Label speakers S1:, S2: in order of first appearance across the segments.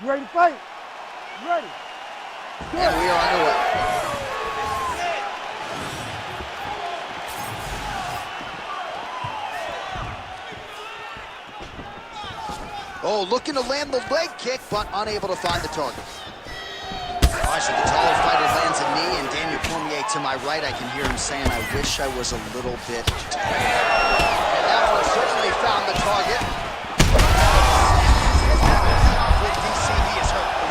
S1: You ready to fight? You ready?
S2: And we are underway. Oh, looking to land the leg kick, but unable to find the target. All right, so the taller fighter lands a knee, and Daniel Cormier to my right, I can hear him saying, I wish I was a little bit taller. And that one certainly found the target.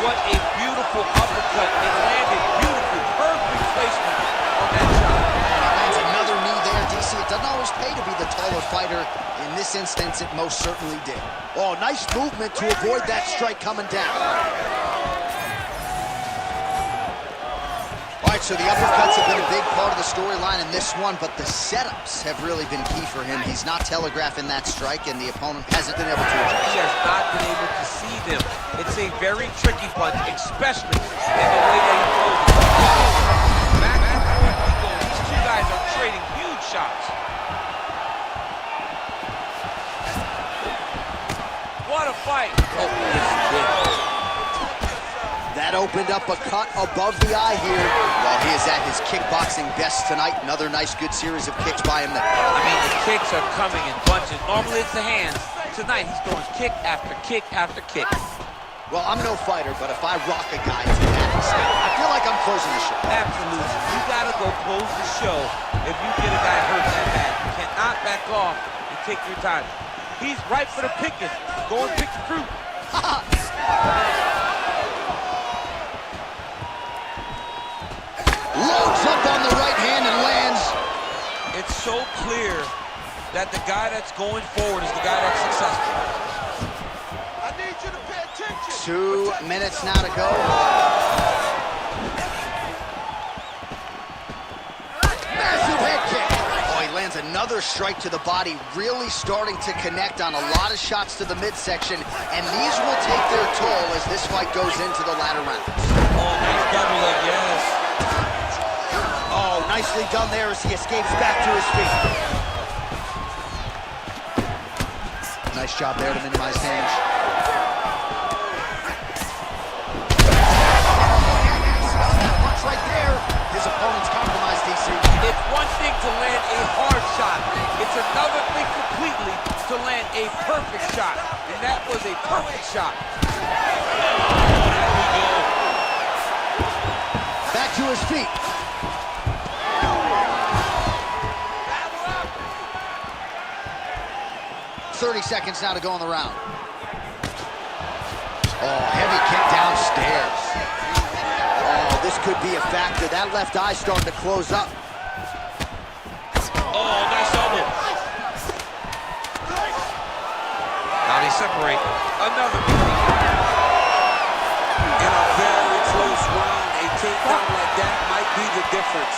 S3: What a beautiful uppercut. It landed beautiful, perfect placement on that shot.
S2: And he lands another knee there, DC. It doesn't always pay to be the taller fighter. In this instance, it most certainly did. Oh, nice movement to avoid that strike coming down. All right, so the uppercuts have been a big part of the storyline in this one, but the setups have really been key for him. He's not telegraphing that strike, and the opponent hasn't been able to adjust.
S3: He has not been able to see them. It's a very tricky punch, especially in the way that he throws it. Back and forth he goes. These two guys are trading huge shots. What a fight. Oh, this is big.
S2: That opened up a cut above the eye here. While he is at his kickboxing best tonight, another nice, good series of kicks by him there.
S3: I mean, the kicks are coming in bunches. Normally it's the hands. Tonight he's throwing kick after kick after kick.
S2: Well, I'm no fighter, but if I rock a guy to that extent, I feel like I'm closing the show.
S3: Absolutely. You gotta go close the show if you get a guy hurt that bad. You cannot back off and take your time. He's right for the picking. Go and pick the fruit.
S2: Loads up on the right hand and lands.
S3: It's so clear that the guy that's going forward is the guy that's successful.
S4: I need you to pay attention.
S2: 2 minutes now to go. Massive head kick. Oh, he lands another strike to the body, really starting to connect on a lot of shots to the midsection, and these will take their toll as this fight goes into the latter rounds.
S3: Oh, nice double leg, yes.
S2: Oh, nicely done there as he escapes back to his feet. Nice job there to minimize damage. Punch right there. His opponent's compromised, DC.
S3: It's one thing to land a hard shot. It's another thing completely to land a perfect shot. And that was a perfect shot. There we go.
S2: Back to his feet. .30 seconds now to go in the round. Oh, heavy kick downstairs. Oh, this could be a factor. That left eye starting to close up.
S3: Oh, nice elbow. Now they separate. Another big knee. In a very close round, a takedown like that might be the difference.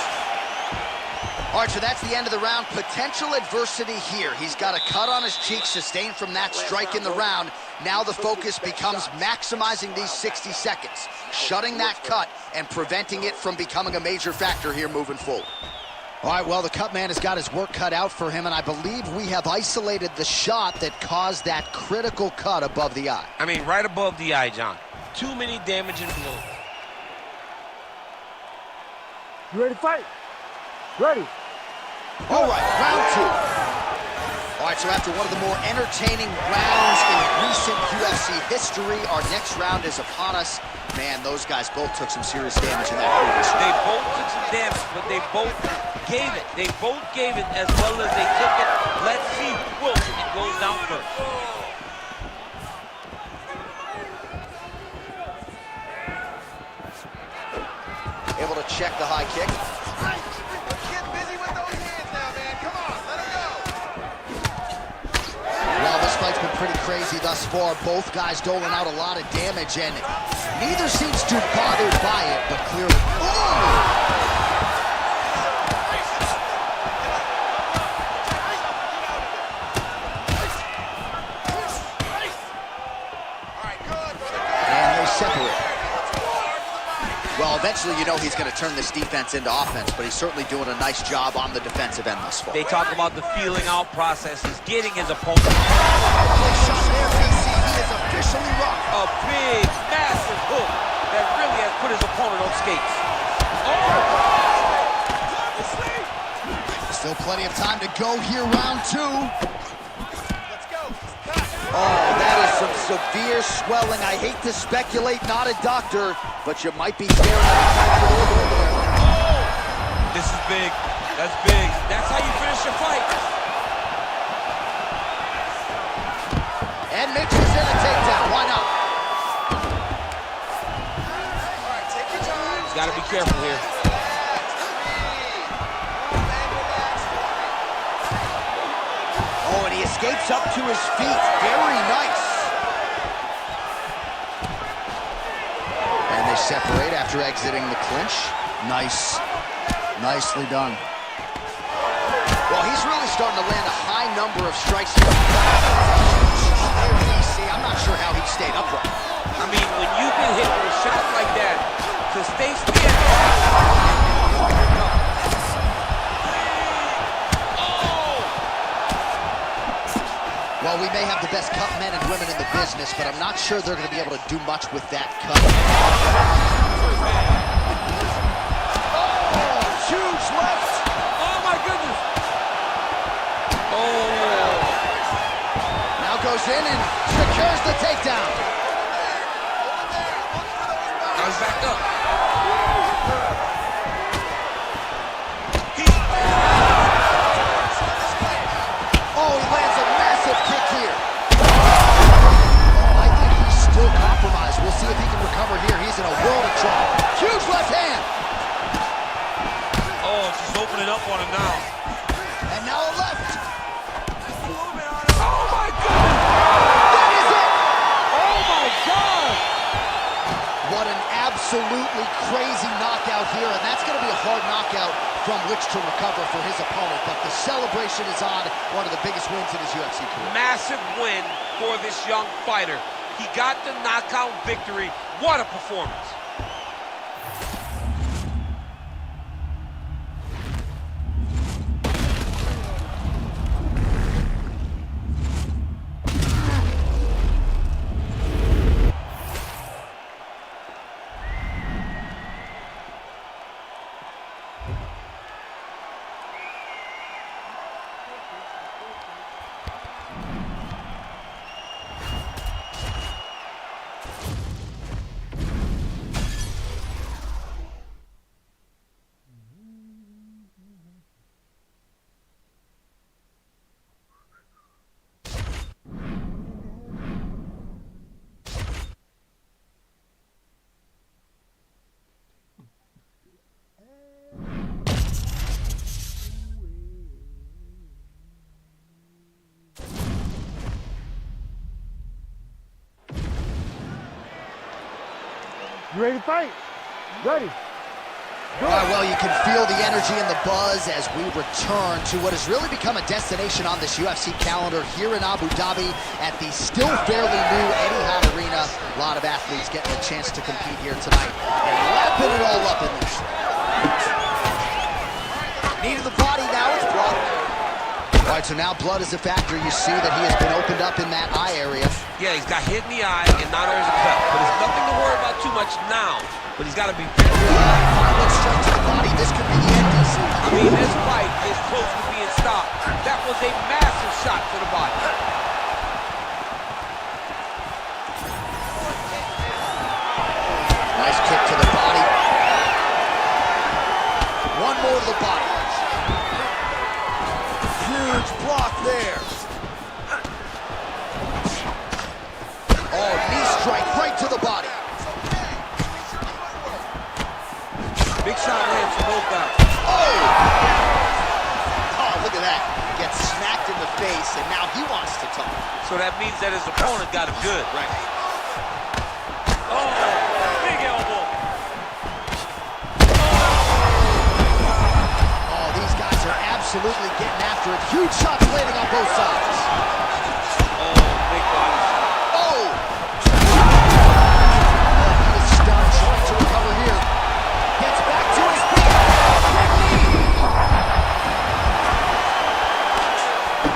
S2: All right, so that's the end of the round. Potential adversity here. He's got a cut on his cheek sustained from that strike in the round. Now the focus becomes maximizing these 60 seconds, shutting that cut and preventing it from becoming a major factor here moving forward. All right, well, the cut man has got his work cut out for him, and I believe we have isolated the shot that caused that critical cut above the eye.
S3: I mean, right above the eye, John. Too many damaging blows.
S1: You ready to fight? Ready.
S2: All right, round two. All right, so after one of the more entertaining rounds in recent UFC history, our next round is upon us. Man, those guys both took some serious damage in that previous round.
S3: They both took some damage, but they both gave it. They both gave it as well as they took it. Let's see who wills and goes down first.
S2: Able to check the high kick.
S4: Get busy with those hands now, man. Come on, let him go.
S2: Well, this fight's been pretty crazy thus far. Both guys doling out a lot of damage, and neither seems too bothered by it, but clearly... Oh! And they separate. Well, eventually, you know he's going to turn this defense into offense, but he's certainly doing a nice job on the defensive end thus far.
S3: They talk about the feeling out process. He's getting his opponent.
S2: Shot there, DC. he is officially rocked.
S3: A big, massive hook that really has put his opponent on skates. Oh!
S2: Still plenty of time to go here, round 2.
S4: Let's go.
S2: Oh, that is some severe swelling. I hate to speculate, not a doctor, but you might be staring at a fractured organ over there.
S3: This is big. That's big. That's how you finish a fight.
S2: And Mitch is in a takedown. Why not?
S4: All right, take your time.
S3: Got to be careful here.
S2: Oh, and he escapes up to his feet. Very nice. And they separate after exiting the clinch. Nice. Nicely done. Well, he's really starting to land a high number of strikes here. I'm not sure how he stayed upright.
S3: I mean, when you get hit with a shot like that, to stay standing.
S2: Well, we may have the best cut men and women in the business, but I'm not sure they're going to be able to do much with that cut. Oh, huge left.
S3: Oh, my goodness. Oh.
S2: Now goes in and secures the takedown.
S3: Now he's backed up.
S2: Oh, he lands a massive kick here. Oh, I think he's still compromised. We'll see if he can recover here. He's in a world of trouble. Huge left hand.
S3: Oh, she's opening up on him now.
S2: And now a left.
S3: Oh, my God.
S2: That is it.
S3: Oh, my God.
S2: What an absolutely crazy knockout here, and that's going to be a hard knockout from which to recover for his opponent, but the celebration is on. One of the biggest wins in his UFC career.
S3: Massive win for this young fighter. He got the knockout victory. What a performance.
S1: You ready to fight? Ready.
S2: All right, well, you can feel the energy and the buzz as we return to what has really become a destination on this UFC calendar here in Abu Dhabi at the still fairly new Etihad Arena. A lot of athletes getting a chance to compete here tonight and lapping it all up in this. Knee to the body now, it's blocked. All right, so now blood is a factor. You see that he has been opened up in that eye area.
S3: Yeah, he's got hit in the eye, and now there's a cut. But there's nothing to worry about too much now. But he's got to be very
S2: Violent strike to the body. This could be the end, DC.
S3: I mean, this fight is close to being stopped. That was a massive shot to the body.
S2: Nice kick to the body. One more to the body. Huge block there. Oh, knee strike right to the body.
S3: Big shot lands for both guys.
S2: Oh! Oh, look at that. Gets smacked in the face, and now he wants to talk.
S3: So that means that his opponent got him good.
S2: Right.
S3: Oh, big elbow.
S2: Oh, these guys are absolutely getting after it. Huge shots landing on both sides.
S3: Oh, big body shot.
S2: Oh! Oh, he is stunned, trying to recover here. Gets back to his feet. Big knee.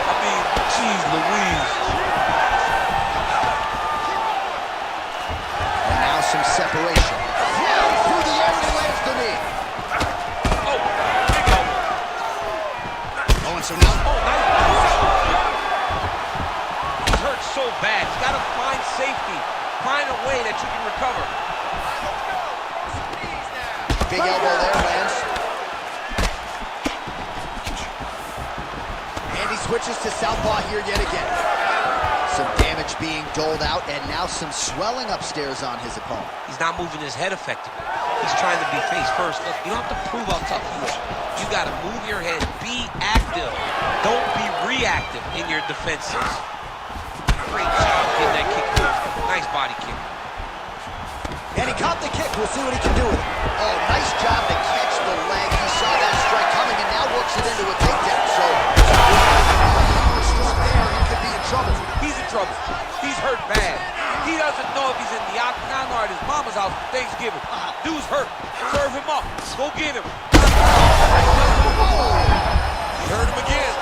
S3: I mean, geez Louise. Oh, nice body shot. He's hurt so bad. He's got to find safety. Find a way that you can recover.
S2: Big elbow there, lands. And he switches to southpaw here yet again. Some damage being doled out, and now some swelling upstairs on his opponent.
S3: He's not moving his head effectively. He's trying to be face first. Look, you don't have to prove how tough you are. You got to move your head. Be active. Don't be reactive in your defenses. Great job getting that kick. Nice body kick.
S2: And he caught the kick. We'll see what he can do with it. Oh, nice job to catch the leg. He saw that strike coming and now works it into a takedown. So, there, he could be in trouble.
S3: He's in trouble. He's hurt bad. He doesn't know if he's in the octagon or at his mama's house for Thanksgiving. Dude's hurt. Serve him up. Go get him. He hurt him again.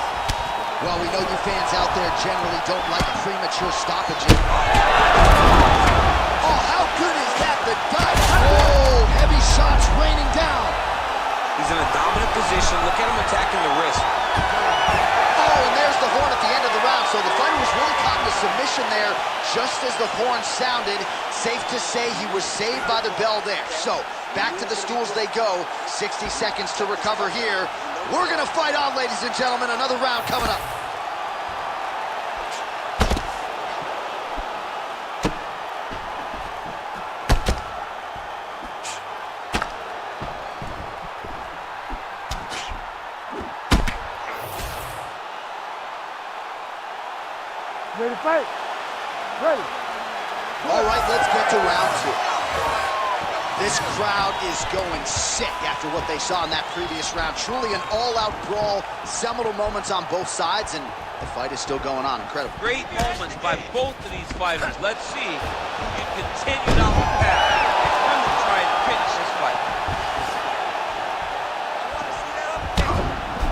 S2: Well, we know you fans out there generally don't like premature stoppages. Oh, how good is that? The dodge. Oh, heavy shots raining down.
S3: He's in a dominant position. Look at him attacking the wrist.
S2: Oh, and there's the horn at the end of the round. So the fighter was really caught in a submission there just as the horn sounded. Safe to say he was saved by the bell there. So back to the stools they go. 60 seconds to recover here. We're going to fight on, ladies and gentlemen. Another round coming up.
S1: Ready to fight? Ready.
S2: All right, let's get to round two. This crowd is going sick after what they saw in that previous round. Truly an all-out brawl, seminal moments on both sides, and the fight is still going on. Incredible.
S3: Great moments by both of these fighters. Let's see who can continue down the path and really try and finish this fight.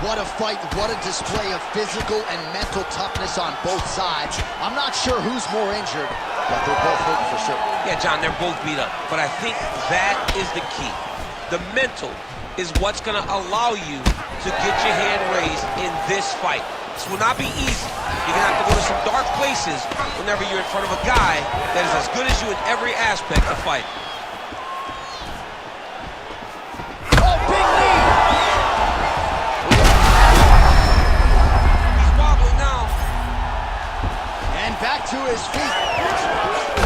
S2: What a fight, what a display of physical and mental toughness on both sides. I'm not sure who's more injured, but they're both hurting for sure.
S3: Yeah, John, they're both beat up, but I think that is the key. The mental is what's going to allow you to get your hand raised in this fight. This will not be easy. You're going to have to go to some dark places whenever you're in front of a guy that is as good as you in every aspect of fighting.
S2: Oh, big lead!
S3: He's wobbling now.
S2: And back to his feet.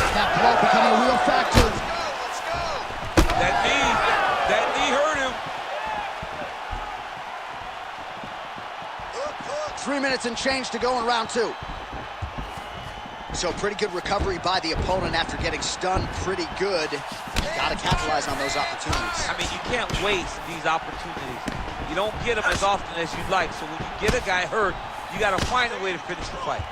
S2: That blow becoming a real factor.
S4: Let's go.
S3: That knee hurt him.
S2: 3 minutes and change to go in round two. So pretty good recovery by the opponent after getting stunned pretty good. Got to capitalize on those opportunities.
S3: I mean, you can't waste these opportunities. You don't get them as often as you'd like. So when you get a guy hurt, you got to find a way to finish the fight.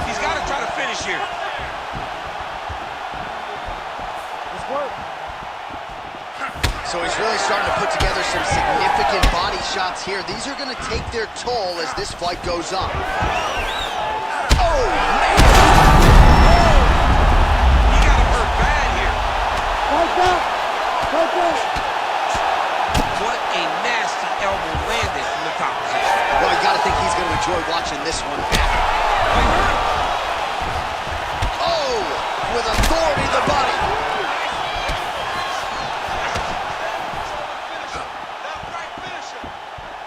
S3: He's got to try to finish here.
S1: Let's work.
S2: So he's really starting to put together some significant body shots here. These are going to take their toll as this fight goes on. Oh, man!
S3: He got him hurt bad here.
S1: Like that. Like that.
S3: What a nasty elbow landed from the top position.
S2: Well, you got to think he's going to enjoy watching this one back. Oh, with authority to the body.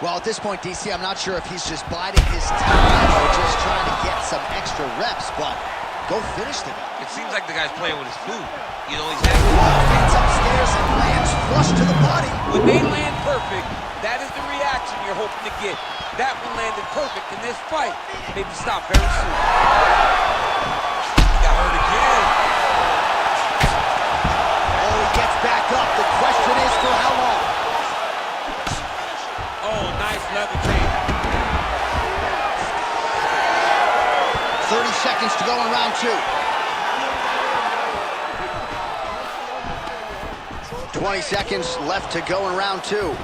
S2: Well, at this point, DC, I'm not sure if he's just biding his time or just trying to get some extra reps, but go finish the guy.
S3: It seems like the guy's playing with his food. You know, he's having...
S2: Gets upstairs and lands flush to the body.
S3: When they land perfect, that is the reaction you're hoping to get. That one landed perfect in this fight. Maybe stop very soon. Got hurt again.
S2: Oh, he gets back up. The question is for how long?
S3: Oh, nice levitate.
S2: 30 seconds to go in round two. 20 seconds left to go in round two.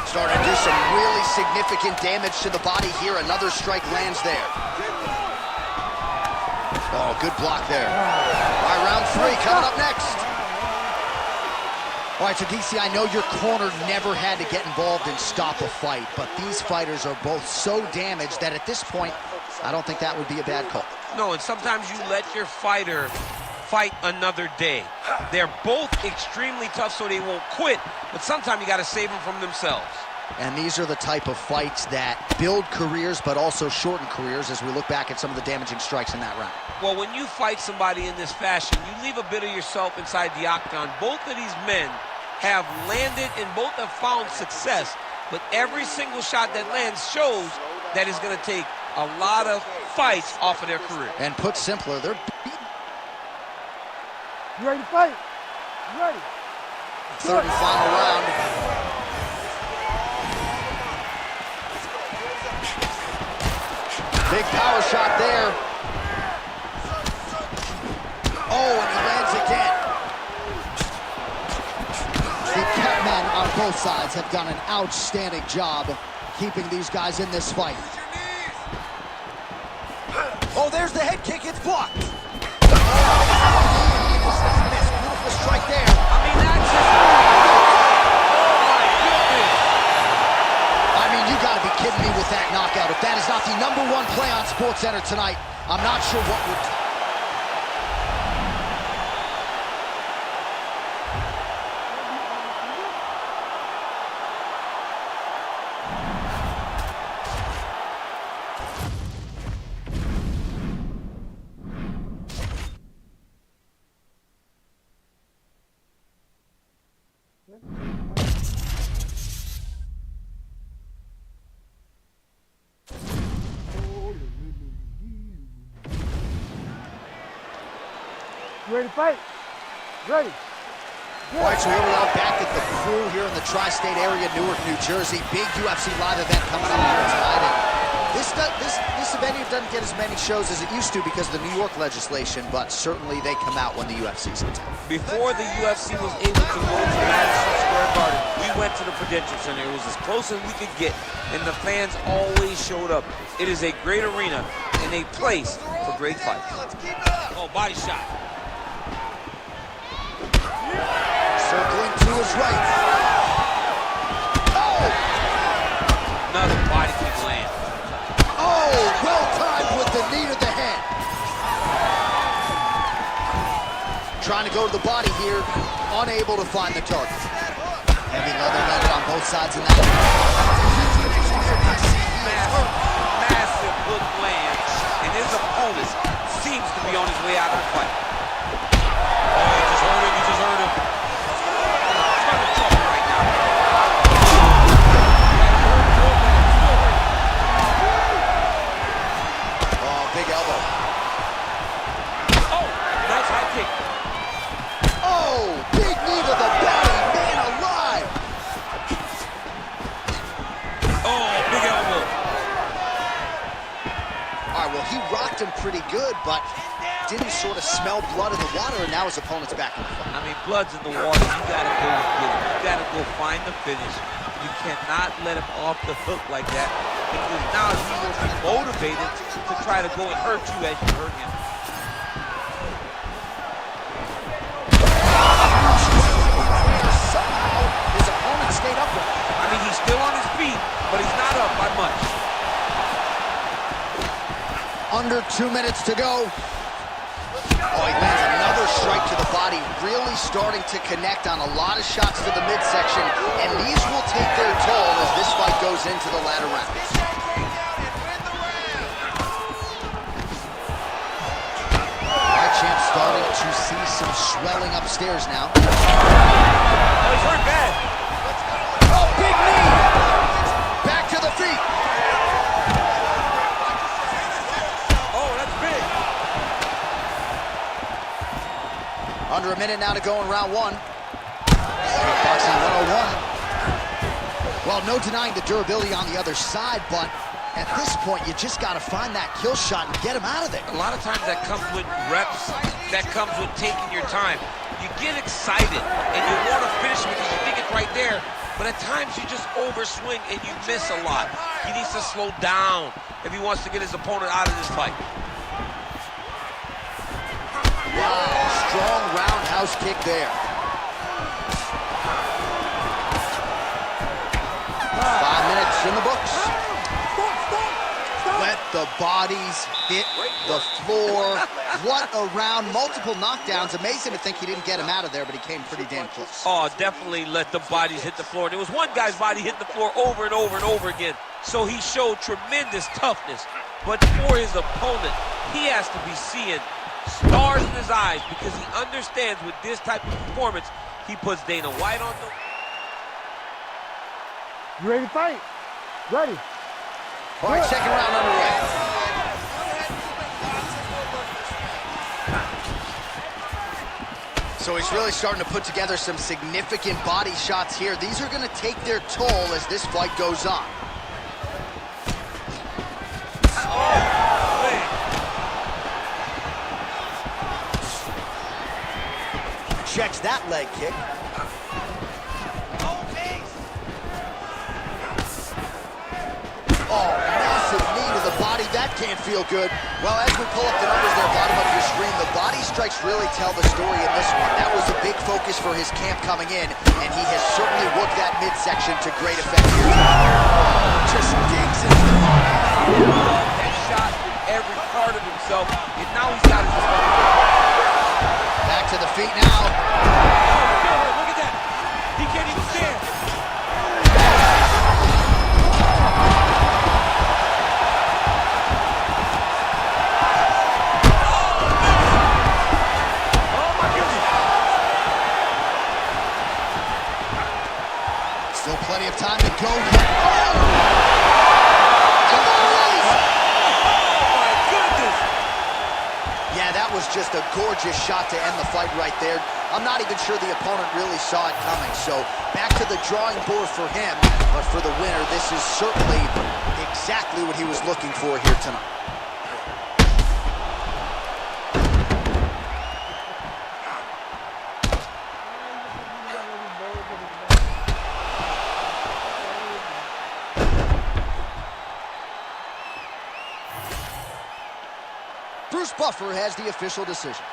S2: Starting to do some really significant damage to the body here. Another strike lands there. Oh, good block there. All right, round three coming up next. All right, so DC, I know your corner never had to get involved and stop a fight, but these fighters are both so damaged that at this point, I don't think that would be a bad call.
S3: No, and sometimes you let your fighter fight another day. They're both extremely tough, so they won't quit, but sometimes you got to save them from themselves.
S2: And these are the type of fights that build careers, but also shorten careers as we look back at some of the damaging strikes in that round.
S3: Well, when you fight somebody in this fashion, you leave a bit of yourself inside the octagon. Both of these men have landed and both have found success, but every single shot that lands shows that it's going to take a lot of fights off of their career.
S2: And put simpler, they're
S1: You ready to fight? You ready?
S2: third and final round. Big power shot there. Oh, and he lands again. The cut men on both sides have done an outstanding job keeping these guys in this fight. Oh, there's the head kick. It's blocked. Beautiful strike there.
S3: I mean, that's just...
S2: I mean, you got to be kidding me with that knockout. If that is not the #1 play on SportsCenter tonight, I'm not sure what would...
S1: You ready to fight? Ready.
S2: All right, so here we are back at the Crew here in the tri-state area, Newark, New Jersey. Big UFC live event coming up here tonight. And this venue doesn't get as many shows as it used to because of the New York legislation, but certainly they come out when the UFC's in town.
S3: Before the UFC was able to go to Madison Square Garden, we went to the Prudential Center. It was as close as we could get, and the fans always showed up. It is a great arena and a place for great fights. Oh, body shot.
S2: Circling to his right. Oh!
S3: Another body kick land.
S2: Oh, well timed with the knee to the head. Trying to go to the body here, unable to find the target. Heavy leather landed on both sides in that.
S3: Massive hook land, and his opponent seems to be on his way out of the fight. Oh, he just heard him, he just heard him. Ton of trouble right now.
S2: Oh, big elbow.
S3: Oh, nice high kick.
S2: Oh, big knee to the body, man alive.
S3: Oh, big elbow.
S2: All right, well, he rocked him pretty good, but didn't sort of smell blood in the water, and now his opponent's back in the fight.
S3: I mean, blood's in the water. You gotta go get it. You gotta go find the finish. You cannot let him off the hook like that, because now he will be motivated to try to go and hurt you as you hurt him.
S2: Somehow, his opponent stayed upright.
S3: I mean, he's still on his feet, but he's not up by much.
S2: Under 2 minutes to go. Oh, he lands another strike to the body, really starting to connect on a lot of shots to the midsection, and these will take their toll as this fight goes into the latter rounds. All right, champ starting to see some swelling upstairs now.
S3: Oh, he's hurt bad.
S2: Oh, big knee! Back to the feet.
S3: Oh, that's big.
S2: Under a minute now to go in round one. Boxing 101. Well, no denying the durability on the other side, but at this point, you just got to find that kill shot and get him out of there.
S3: A lot of times that comes with reps. That comes with taking your time. You get excited, and you want to finish it because you think it's right there, but at times you just overswing and you miss a lot. He needs to slow down if he wants to get his opponent out of this fight.
S2: Wow, strong roundhouse kick there. Finish in the books. Let the bodies hit the floor. What a round. Multiple knockdowns. Amazing to think he didn't get him out of there, but he came pretty damn close.
S3: Oh, definitely let the bodies hit the floor. There was one guy's body hit the floor over and over and over again. So he showed tremendous toughness. But for his opponent, he has to be seeing stars in his eyes because he understands with this type of performance, he puts Dana White on the...
S1: You ready to fight? Ready.
S2: All right, second round underway. So he's really starting to put together some significant body shots here. These are going to take their toll as this fight goes on. Checks that leg kick. Oh, massive knee to the body. That can't feel good. Well, as we pull up the numbers there, bottom of your screen, the body strikes really tell the story in this one. That was a big focus for his camp coming in, and he has certainly worked that midsection to great effect here. Just digs into the body.
S3: That shot with every part of himself, and now he's got his opponent.
S2: Back to the feet now.
S3: Look at that. He can't even stand.
S2: Still plenty of time to go. Oh! Yeah, that was just a gorgeous shot to end the fight right there. I'm not even sure the opponent really saw it coming. So back to the drawing board for him. But for the winner, this is certainly exactly what he was looking for here tonight. Bruce Buffer has the official decision.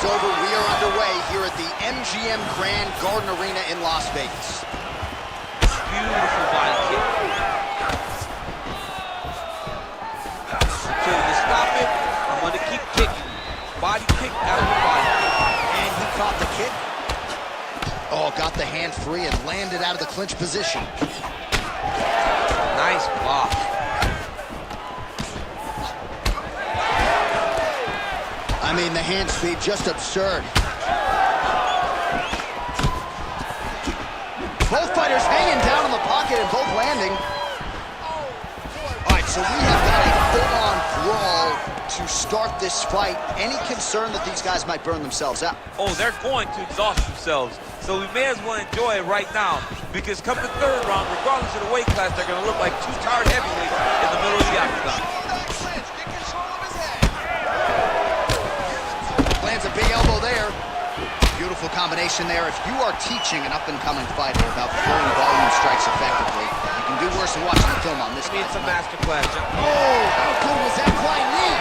S2: Over. We are underway here at the MGM Grand Garden Arena in Las Vegas.
S3: Beautiful body kick. So you stop it, I'm going to keep kicking. Body kick after body kick.
S2: And he caught the kick. Oh, got the hand free and landed out of the clinch position.
S3: Nice block.
S2: I mean, the hand speed, just absurd. Both fighters hanging down in the pocket and both landing. All right, so we have got a full-on brawl to start this fight. Any concern that these guys might burn themselves out?
S3: Oh, they're going to exhaust themselves. So we may as well enjoy it right now because come the third round, regardless of the weight class, they're going to look like two tired heavyweights in the middle of the octagon.
S2: Lands a big elbow there. Beautiful combination there. If you are teaching an up-and-coming fighter about throwing volume strikes effectively, you can do worse than watching the film on this.
S3: I mean, it's a masterclass.
S2: Oh, how good was that flying knee?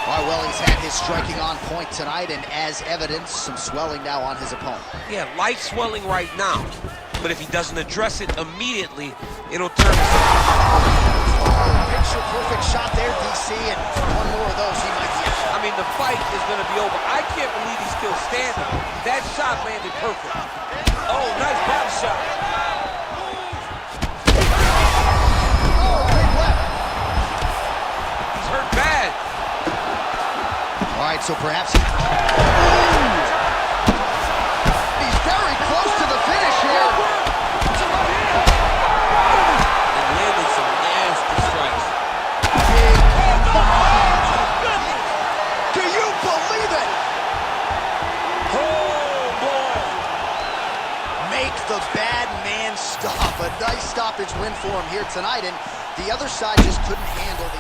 S2: All right, well, he's had his striking on point tonight, and as evidence, some swelling now on his opponent.
S3: Yeah, light swelling right now, but if he doesn't address it immediately, it'll turn.
S2: Picture-perfect shot there, DC, and one more of those, he might be out.
S3: I mean, the fight is going to be over. I can't believe he's still standing. That shot landed perfect. Oh, nice body shot.
S2: Oh, big left.
S3: He's hurt bad.
S2: All right, so perhaps he's very close to the finish here.
S3: And landed some nasty strikes.
S2: win for him here tonight, and the other side just couldn't handle the...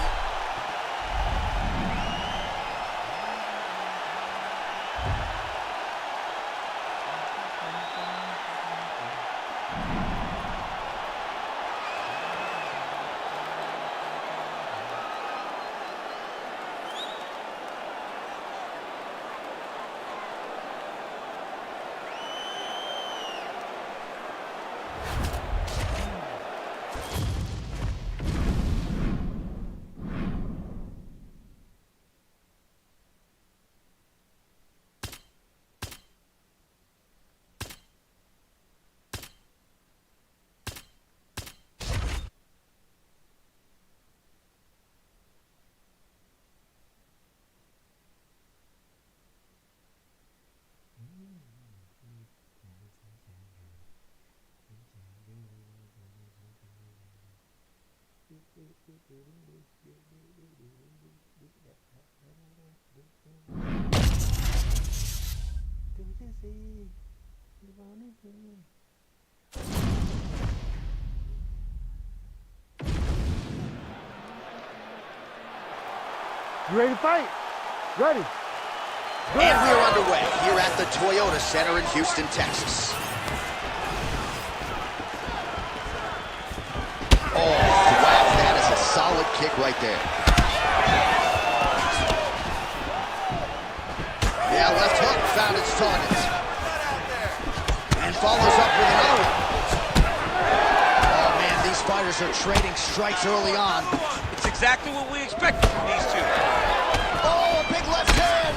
S1: You ready to fight? Ready.
S2: And we are underway here at the Toyota Center in Houston, Texas. Oh, wow, that is a solid kick right there. Yeah, left hook found its target. And follows up with another one. Oh, man, these fighters are trading strikes early on.
S3: It's exactly what we expected from these two.
S2: Oh, a big left hand.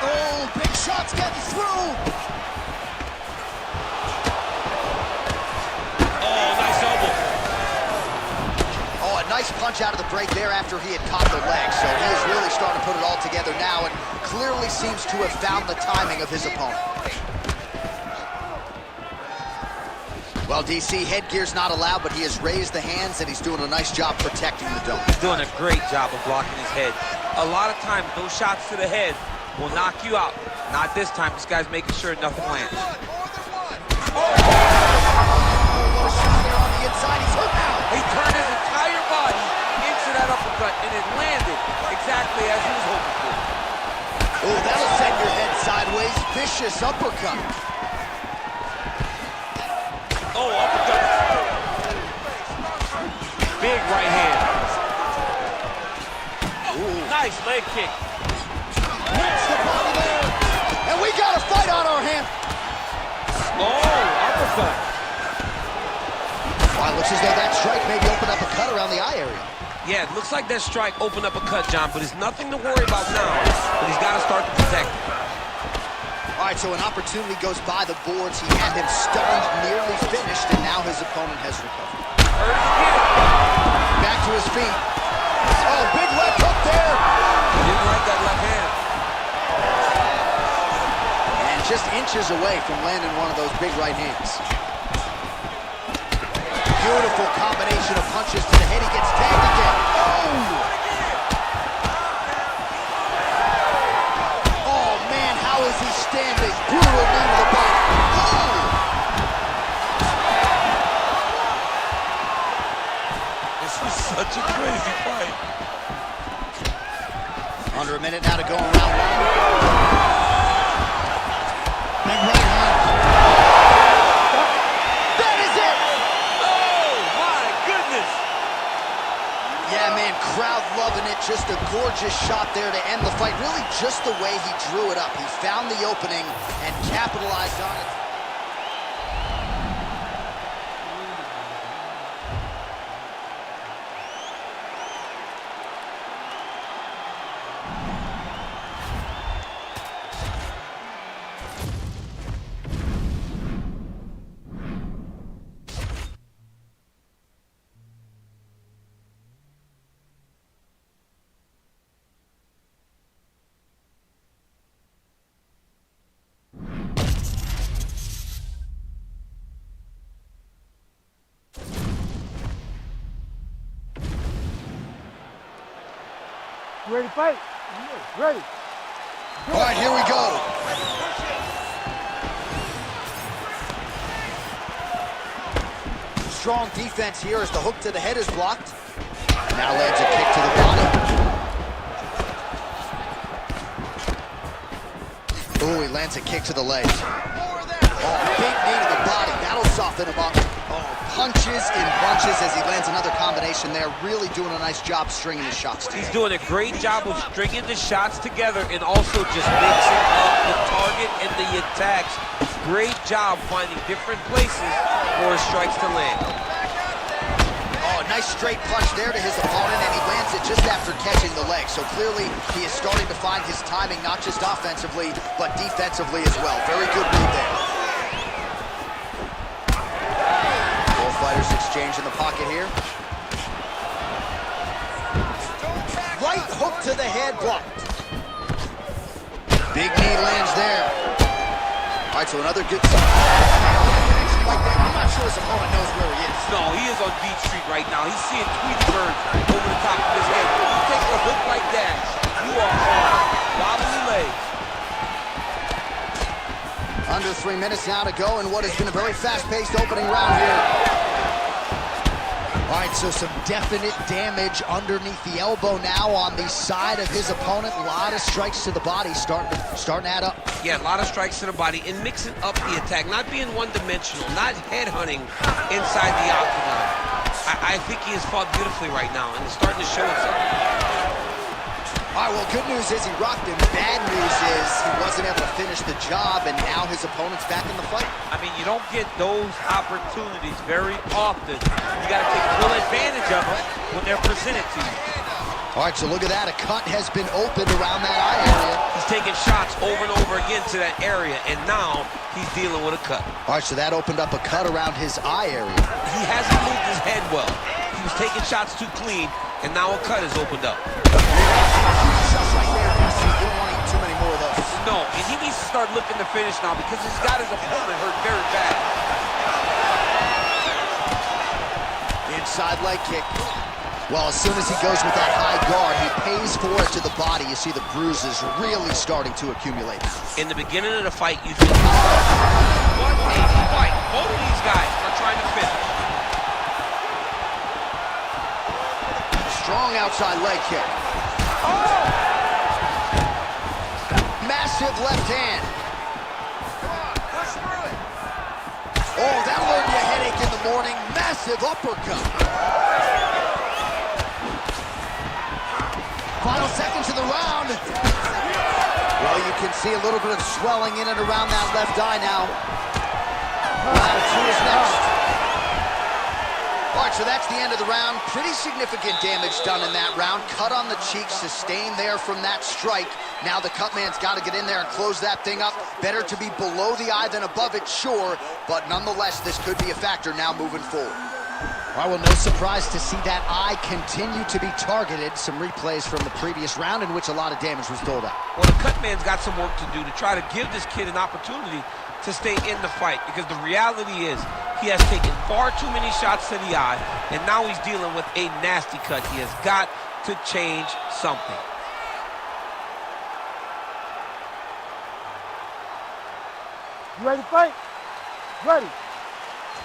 S2: Oh, big shots getting through.
S3: Oh, nice elbow.
S2: Oh, a nice punch out of the break there after he had caught the leg. So he is really starting to put it all together now and clearly seems to have found the timing of his opponent. Well, DC, headgear's not allowed, but he has raised the hands and he's doing a nice job protecting the dome.
S3: He's doing a great job of blocking his head. A lot of times, those shots to the head will knock you out. Not this time. This guy's making sure nothing lands.
S2: Oh, what a shot there on the inside. He's hurt now.
S3: He turned his entire body into that uppercut, and it landed exactly as he was hoping for.
S2: Oh, that'll send your head sideways. Vicious uppercut.
S3: Oh, uppercut. Big right hand. Ooh. Nice leg kick.
S2: Hits the body there. And we got a fight on our hands.
S3: Oh, uppercut.
S2: Well, it looks as though that strike maybe opened up a cut around the eye area.
S3: Yeah, it looks like that strike opened up a cut, John, but it's nothing to worry about now. But he's got to start to protect it.
S2: All right, so an opportunity goes by the boards. He had him stunned, nearly finished, and now his opponent has recovered.
S3: Hurt again.
S2: Back to his feet. Oh, big left hook there.
S3: Didn't like that left hand.
S2: And just inches away from landing one of those big right hands. Beautiful combination of punches to the head. He gets tagged again. Oh! Oh, man, how is he standing? Brutal knee to the body. Oh!
S3: This was such a crazy fight.
S2: Under a minute now to go in round one. Big right hand. That is it!
S3: Oh, my goodness.
S2: Yeah, man, crowd loving it. Just a gorgeous shot there to end the fight. Really just the way he drew it up. He found the opening and capitalized on it.
S1: You ready to fight? Ready.
S2: All right, here we go. strong defense here as the hook to the head is blocked. Now lands a kick to the body. Ooh, he lands a kick to the leg. Oh, big knee to the body. That'll soften him up. Oh, punches in bunches as he lands another combination there. Really doing a nice job stringing his shots together.
S3: He's doing a great job of stringing the shots together and also just mixing up the target and the attacks. Great job finding different places for his strikes to land.
S2: Oh, nice straight punch there to his opponent, and he lands it just after catching the leg. So clearly, he is starting to find his timing, not just offensively, but defensively as well. Very good read there. Both fighters exchange in the pocket here. Right hook to the head, blocked. Big knee lands there. All right, so another good... I'm not sure his opponent knows where he is.
S3: No, he is on Beach Street right now. He's seeing Tweety Bird over the top of his head. When you take a hook like that, you are on wobbly legs.
S2: Under 3 minutes now to go in what has been a very fast-paced opening round here. All right, so some definite damage underneath the elbow now on the side of his opponent. A lot of strikes to the body starting to add up.
S3: Yeah, a lot of strikes to the body and mixing up the attack, not being one-dimensional, not headhunting inside the octagon. I think he has fought beautifully right now, and it's starting to show itself.
S2: All right, well, good news is he rocked him. Bad news is he wasn't able to finish the job, and now his opponent's back in the fight.
S3: I mean, you don't get those opportunities very often. You got to take full advantage of them when they're presented to you.
S2: All right, so look at that. A cut has been opened around that eye area.
S3: He's taking shots over and over again to that area, and now he's dealing with a cut.
S2: All right, so that opened up a cut around his eye area.
S3: He hasn't moved his head well. He was taking shots too clean, and now a cut has opened up.
S2: Shots right there, DC. You don't want to eat too many more of those.
S3: No, and he needs to start looking to finish now because he's got his opponent hurt very bad.
S2: Inside leg kick. Well, as soon as he goes with that high guard, he pays for it to the body. You see the bruises really starting to accumulate.
S3: In the beginning of the fight, you think, what a fight. Both of these guys are trying to finish.
S2: Strong outside leg kick.
S4: Oh!
S2: Massive left hand.
S4: Come on, push through it.
S2: Oh, that'll learn you a headache in the morning. Massive uppercut. Final seconds of the round. Well, you can see a little bit of swelling in and around that left eye now. Round 2 is next. All right, so that's the end of the round. Pretty significant damage done in that round. Cut on the cheek, sustained there from that strike. Now the cut man's got to get in there and close that thing up. Better to be below the eye than above it, sure. But nonetheless, this could be a factor now moving forward. All right, well, no surprise to see that eye continue to be targeted. Some replays from the previous round in which a lot of damage was doled out.
S3: Well, the cut man's got some work to do to try to give this kid an opportunity to stay in the fight, because the reality is he has taken far too many shots to the eye, and now he's dealing with a nasty cut. He has got to change something.
S1: You ready to fight? Ready.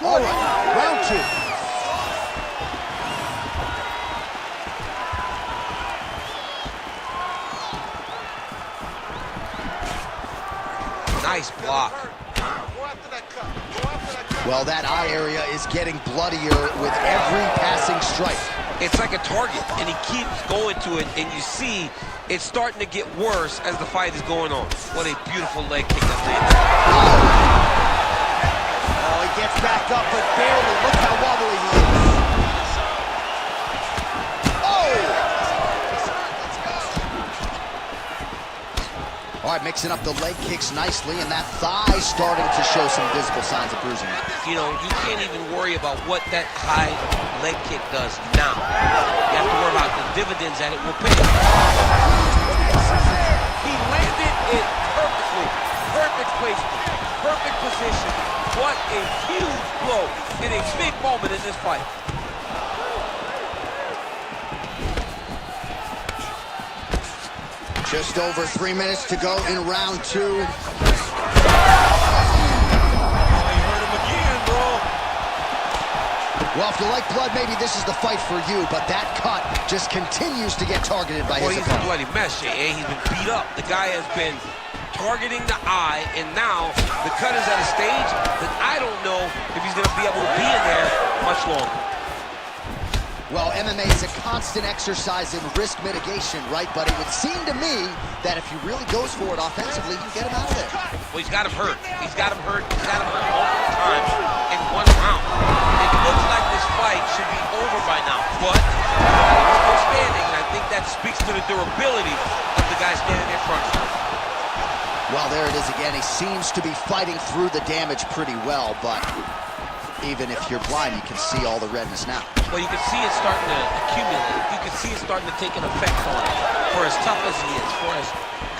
S2: All right, round 2.
S3: Nice block.
S4: Go after that cut. Go after that cut.
S2: Well, that eye area is getting bloodier with every passing strike.
S3: It's like a target, and he keeps going to it, and you see it's starting to get worse as the fight is going on. What a beautiful leg kick that landed.
S2: Oh, he gets back up, but barely. Look how wobbly he is. All right, mixing up the leg kicks nicely, and that thigh starting to show some visible signs of bruising.
S3: You know, you can't even worry about what that high leg kick does now. You have to worry about the dividends that it will pay. He landed it perfectly. Perfect placement. Perfect position. What a huge blow in a big moment in this fight.
S2: Just over 3 minutes to go in round 2.
S3: Oh, you heard him again, bro.
S2: Well, if you like blood, maybe this is the fight for you, but that cut just continues to get targeted by his opponent.
S3: He's a bloody mess, Jay. He's been beat up. The guy has been targeting the eye, and now the cut is at a stage that I don't know if he's going to be able to be in there much longer.
S2: Well, MMA is a constant exercise in risk mitigation, right? But it would seem to me that if he really goes for it offensively, you can get him out of there.
S3: Well, he's got him hurt. He's got him hurt. He's got him hurt multiple times in one round. It looks like this fight should be over by now, but he's still standing, and I think that speaks to the durability of the guy standing in front of him.
S2: Well, there it is again. He seems to be fighting through the damage pretty well, but even if you're blind, you can see all the redness now.
S3: Well, you can see it starting to accumulate. You can see it starting to take an effect on him. For as tough as he is, for as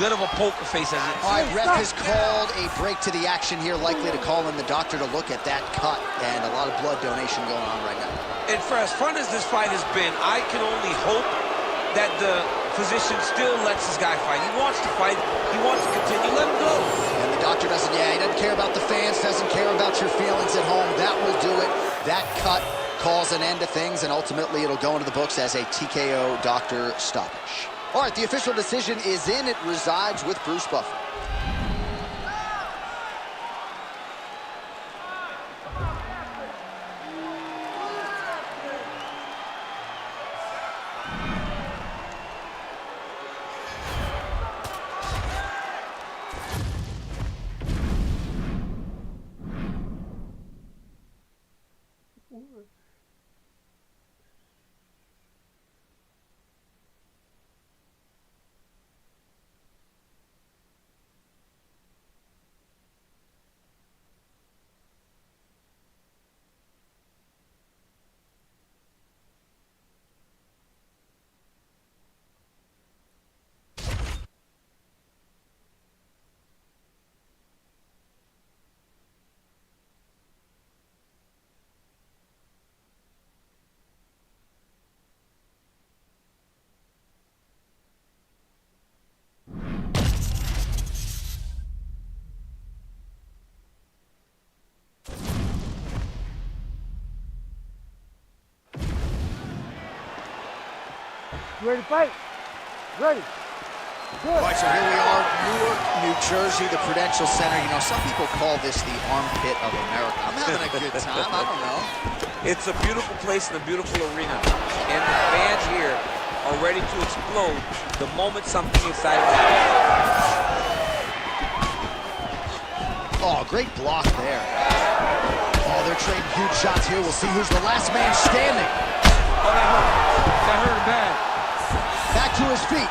S3: good of a poker face as he is.
S2: All right, ref has called a break to the action here, likely to call in the doctor to look at that cut, and a lot of blood donation going on right now.
S3: And for as fun as this fight has been, I can only hope that the physician still lets this guy fight. He wants to fight. He wants to continue. Let him go.
S2: And the doctor doesn't, he doesn't care about the fans, doesn't care about your feelings at home. That will do it. That cut calls an end to things, and ultimately it'll go into the books as a TKO doctor stoppage. All right, the official decision is in. It resides with Bruce Buffer.
S1: You ready to fight? Ready. Good.
S2: All right, so here we are, Newark, New Jersey, the Prudential Center. You know, some people call this the armpit of America. I'm having a good time. I don't know.
S3: It's a beautiful place and a beautiful arena. And the fans here are ready to explode the moment something exciting happens.
S2: Oh, great block there. Oh, they're trading huge shots here. We'll see who's the last man standing.
S3: Oh, that hurt. That hurt him bad.
S2: Back to his feet.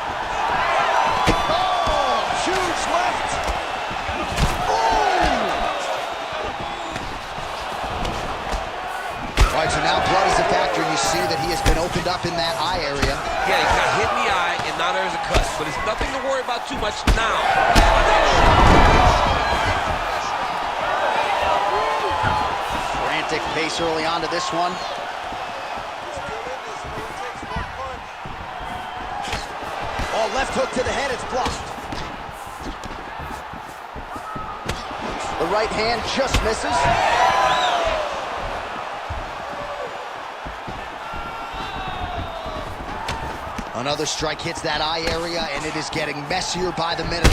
S2: Oh, huge left. Oh! All right, so now blood is a factor. You see that he has been opened up in that eye area.
S3: Yeah, he got hit in the eye, and now there's a cut. But it's nothing to worry about too much now.
S2: Frantic pace early on to this one. Oh, left hook to the head, it's blocked. The right hand just misses. Another strike hits that eye area, and it is getting messier by the minute.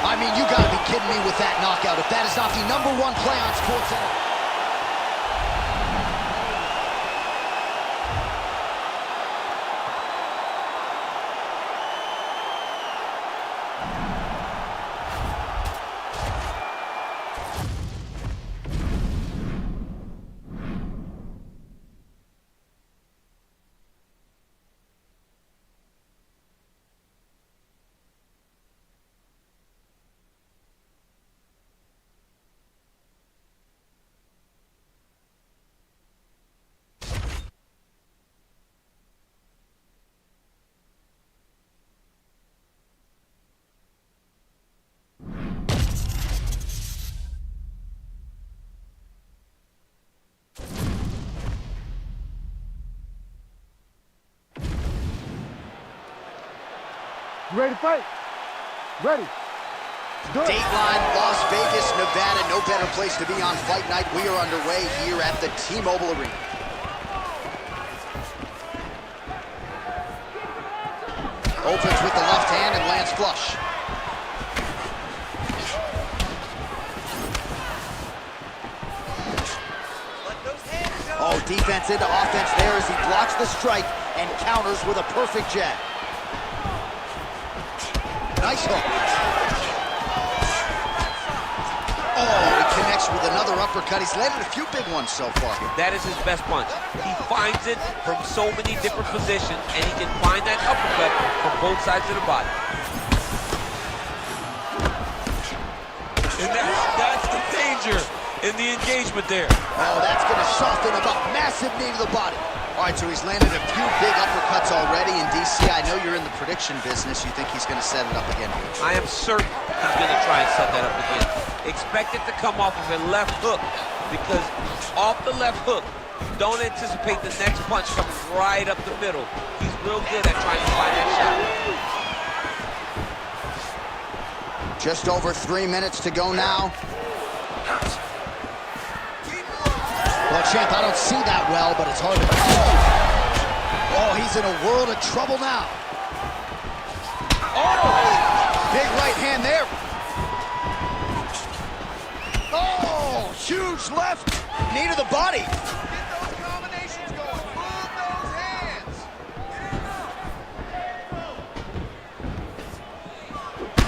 S2: I mean, you gotta be kidding me with that knockout. If that is not the #1 play on SportsCenter.
S1: You ready to fight? Ready.
S2: Dateline, Las Vegas, Nevada. No better place to be on fight night. We are underway here at the T-Mobile Arena. Opens with the left hand and lands flush. Oh, defense into offense there as he blocks the strike and counters with a perfect jab. Nice hook. Oh, he connects with another uppercut. He's landed a few big ones so far.
S3: That is his best punch. He finds it from so many different positions, and he can find that uppercut from both sides of the body. And that's the danger in the engagement there.
S2: Oh, that's going to soften him up. Massive knee to the body. All right, so he's landed a few big uppercuts already in DC. I know you're in the prediction business. You think he's going to set it up again here?
S3: I am certain he's going to try and set that up again. Expect it to come off of a left hook, because off the left hook, don't anticipate the next punch coming right up the middle. He's real good at trying to find that shot.
S2: Just over 3 minutes to go now. Well, champ, I don't see that well, but it's hard to... Oh, he's in a world of trouble now. Oh, big right hand there. Oh, huge left. Knee to the body.
S4: Get those combinations going. Move those hands.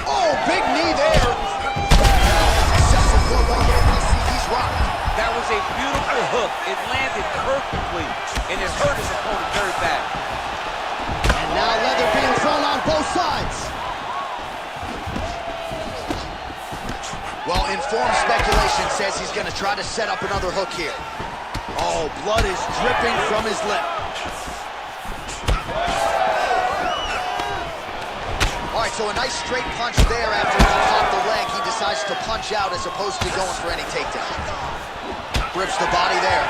S2: Oh, big knee there. He's rocked.
S3: That was a beautiful hook. It landed perfectly, and it hurt his opponent very bad.
S2: And now leather being thrown on both sides. Well, informed speculation says he's going to try to set up another hook here. Oh, blood is dripping from his lip. All right, so a nice straight punch there after he caught the leg. He decides to punch out as opposed to going for any takedown. Rips the body there.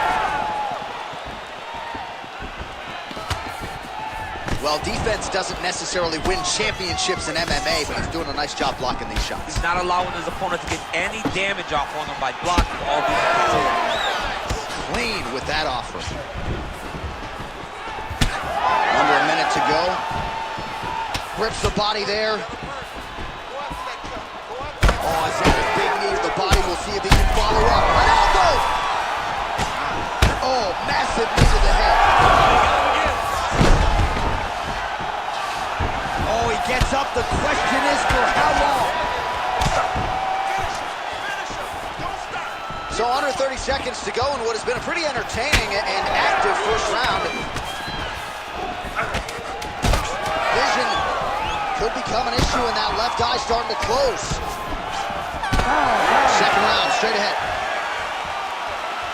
S2: Well, defense doesn't necessarily win championships in MMA, but he's doing a nice job blocking these shots.
S3: He's not allowing his opponent to get any damage off on him by blocking all these attacks.
S2: Clean with that offer. Under a minute to go. Rips the body there. Oh, it's a big knee to the body. We'll see if he can follow up. An elbow! Oh, massive knee to the head. Oh, he gets up. The question is for how long? So under 30 seconds to go in what has been a pretty entertaining and active first round. Vision could become an issue, and that left eye starting to close. Second round, straight ahead.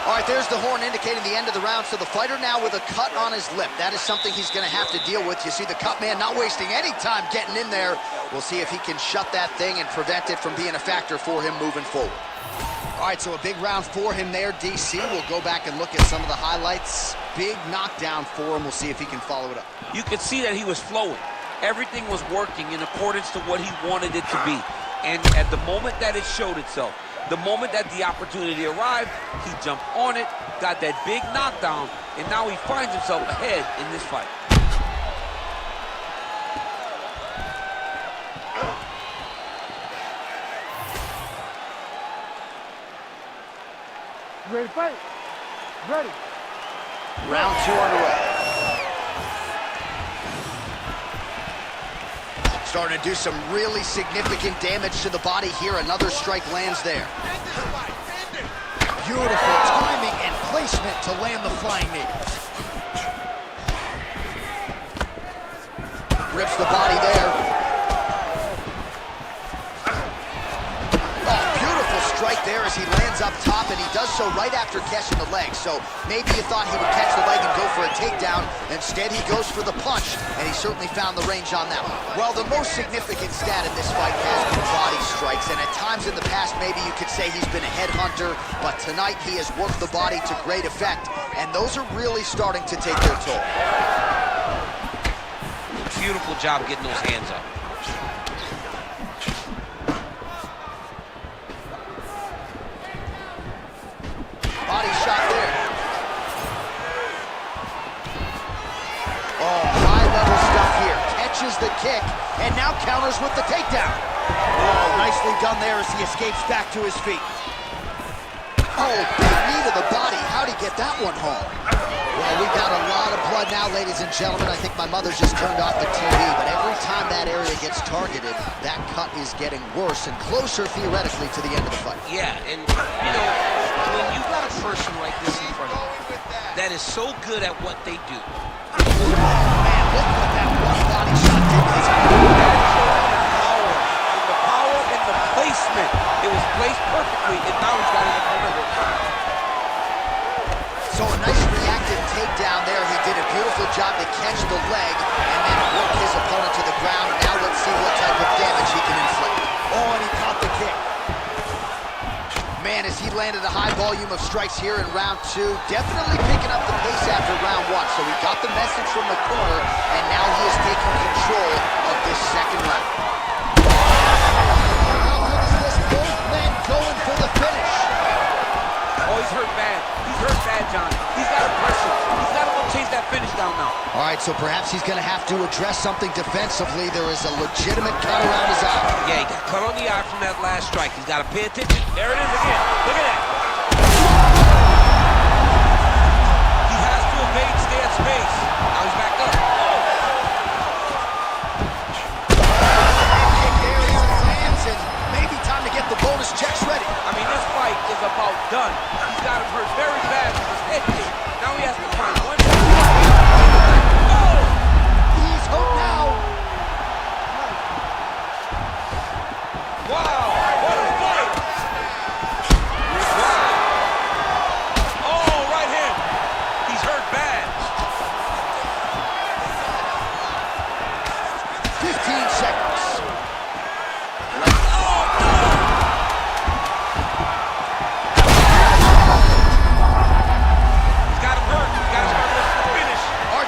S2: All right, there's the horn indicating the end of the round. So the fighter now with a cut on his lip. That is something he's going to have to deal with. You see the cut man not wasting any time getting in there. We'll see if he can shut that thing and prevent it from being a factor for him moving forward. All right, so a big round for him there, DC. We'll go back and look at some of the highlights. Big knockdown for him. We'll see if he can follow it up.
S3: You could see that he was flowing. Everything was working in accordance to what he wanted it to be. And at the moment that it showed itself, the moment that the opportunity arrived, he jumped on it, got that big knockdown, and now he finds himself ahead in this fight.
S1: You ready to fight? Ready.
S2: Round 2 underway. Starting to do some really significant damage to the body here. Another strike lands there. Beautiful timing and placement to land the flying knee. Rips the body there. Oh, beautiful strike there as he lands up top, and he does so right after catching the leg. So maybe you thought he would catch the leg and go for a takedown. Instead, he goes for the punch, and he certainly found the range on that one. Well, the most significant stat in this fight has been body strikes, and at times in the past, maybe you could say he's been a headhunter, but tonight he has worked the body to great effect, and those are really starting to take their toll.
S3: Beautiful job getting those hands up.
S2: the kick, and now counters with the takedown. Oh, nicely done there as he escapes back to his feet. Oh, big knee to the body. How'd he get that one home? Well, we got a lot of blood now, ladies and gentlemen. I think my mother just turned off the TV, but every time that area gets targeted, that cut is getting worse and closer, theoretically, to the end of the fight.
S3: Yeah, and, you know, when you got a person like this in front of you that is so good at what they do.
S2: Man, look what that one body shot did to his
S3: The power and the placement. It was placed perfectly, and now he's got it in front of him.
S2: So a nice reactive takedown there. He did a beautiful job to catch the leg and then work his opponent to the ground. Now let's see what type of damage he can inflict. Oh, and he caught the kick. Man, as he landed a high volume of strikes here in round 2, definitely picking up the pace after round 1. So he got the message from the corner, and now he is taking control of this second round. How good is this? Both men going for the finish.
S3: Oh, he's hurt bad. He's hurt bad, John. He's got to press it. He's got to go chase that finish down now.
S2: All right, so perhaps he's going to have to address something defensively. There is a legitimate cut around his eye.
S3: Yeah, he got cut on the eye from that last strike. He's got to pay attention. There it is again. Look at that. He has to evade, stay at space. Now he's back up.
S2: Kick there, he lands, and maybe time to get the bonus checks ready.
S3: I mean, this fight is about done. He's got him hurt very bad with his head kick. Now he has to find one.
S2: He's hurt now.
S3: Wow, what a fight! Wow. Oh, right hand. He's hurt bad.
S2: 15 seconds.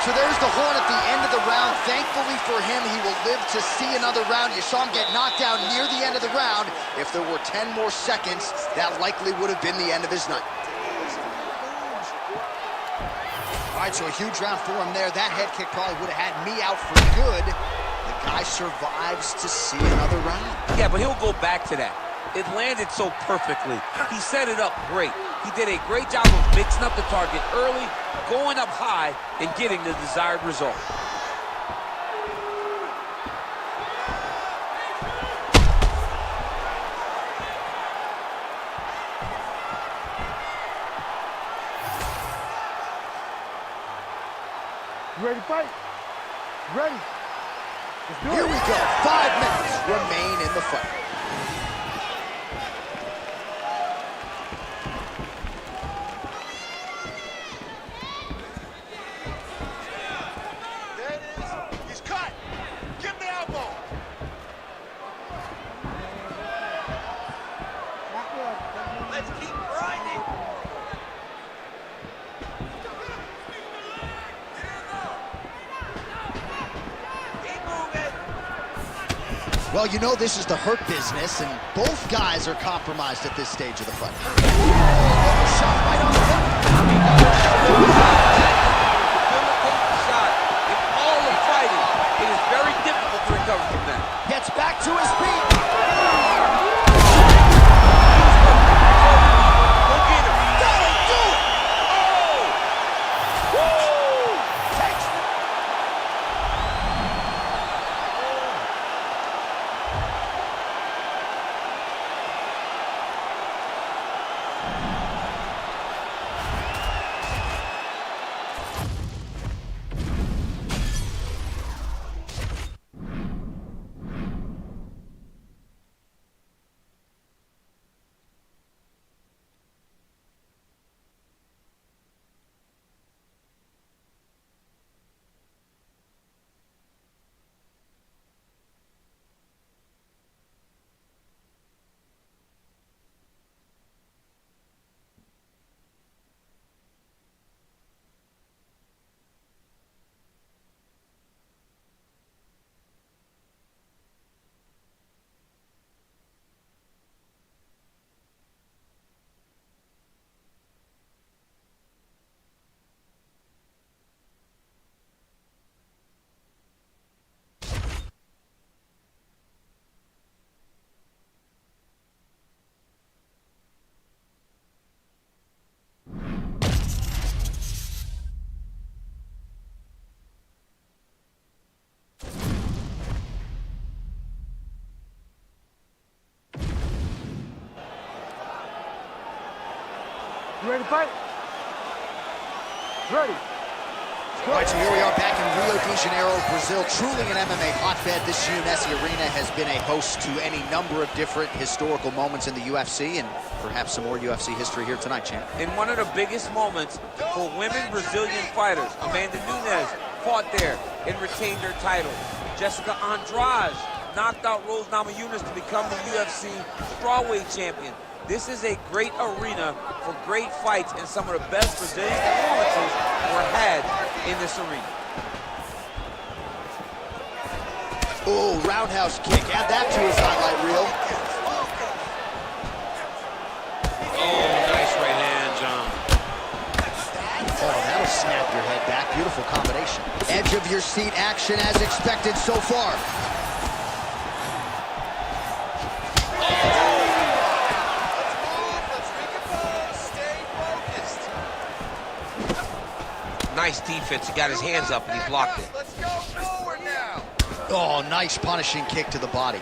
S2: So there's the horn at the end of the round. Thankfully for him, he will live to see another round. You saw him get knocked down near the end of the round. If there were 10 more seconds, that likely would have been the end of his night. All right, so a huge round for him there. That head kick probably would have had me out for good. The guy survives to see another round.
S3: Yeah, but he'll go back to that. It landed so perfectly. He set it up great. He did a great job of mixing up the target early, going up high, and getting the desired result.
S1: You ready to fight? Ready? Let's do it.
S2: Here we go. 5 minutes remain in the fight. Well, you know this is the hurt business, and both guys are compromised at this stage of the fight. Shot right on the hook.
S3: Shot. In all the fighting, it is very difficult to recover from that.
S2: Gets back to his feet.
S3: Go get him.
S2: That'll do it.
S3: Oh! Woo!
S2: Takes it.
S1: You ready to fight? Ready.
S2: All right, so here we are back in Rio de Janeiro, Brazil. Truly an MMA hotbed. This UNESC arena has been a host to any number of different historical moments in the UFC, and perhaps some more UFC history here tonight, champ.
S3: In one of the biggest moments for women Brazilian fighters, Amanda Nunes fought there and retained her title. Jessica Andrade knocked out Rose Namajunas to become the UFC strawweight champion. This is a great arena for great fights, and some of the best Brazilian performances were had in this arena.
S2: Oh, roundhouse kick. Add that to his highlight reel.
S3: Oh, nice right hand, John.
S2: Oh, that'll snap your head back. Beautiful combination. Edge of your seat action as expected so far.
S3: Nice defense. He got his hands up and he blocked it.
S4: Let's go forward now.
S2: Oh, nice punishing kick to the body.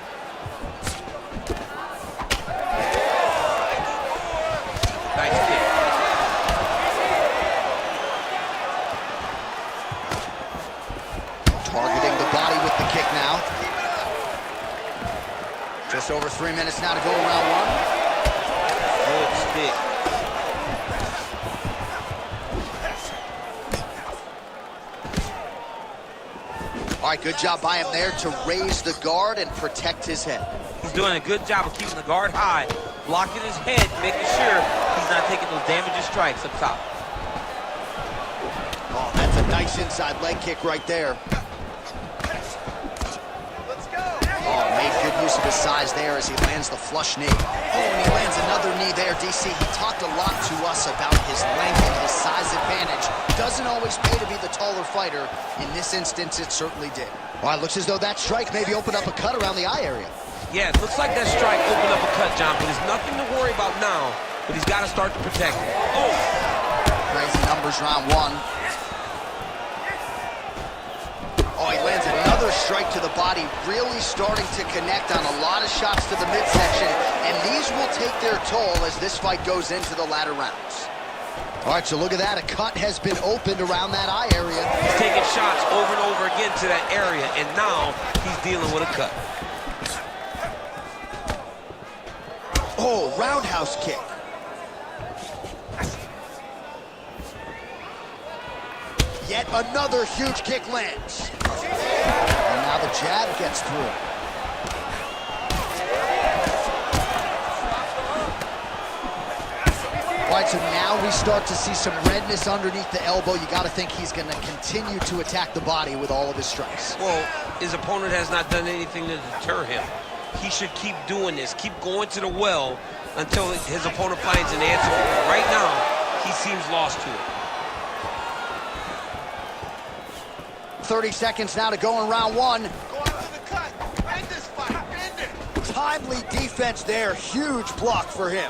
S3: Nice kick.
S2: Targeting the body with the kick now. Just over 3 minutes now to go in round one.
S3: Good stick.
S2: All right, good job by him there to raise the guard and protect his head.
S3: He's doing a good job of keeping the guard high, blocking his head, making sure he's not taking those damaging strikes up top.
S2: Oh, that's a nice inside leg kick right there.
S4: Let's go.
S2: Oh, made good use of his size there as he lands the flush knee. Oh, and he lands another knee there, DC. He talked a lot to us about his length and his size advantage. Doesn't always pay to be the taller fighter. In this instance, it certainly did. All right, looks as though that strike maybe opened up a cut around the eye area.
S3: Yeah, it looks like that strike opened up a cut, John, but there's nothing to worry about now, but he's got to start to protect it. Oh!
S2: Crazy numbers round one. Oh, he lands another strike to the body, really starting to connect on a lot of shots to the midsection, and these will take their toll as this fight goes into the latter rounds. All right, so look at that. A cut has been opened around that eye area.
S3: He's taking shots over and over again to that area, and now he's dealing with a cut.
S2: Oh, roundhouse kick. Yet another huge kick lands. And now the jab gets through. All right, so now we start to see some redness underneath the elbow. You got to think he's going to continue to attack the body with all of his strikes.
S3: Well, his opponent has not done anything to deter him. He should keep doing this, keep going to the well until his opponent finds an answer. Right now, he seems lost to it.
S2: 30 seconds now to go in round one.
S4: Go after the cut. End this fight. End it.
S2: Timely defense there. Huge block for him.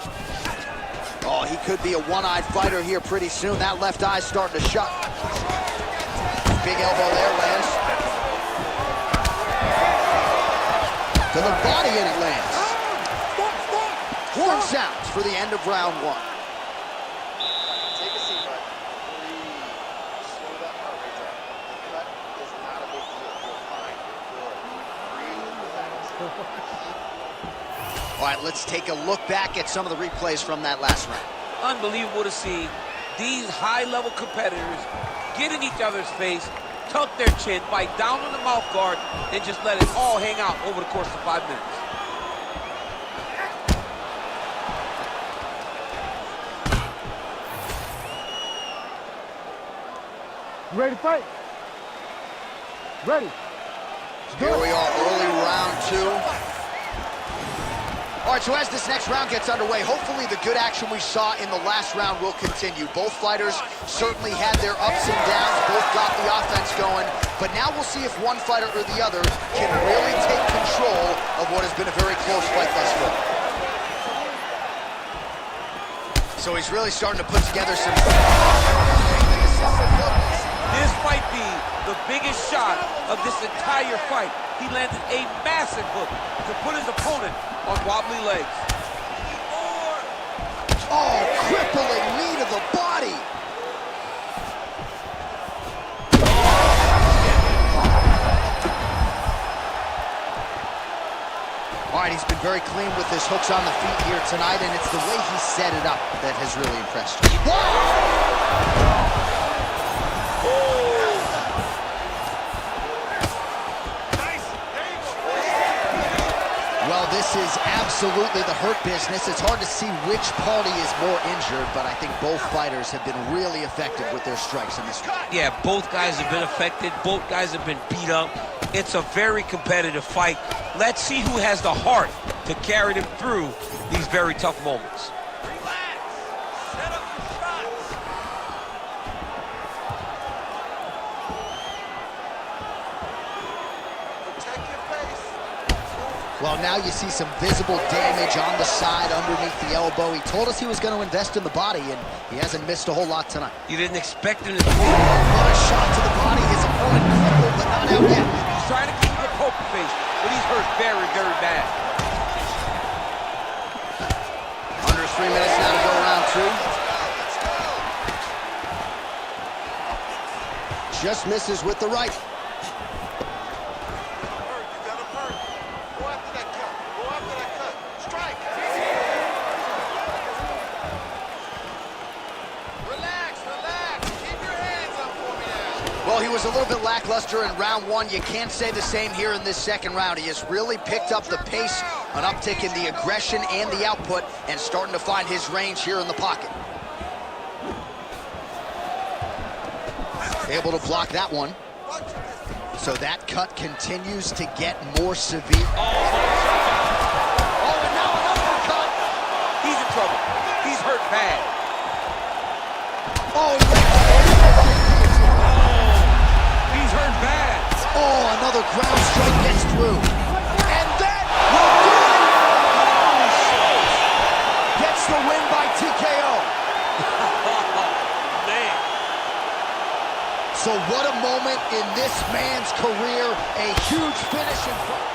S2: Oh, he could be a one-eyed fighter here pretty soon. That left eye's starting to shut. Big elbow there, lands. To the body, and it lands. Horn sounds for the end of round one.
S4: Take a seat, bud. Breathe. Slow that heart rate down. Cut is not a big deal. You're fine. You're good. Breathe. Relax.
S2: All right, let's take a look back at some of the replays from that last round.
S3: Unbelievable to see these high-level competitors get in each other's face, tuck their chin, bite down on the mouth guard, and just let it all hang out over the course of 5 minutes.
S1: You ready to fight? Ready.
S2: Here we are, early round two. All right, so as this next round gets underway, hopefully the good action we saw in the last round will continue. Both fighters certainly had their ups and downs, both got the offense going, but now we'll see if one fighter or the other can really take control of what has been a very close fight thus far. So he's really starting to put together some...
S3: This might be the biggest shot of this entire fight. He landed a massive hook to put his opponent on wobbly legs.
S2: Oh, crippling knee to body. All right, he's been very clean with his hooks on the feet here tonight, and it's the way he set it up that has really impressed you. Well, this is absolutely the hurt business. It's hard to see which party is more injured, but I think both fighters have been really effective with their strikes in this one.
S3: Yeah, both guys have been affected. Both guys have been beat up. It's a very competitive fight. Let's see who has the heart to carry them through these very tough moments.
S5: Relax. Set up your shots. Protect your face.
S2: Well, now you see some visible damage on the side underneath the elbow. He told us he was going to invest in the body, and he hasn't missed a whole lot tonight.
S3: You didn't expect him to do
S2: What a shot to the body. His opponent crippled, but not out yet.
S3: He's trying to keep a poker face, but he's hurt very, very bad.
S2: Under 3 minutes now to go round two. Just misses with the right. Well, he was a little bit lackluster in round one. You can't say the same here in this second round. He has really picked up the pace, an uptick in the aggression and the output, and starting to find his range here in the pocket. Able to block that one. So that cut continues to get more severe. Oh, and now another cut.
S3: He's in trouble. He's hurt bad.
S2: Oh,
S3: He's hurt bad.
S2: oh, another ground strike gets through. And that will do it. Gets the win by TKO.
S3: Man.
S2: So what a moment in this man's career. A huge finish in front.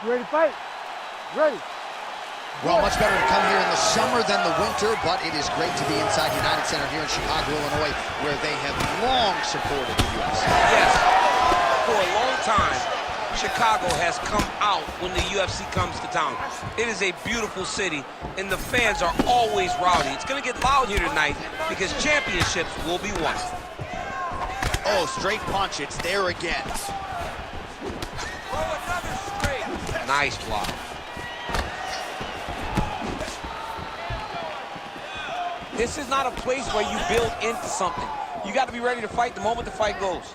S1: You ready to fight? Ready.
S2: Well, much better to come here in the summer than the winter, but it is great to be inside United Center here in Chicago, Illinois, where they have long supported the UFC.
S3: Yes. For a long time, Chicago has come out when the UFC comes to town. It is a beautiful city, and the fans are always rowdy. It's going to get loud here tonight because championships will be won.
S2: Oh, straight punch. It's there again.
S3: Nice block. This is not a place where you build into something. You got to be ready to fight the moment the fight goes.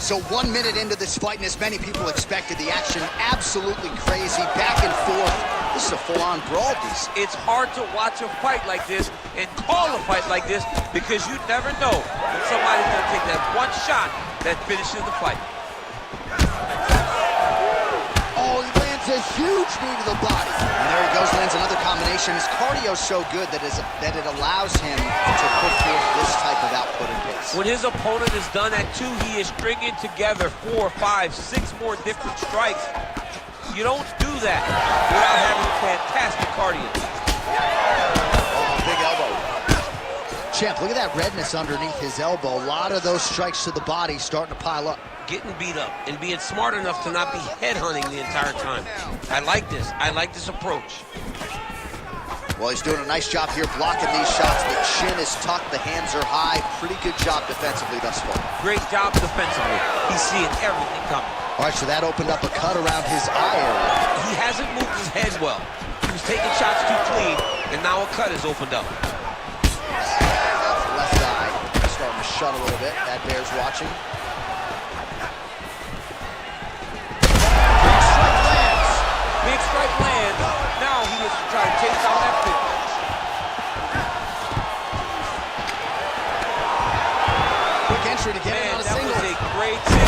S2: So 1 minute into this fight, and as many people expected, the action absolutely crazy, back and forth. This is a full-on brawl.
S3: It's hard to watch a fight like this and call a fight like this because you never know when somebody's going to take that one shot that finishes the fight.
S2: Oh, he lands a huge knee to the body. And there he goes, lands another combination. His cardio's so good that it allows him to put forth this type of output and pace.
S3: When his opponent is done at 2, he is stringing together 4, 5, 6 more different strikes. You don't do that without having fantastic cardio.
S2: Oh, big elbow. Champ, look at that redness underneath his elbow. A lot of those strikes to the body starting to pile up.
S3: Getting beat up and being smart enough to not be headhunting the entire time. I like this. I like this approach.
S2: Well, he's doing a nice job here blocking these shots. The chin is tucked, the hands are high. Pretty good job defensively thus far.
S3: Great job defensively. He's seeing everything coming.
S2: All right, so that opened up a cut around his eye area.
S3: He hasn't moved his head well. He was taking shots too clean, and now a cut has opened up.
S2: Left eye starting to shut a little bit. That bears watching. Big strike lands.
S3: Big strike lands. Now he needs to try to chase down that finish.
S2: Quick entry to get it on a
S3: That
S2: single.
S3: was a great tip.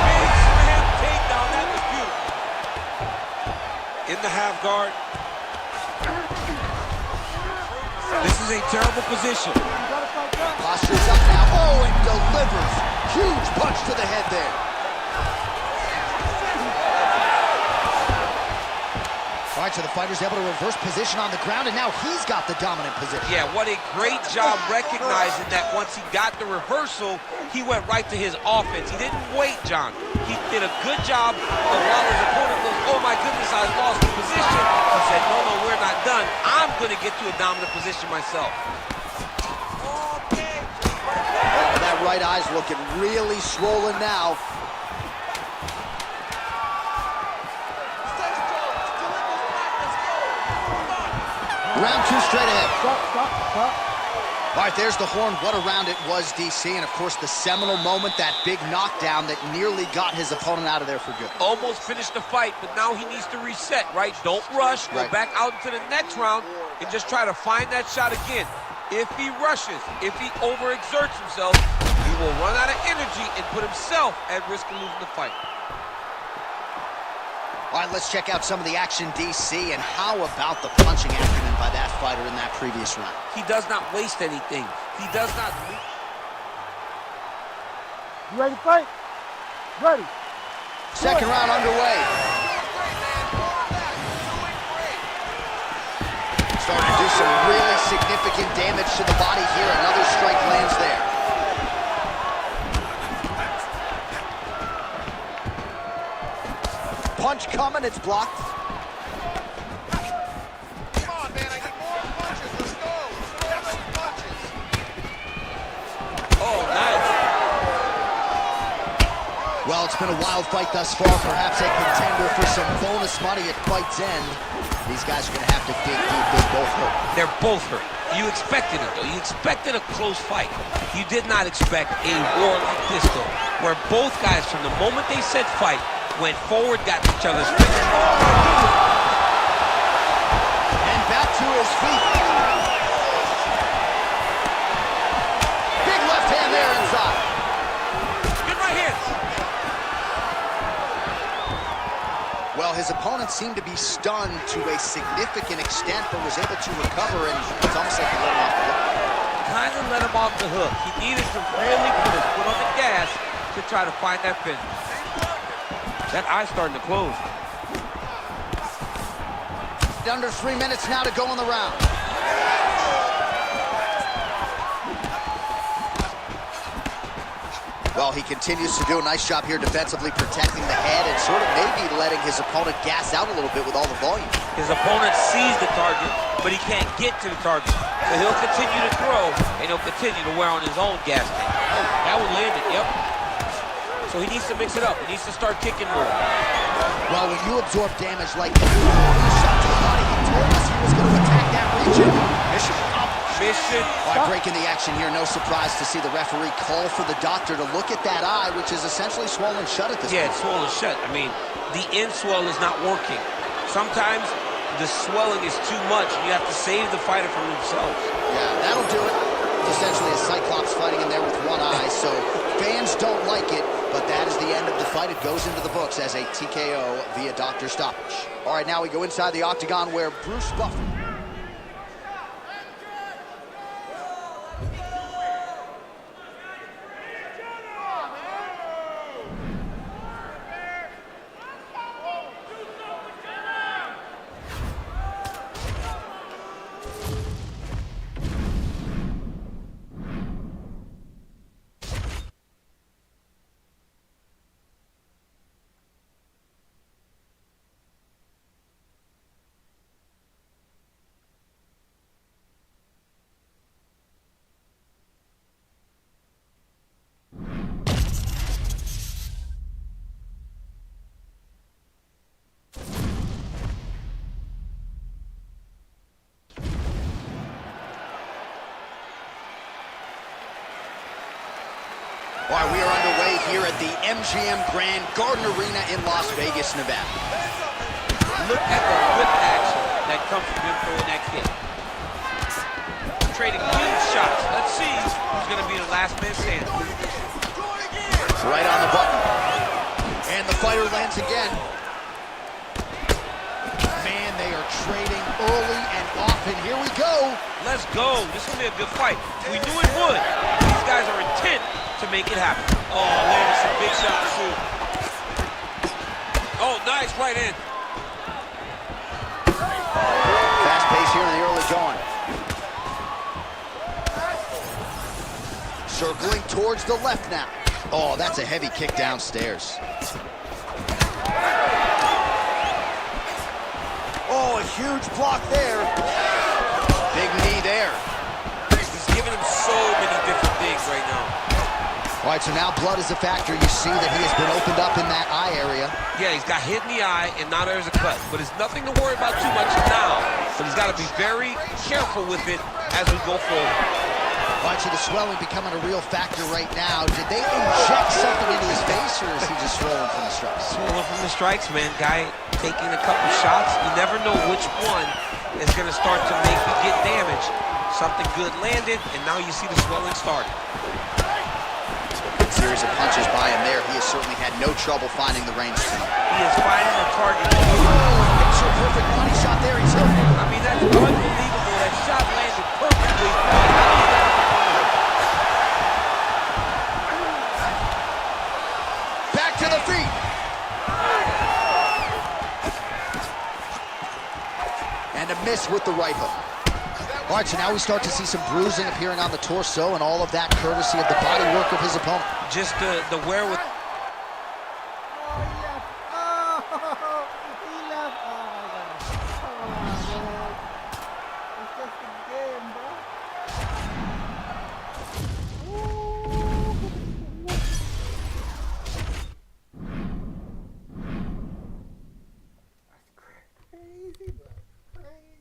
S3: Big slam takedown. That was beautiful. In the half guard. This is a terrible position.
S2: Posture's up now. Oh, and delivers. Huge punch to the head there. All right, so the fighter's able to reverse position on the ground, and now he's got the dominant position.
S3: Yeah, what a great job recognizing that once he got the reversal, he went right to his offense. He didn't wait, John. He did a good job of while his opponent was, oh my goodness, I lost the position. He said, no, no, we're not done. I'm going to get to a dominant position myself.
S2: Oh, that right eye's looking really swollen now. Round two straight ahead.
S1: Stop.
S2: All right, there's the horn. What a round it was, DC. And, of course, the seminal moment, that big knockdown that nearly got his opponent out of there for good.
S3: Almost finished the fight, but now he needs to reset, right? Don't rush. Go back out into the next round and just try to find that shot again. If he rushes, if he overexerts himself, he will run out of energy and put himself at risk of losing the fight.
S2: All right, let's check out some of the action, DC, and how about the punching acumen by that fighter in that previous round?
S3: He does not waste anything. He does not...
S1: You ready to fight? Ready.
S2: Second round underway. Starting to do some really significant damage to the body here. Another strike lands there. Punch coming, it's blocked.
S4: Come on, man, I need more punches. Let's go. Let's throw those punches.
S3: Oh, nice.
S2: Well, it's been a wild fight thus far. Perhaps a contender for some bonus money at fight's end. These guys are going to have to dig deep. They both hurt.
S3: They're both hurt. You expected it, though. You expected a close fight. You did not expect a war like this, though, where both guys, from the moment they said fight, went forward, got each other's feet.
S2: And back to his feet. Big left hand there inside.
S3: Good right hands.
S2: Well, his opponent seemed to be stunned to a significant extent, but was able to recover, and it's almost like he let him off the hook.
S3: Kind of let him off the hook. He needed to really put his foot on the gas to try to find that finish. That eye's starting to close.
S2: Under 3 minutes now to go in the round. Well, he continues to do a nice job here defensively, protecting the head and sort of maybe letting his opponent gas out a little bit with all the volume.
S3: His opponent sees the target, but he can't get to the target. So he'll continue to throw, and he'll continue to wear on his own gas tank. Oh, that one landed, yep. So he needs to mix it up. He needs to start kicking more.
S2: Well, when you absorb damage like that, shot to the body, he told us he was going to attack that region. Mission accomplished.
S3: Mission.
S2: All right, breaking the action here. No surprise to see the referee call for the doctor to look at that eye, which is essentially swollen shut at this point.
S3: Yeah, it's swollen shut. I mean, the end swell is not working. Sometimes the swelling is too much. You have to save the fighter from themselves.
S2: Yeah, that'll do it. It's essentially a Cyclops fighting in there with one eye, so fans don't like it, but that is the end of the fight. It goes into the books as a TKO via doctor stoppage. All right, now we go inside the octagon where Bruce Buffer All right, we are underway here at the MGM Grand Garden Arena in Las Vegas, Nevada.
S3: Look at the whip action that comes from him throwing that kick. Trading huge shots. Let's see who's going to be the last man standing.
S2: Right on the button. And the fighter lands again. Man, they are trading early and often. Here we go.
S3: Let's go. This is going to be a good fight. We knew it would. These guys are intent to make it happen. Oh, landed some big shots, too. Oh, nice right in.
S2: Fast pace here in the early going. Circling towards the left now. Oh, that's a heavy kick downstairs. Oh, a huge block there. Big knee there.
S3: He's giving him so many different things right now.
S2: All right, so now blood is a factor. You see that he has been opened up in that eye area.
S3: Yeah, he's got hit in the eye, and now there's a cut. But it's nothing to worry about too much now. But he's got to be very careful with it as we go forward.
S2: All right, so the swelling becoming a real factor right now. Did they inject something into his face, or is he just swollen from the strikes?
S3: Swollen from the strikes, man. Guy taking a couple shots. You never know which one is going to start to make you get damage. Something good landed, and now you see the swelling starting.
S2: Series of punches by him there. He has certainly had no trouble finding the range.
S3: He is finding the target.
S2: Picture perfect money shot there. He's hit.
S3: I mean, that's unbelievable. That shot landed perfectly.
S2: Back to the feet. And a miss with the right hook. All right, so now we start to see some bruising appearing on the torso, and all of that courtesy of the body work of his opponent.
S3: Just the wherewithal.
S1: He left. Oh, my God. Come on, man. It's just a game, bro. That's crazy, bro. Crazy.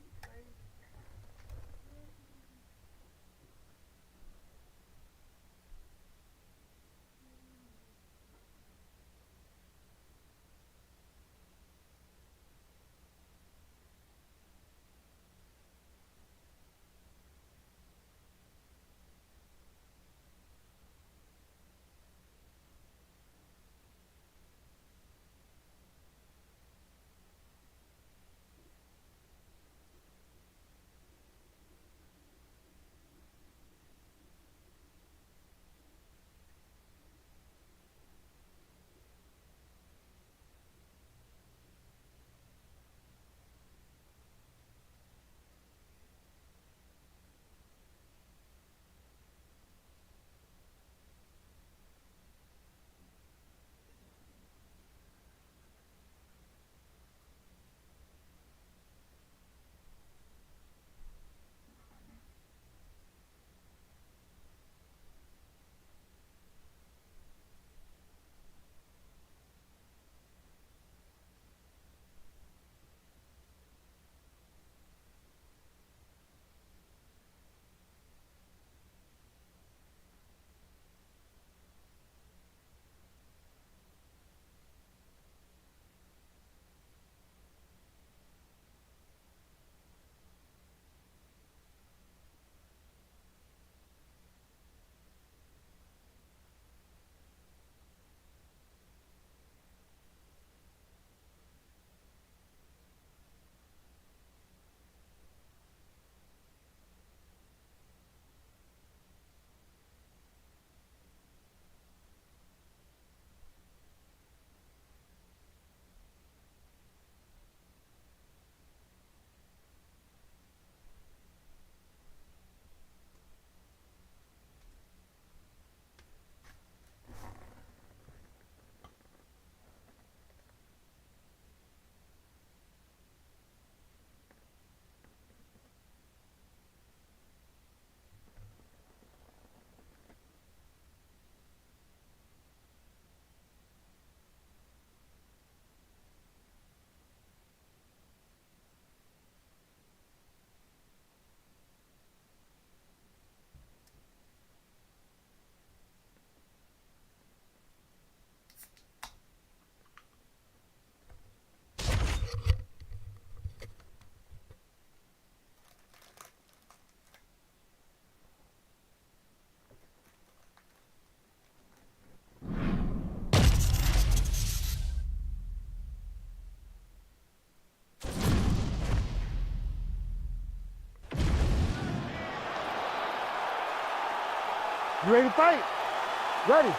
S1: You ready to fight? Ready.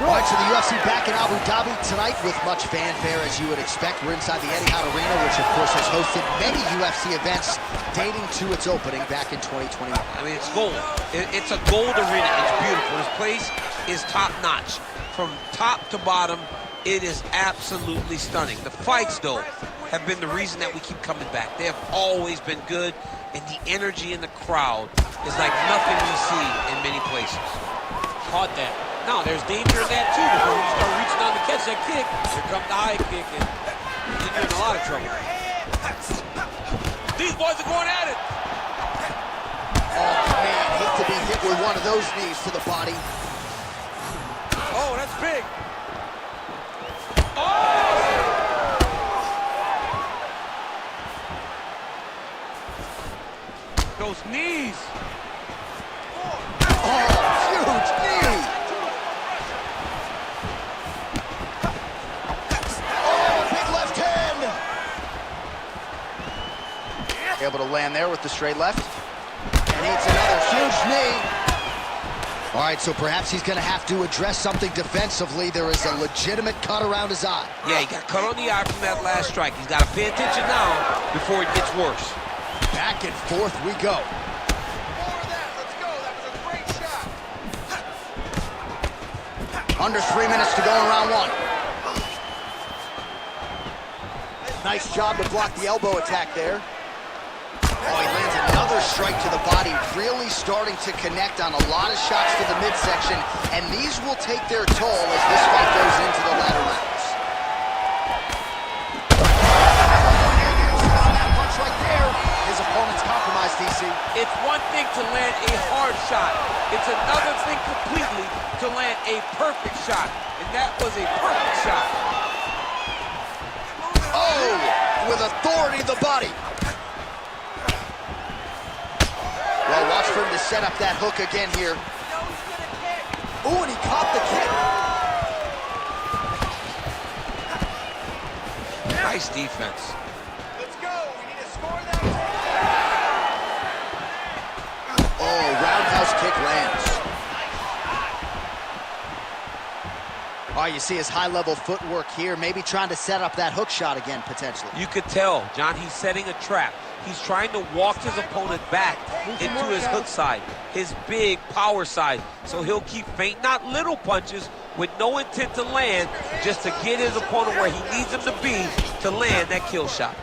S2: All right, so the UFC back in Abu Dhabi tonight with much fanfare, as you would expect. We're inside the Etihad Arena, which of course has hosted many UFC events dating to its opening back in 2021.
S3: I mean, it's gold. It's a gold arena. It's beautiful. This place is top-notch. From top to bottom, it is absolutely stunning. The fights, though, have been the reason that we keep coming back. They have always been good, and the energy in the crowd is like nothing we see in many places. Caught that. Now, there's danger in that, too, because when you start reaching down to catch that kick, here comes the high kick, and then you're in a lot of trouble. These boys are going at it.
S2: Oh, man, hate to be hit with one of those knees to the body.
S3: Oh, that's big. Oh! Those knees.
S2: Oh, huge knee. Able to land there with the straight left. And hits another huge knee. All right, so perhaps he's going to have to address something defensively. There is a legitimate cut around his eye.
S3: Yeah, he got cut on the eye from that last strike. He's got to pay attention now before it gets worse.
S2: Back and forth we go.
S5: More of that. Let's go. That was a great shot.
S2: Under 3 minutes to go in round one. Nice job to block the elbow attack there. Oh, he lands another strike to the body, really starting to connect on a lot of shots to the midsection, and these will take their toll as this fight goes into the latter rounds. On that punch right there, his opponent's compromised, DC.
S3: It's one thing to land a hard shot. It's another thing completely to land a perfect shot, and that was a perfect shot.
S2: Oh, with authority to the body. Well, watch for him to set up that hook again here. Ooh, and he caught the kick.
S3: Nice defense.
S5: Let's go. We need to score that.
S2: Oh, roundhouse kick lands. Oh, you see his high-level footwork here, maybe trying to set up that hook shot again, potentially.
S3: You could tell, John, he's setting a trap. He's trying to walk his opponent back into his hook side, his big power side. So he'll keep feint, not little punches, with no intent to land, just to get his opponent where he needs him to be to land that kill shot.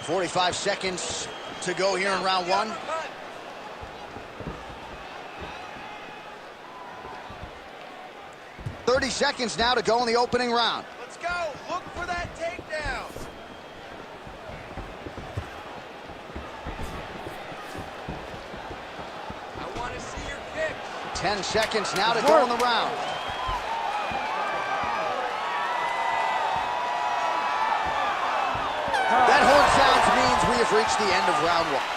S2: 45 seconds to go here in round one. .30 seconds now to go in the opening round.
S5: Let's go. Look for that takedown. I want to see your kick.
S2: 10 seconds now to go in the round. That horn sounds means we have reached the end of round one.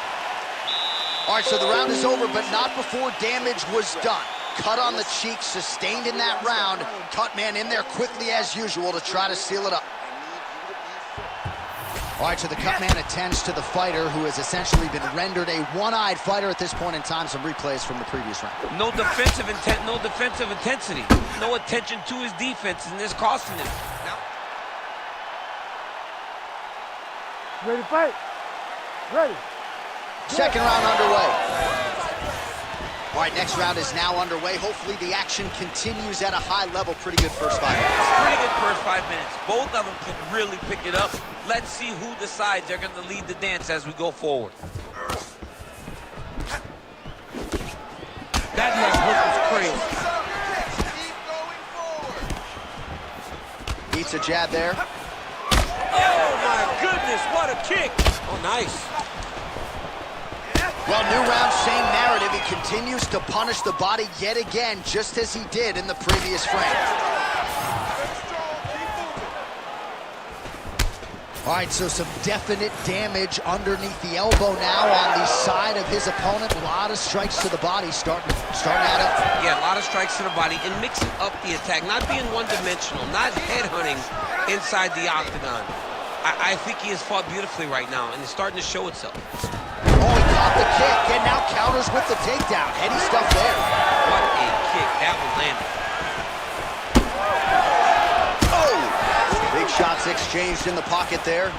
S2: All right, so the round is over, but not before damage was done. Cut on the cheek, sustained in that round. Cut man in there quickly as usual to try to seal it up. All right, so the cut man attends to the fighter who has essentially been rendered a one-eyed fighter at this point in time. Some replays from the previous round.
S3: No defensive intent, no defensive intensity. No attention to his defense, and this costing him. Now,
S1: Ready to fight? Ready.
S2: Second round underway. All right, next round is now underway. Hopefully the action continues at a high level. Pretty good first 5 minutes.
S3: pretty good first 5 minutes. Both of them can really pick it up. Let's see who decides they're going to lead the dance as we go forward. That left hook was crazy.
S5: Keep going forward.
S2: Beats a jab there.
S3: Oh, my goodness, what a kick. Oh, nice.
S2: Well, new round, same narrative. He continues to punish the body yet again, just as he did in the previous frame. All right, so some definite damage underneath the elbow now on the side of his opponent. A lot of strikes to the body starting to add up.
S3: Yeah, a lot of strikes to the body and mixing up the attack, not being one-dimensional, not headhunting inside the octagon. I think he has fought beautifully right now, and it's starting to show itself.
S2: Oh, he caught the kick and now counters with the takedown. Heady stuff there.
S3: What a kick. That one landed.
S2: Oh! Big shots exchanged in the pocket there.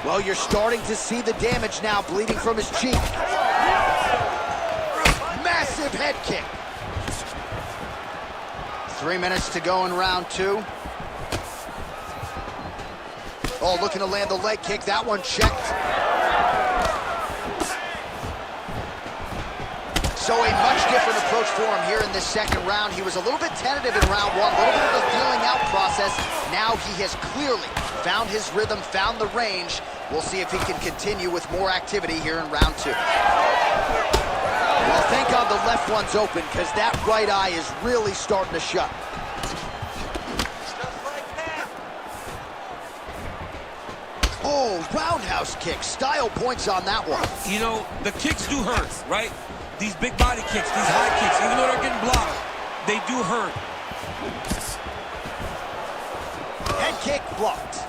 S2: Well, you're starting to see the damage now, bleeding from his cheek. Massive head kick. 3 minutes to go in round 2. Oh, looking to land the leg kick. That one checked. So a much different approach for him here in this second round. He was a little bit tentative in round 1, a little bit of a feeling out process. Now he has clearly found his rhythm, found the range. We'll see if he can continue with more activity here in round 2. Well, thank God the left one's open, because that right eye is really starting to shut. Oh, roundhouse kick. Style points on that one.
S3: You know, the kicks do hurt, right? These big body kicks, these high kicks, even though they're getting blocked, they do hurt.
S2: Head kick blocked.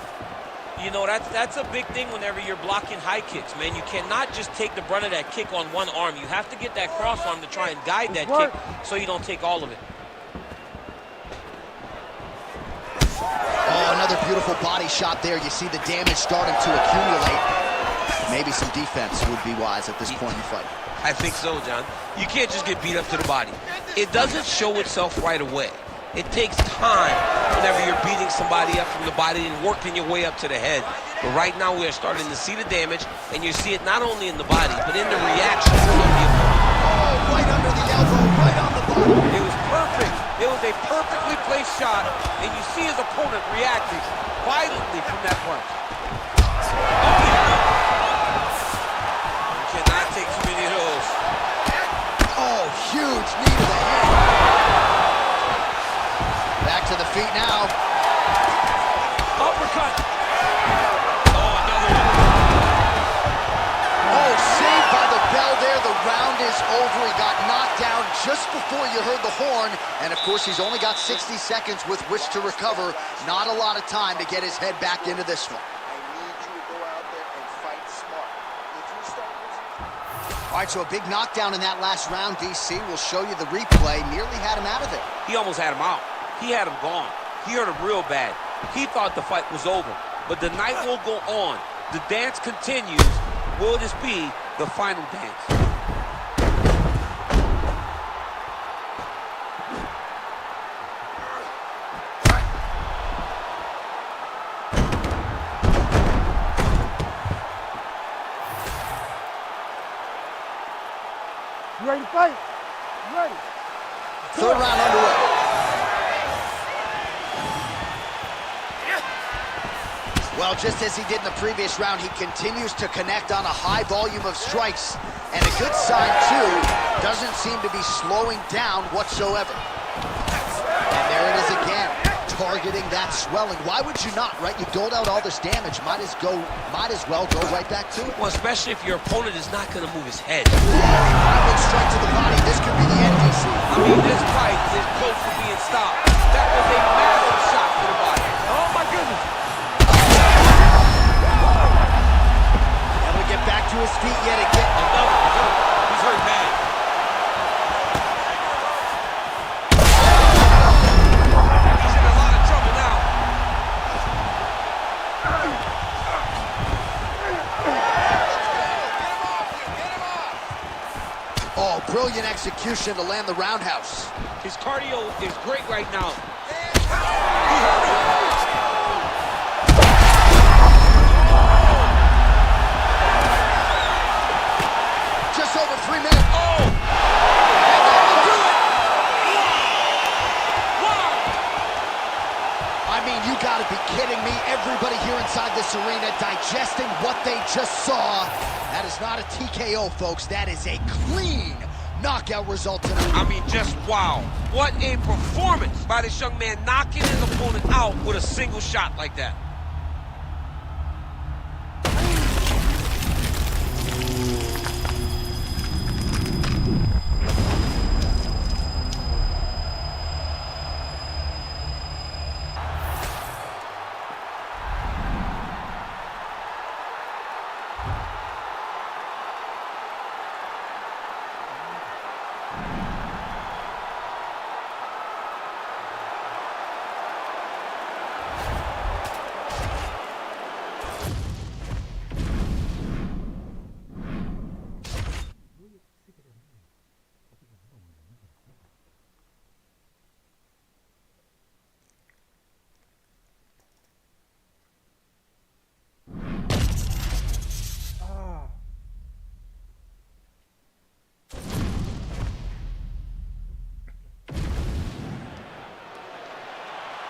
S3: You know, that's a big thing whenever you're blocking high kicks, man. You cannot just take the brunt of that kick on one arm. You have to get that cross arm to try and guide that kick so you don't take all of it.
S2: Oh, another beautiful body shot there. You see the damage starting to accumulate. Maybe some defense would be wise at this point in the fight.
S3: I think so, John. You can't just get beat up to the body. It doesn't show itself right away. It takes time whenever you're beating somebody up from the body and working your way up to the head. But right now we are starting to see the damage, and you see it not only in the body, but in the reaction from the opponent.
S2: Oh, right under the elbow, right on the body.
S3: It was perfect. It was a perfectly placed shot, and you see his opponent reacting violently from that punch. Oh, yeah. You cannot take too many of those.
S2: Oh, huge knee to the head. Back to the feet now.
S3: Uppercut. Oh, another one.
S2: Oh, saved by the bell there. The round is over. He got knocked down just before you heard the horn. And, of course, he's only got 60 seconds with which to recover. Not a lot of time to get his head back into this one.
S4: I need you to go out there and fight smart. If you start losing...
S2: All right, so a big knockdown in that last round, DC. We'll show you the replay. Nearly had him out of there.
S3: He almost had him out. He had him gone. He hurt him real bad. He thought the fight was over. But the night will go on. The dance continues. Will this be the final dance?
S1: You ready to fight? You ready?
S2: Third round underway. Well, just as he did in the previous round, he continues to connect on a high volume of strikes. And a good sign, too, doesn't seem to be slowing down whatsoever. And there it is again, targeting that swelling. Why would you not, right? You doled out all this damage, might as well go right back to it.
S3: Well, especially if your opponent is not going to move his head.
S2: Big strike to the body. This could be the end, DC.
S3: I mean, this fight is close to being stopped. That was a massive shot to the body. Oh, my goodness.
S2: Able to get back to his feet yet again.
S3: Another. He's hurt bad. He's in a lot of trouble now.
S2: Oh, brilliant execution to land the roundhouse.
S3: His cardio is great right now.
S2: Just over 3 minutes.
S3: Oh! And that will do it! Wow!
S2: I mean, you gotta be kidding me. Everybody here inside this arena digesting what they just saw. That is not a TKO, folks. That is a clean knockout result tonight.
S3: I mean, just wow. What a performance by this young man, knocking his opponent out with a single shot like that.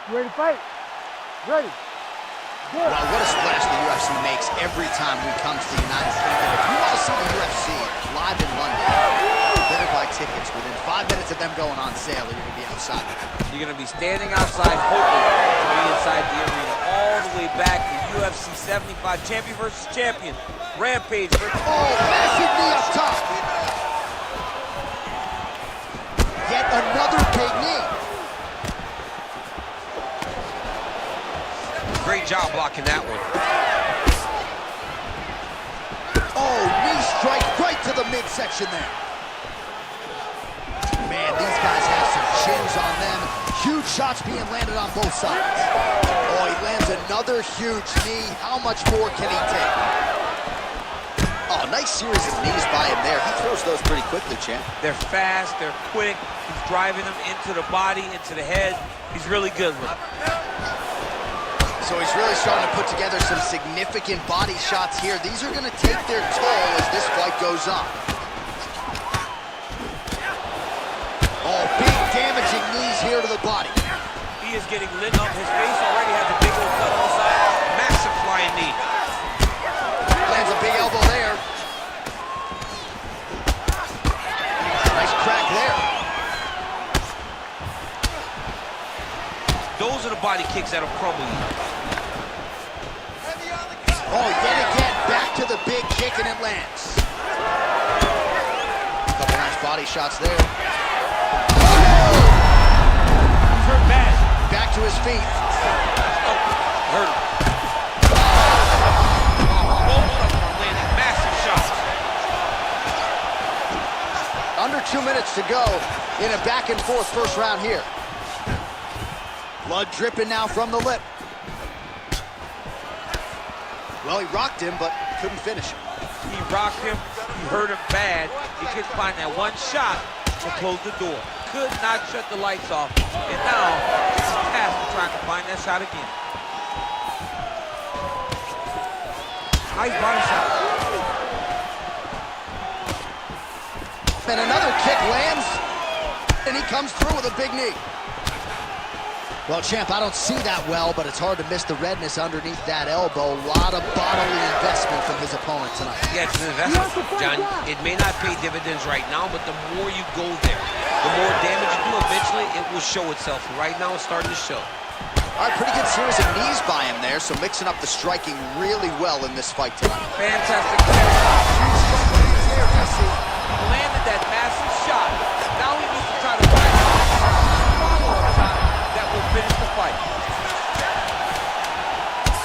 S1: You ready to fight? Ready.
S2: Well, what a splash the UFC makes every time we come to the United Kingdom. If you want to see the UFC live in London, you better buy tickets. Within 5 minutes of them going on sale, you're going to be outside.
S3: You're going to be standing outside hoping to be inside the arena all the way back to UFC 75, champion versus champion. Rampage versus...
S2: Oh, massive knee up top. Yet another big knee.
S3: Great job blocking that one.
S2: Oh, knee strike right to the midsection there. Man, these guys have some chins on them. Huge shots being landed on both sides. Oh, he lands another huge knee. How much more can he take? Oh, nice series of knees by him there. He throws those pretty quickly, champ.
S3: They're fast, they're quick. He's driving them into the body, into the head. He's really good with them.
S2: So he's really starting to put together some significant body shots here. These are going to take their toll as this fight goes on. Oh, big damaging knees here to the body.
S3: He is getting lit up. His face already has a big old cut on the side. Massive flying knee.
S2: Lands a big elbow there. Nice crack there.
S3: Those are the body kicks that'll crumble you.
S2: Oh, yet again, back to the big kick, and it lands. Couple nice body shots there. Oh!
S3: Hurt bad.
S2: Back to his feet.
S3: Oh, hurt him. Both of them are landing massive shots.
S2: Under 2 minutes to go in a back-and-forth first round here. Blood dripping now from the lip. Well, he rocked him, but couldn't finish him.
S3: He rocked him. He hurt him bad. He couldn't find that one shot to close the door. Could not shut the lights off. And now, it's a task of trying to find that shot again. Nice body shot.
S2: And another kick lands, and he comes through with a big knee. Well, champ, I don't see that well, but it's hard to miss the redness underneath that elbow. A lot of bodily investment from his opponent tonight.
S3: Yeah, it's an investment, John. It may not pay dividends right now, but the more you go there, the more damage you do, eventually it will show itself. Right now, it's starting to show.
S2: All right, pretty good series of knees by him there, so mixing up the striking really well in this fight tonight.
S3: Fantastic. Landed that massive shot. Now he needs to try to find follow-up shot that will finish the fight.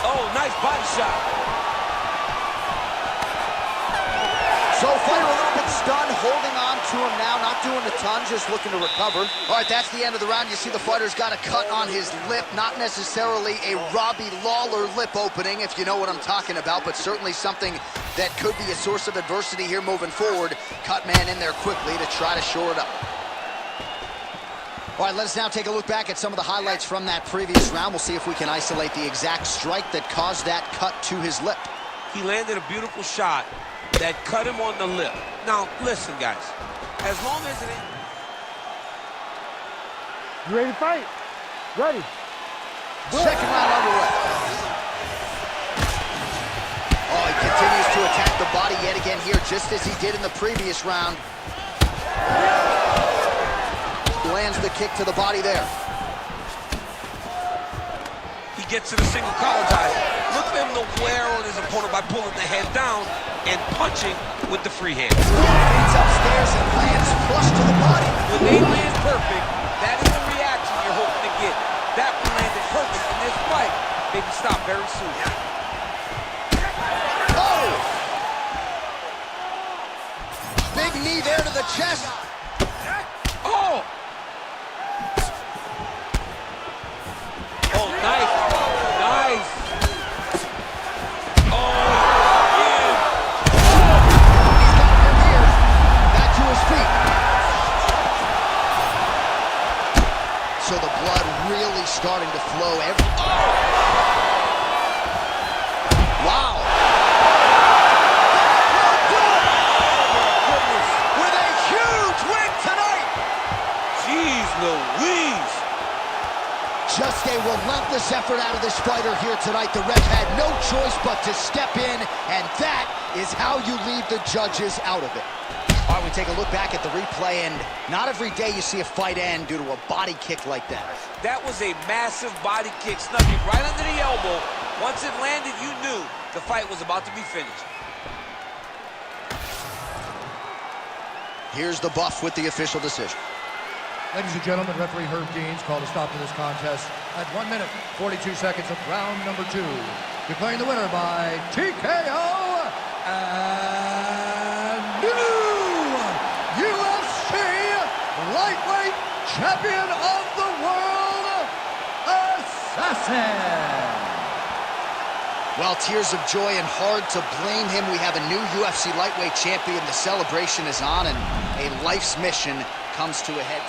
S3: Oh, nice body shot.
S2: So fighter a little bit stunned, holding on to him now, not doing a ton, just looking to recover. All right, that's the end of the round. You see the fighter's got a cut on his lip, not necessarily a Robbie Lawler lip opening, if you know what I'm talking about, but certainly something that could be a source of adversity here moving forward. Cut man in there quickly to try to shore it up. All right, let us now take a look back at some of the highlights from that previous round. We'll see if we can isolate the exact strike that caused that cut to his lip.
S3: He landed a beautiful shot that cut him on the lip. Now, listen, guys. As long as it ain't...
S1: You ready to fight? Ready.
S2: Second round underway. Oh, he continues to attack the body yet again here, just as he did in the previous round. Lands the kick to the body there.
S3: He gets to the single collar tie. Look for him to wear on his opponent by pulling the head down and punching with the free hand.
S2: It's upstairs and lands flush to the body.
S3: When they land perfect, that is the reaction you're hoping to get. That one landed perfect in this fight. Maybe stop very soon.
S2: Oh! Big knee there to the chest.
S3: Oh! Oh, nice. Nice. Oh, yeah.
S2: He's got him here. Back to his feet. So the blood really starting to flow. Wow. With a huge win tonight.
S3: Jeez Louise.
S2: Just a relentless effort out of this fighter here tonight. The ref had no choice but to step in, and that is how you leave the judges out of it. All right, we take a look back at the replay, and not every day you see a fight end due to a body kick like that.
S3: That was a massive body kick, snuck it right under the elbow. Once it landed, you knew the fight was about to be finished.
S2: Here's the buff with the official decision.
S6: Ladies and gentlemen, referee Herb Deans called a stop to this contest at 1 minute, 42 seconds of round number 2. Declaring the winner by TKO and new UFC lightweight champion of the world, Assassin.
S2: Well, tears of joy and hard to blame him. We have a new UFC lightweight champion. The celebration is on, and a life's mission comes to a head.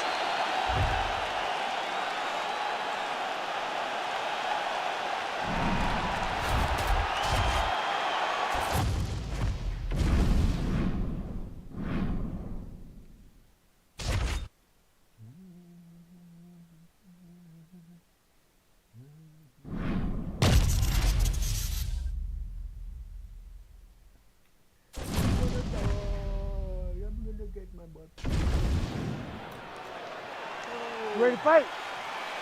S1: Ready to fight?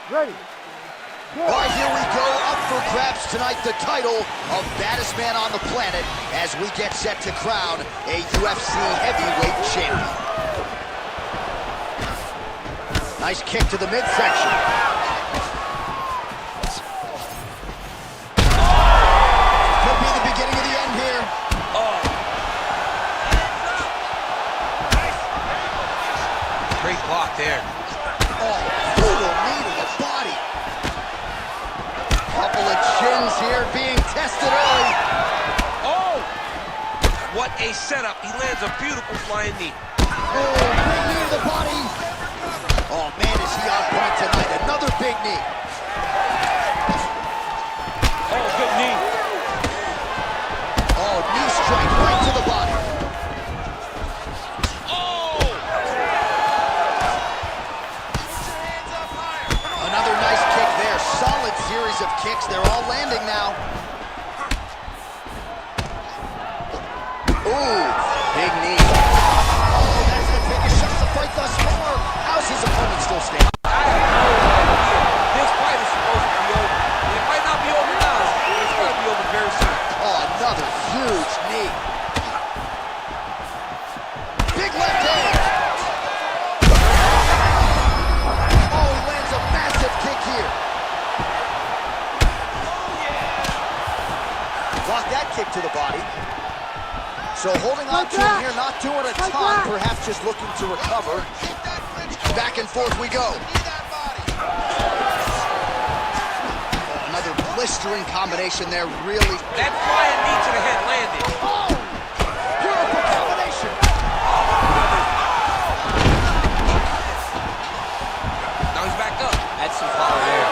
S1: Ready.
S2: All right, here we go. Up for grabs tonight, the title of baddest man on the planet as we get set to crown a UFC heavyweight champion. Nice kick to the midsection. Could be the beginning of the end here.
S3: Great block there.
S2: Brutal knee to the body. Couple of chins here being tested early.
S3: Oh! What a setup. He lands a beautiful flying knee.
S2: Oh, big knee to the body. Oh, man, is he on point tonight. Another big knee.
S3: Oh, good knee.
S2: Oh, knee strike right to the body.
S3: Oh!
S2: Another nice kick there. Solid series of kicks. They're all landing now. Ooh, big knee. Oh, that's the biggest shot of the fight thus far. How's his opponent still standing?
S3: I have no idea. This fight is supposed to be over. It might not be over now, but it's going to be over very soon.
S2: Oh, another huge knee. Big left hand. Oh, he lands a massive kick here. Block that kick to the body. So holding on to him here, not doing a ton, perhaps just looking to recover. Back and forth we go. Another blistering combination there, really.
S3: That flying knee to the head landed.
S2: Oh! Beautiful combination.
S3: Now he's back up. That's some power there.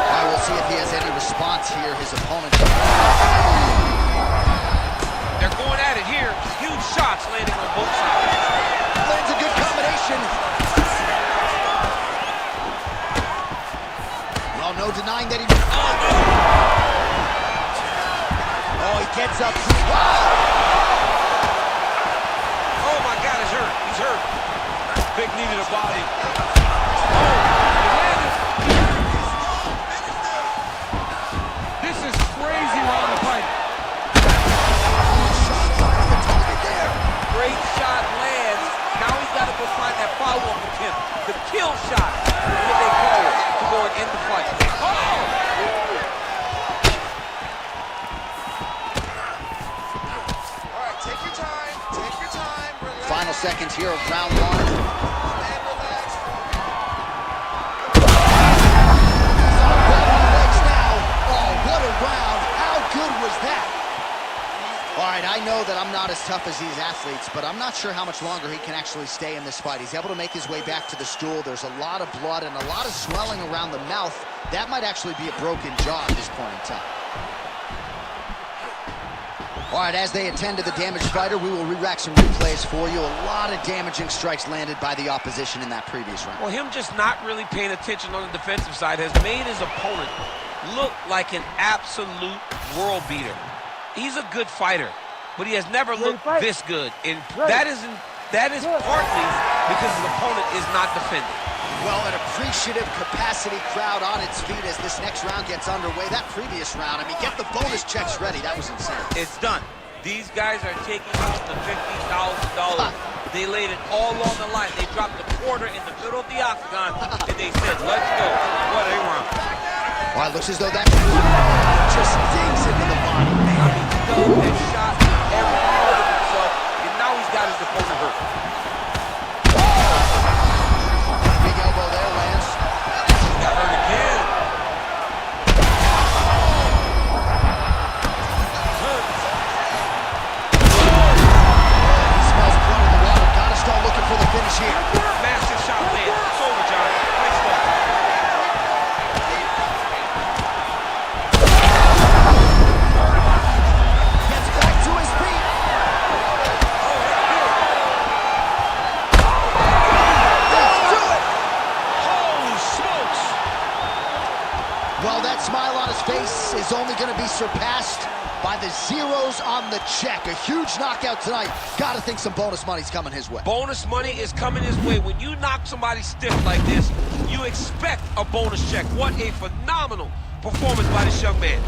S2: I will see if he has any response here. His opponent.
S3: They're going at it here. Huge shots landing on both sides.
S2: Lands a good combination. Well, no denying that he... Oh, he gets up. Wow!
S3: Oh my God, he's hurt. He's hurt. Big knee to the body. Oh, he landed. This is crazy round of fight. Great shot lands. Now he's got to go find that follow-up attempt. The kill shot is what they call it to go and end the fight. Oh!
S4: All right, take your time. Take your time. Relax.
S2: Final seconds here of round 1.
S4: And relax.
S2: Legs now. Oh, what a round. How good was that? All right, I know that I'm not as tough as these athletes, but I'm not sure how much longer he can actually stay in this fight. He's able to make his way back to the stool. There's a lot of blood and a lot of swelling around the mouth. That might actually be a broken jaw at this point in time. All right, as they attend to the damaged fighter, we will re-rack some replays for you. A lot of damaging strikes landed by the opposition in that previous round.
S3: Well, him just not really paying attention on the defensive side has made his opponent look like an absolute world beater. He's a good fighter, but he has never looked this good. And that is partly because his opponent is not defending.
S2: Well, an appreciative capacity crowd on its feet as this next round gets underway. That previous round, I mean, get the bonus checks ready. That was insane.
S3: It's done. These guys are taking out the $50,000. They laid it all on the line. They dropped the quarter in the middle of the octagon, and they said, let's go. What a round.
S2: Well, it looks as though that just digs into the body.
S3: I mean, he dug that shot every part of himself, and now he's got his opponent hurt.
S2: Big elbow there, Lance.
S3: He got hurt again.
S2: He smells blood in the water. Gotta start looking for the finish here.
S3: Massive shot land. It's over, John. Nice one.
S2: Gets back to his feet. Let's do it.
S3: Holy smokes.
S2: Well, that smile on his face is only going to be surpassed by the zeros on the check. A huge knockout tonight. Gotta think some bonus money's coming his way.
S3: Bonus money is coming his way. When you knock somebody stiff like this, you expect a bonus check. What a phenomenal performance by this young man.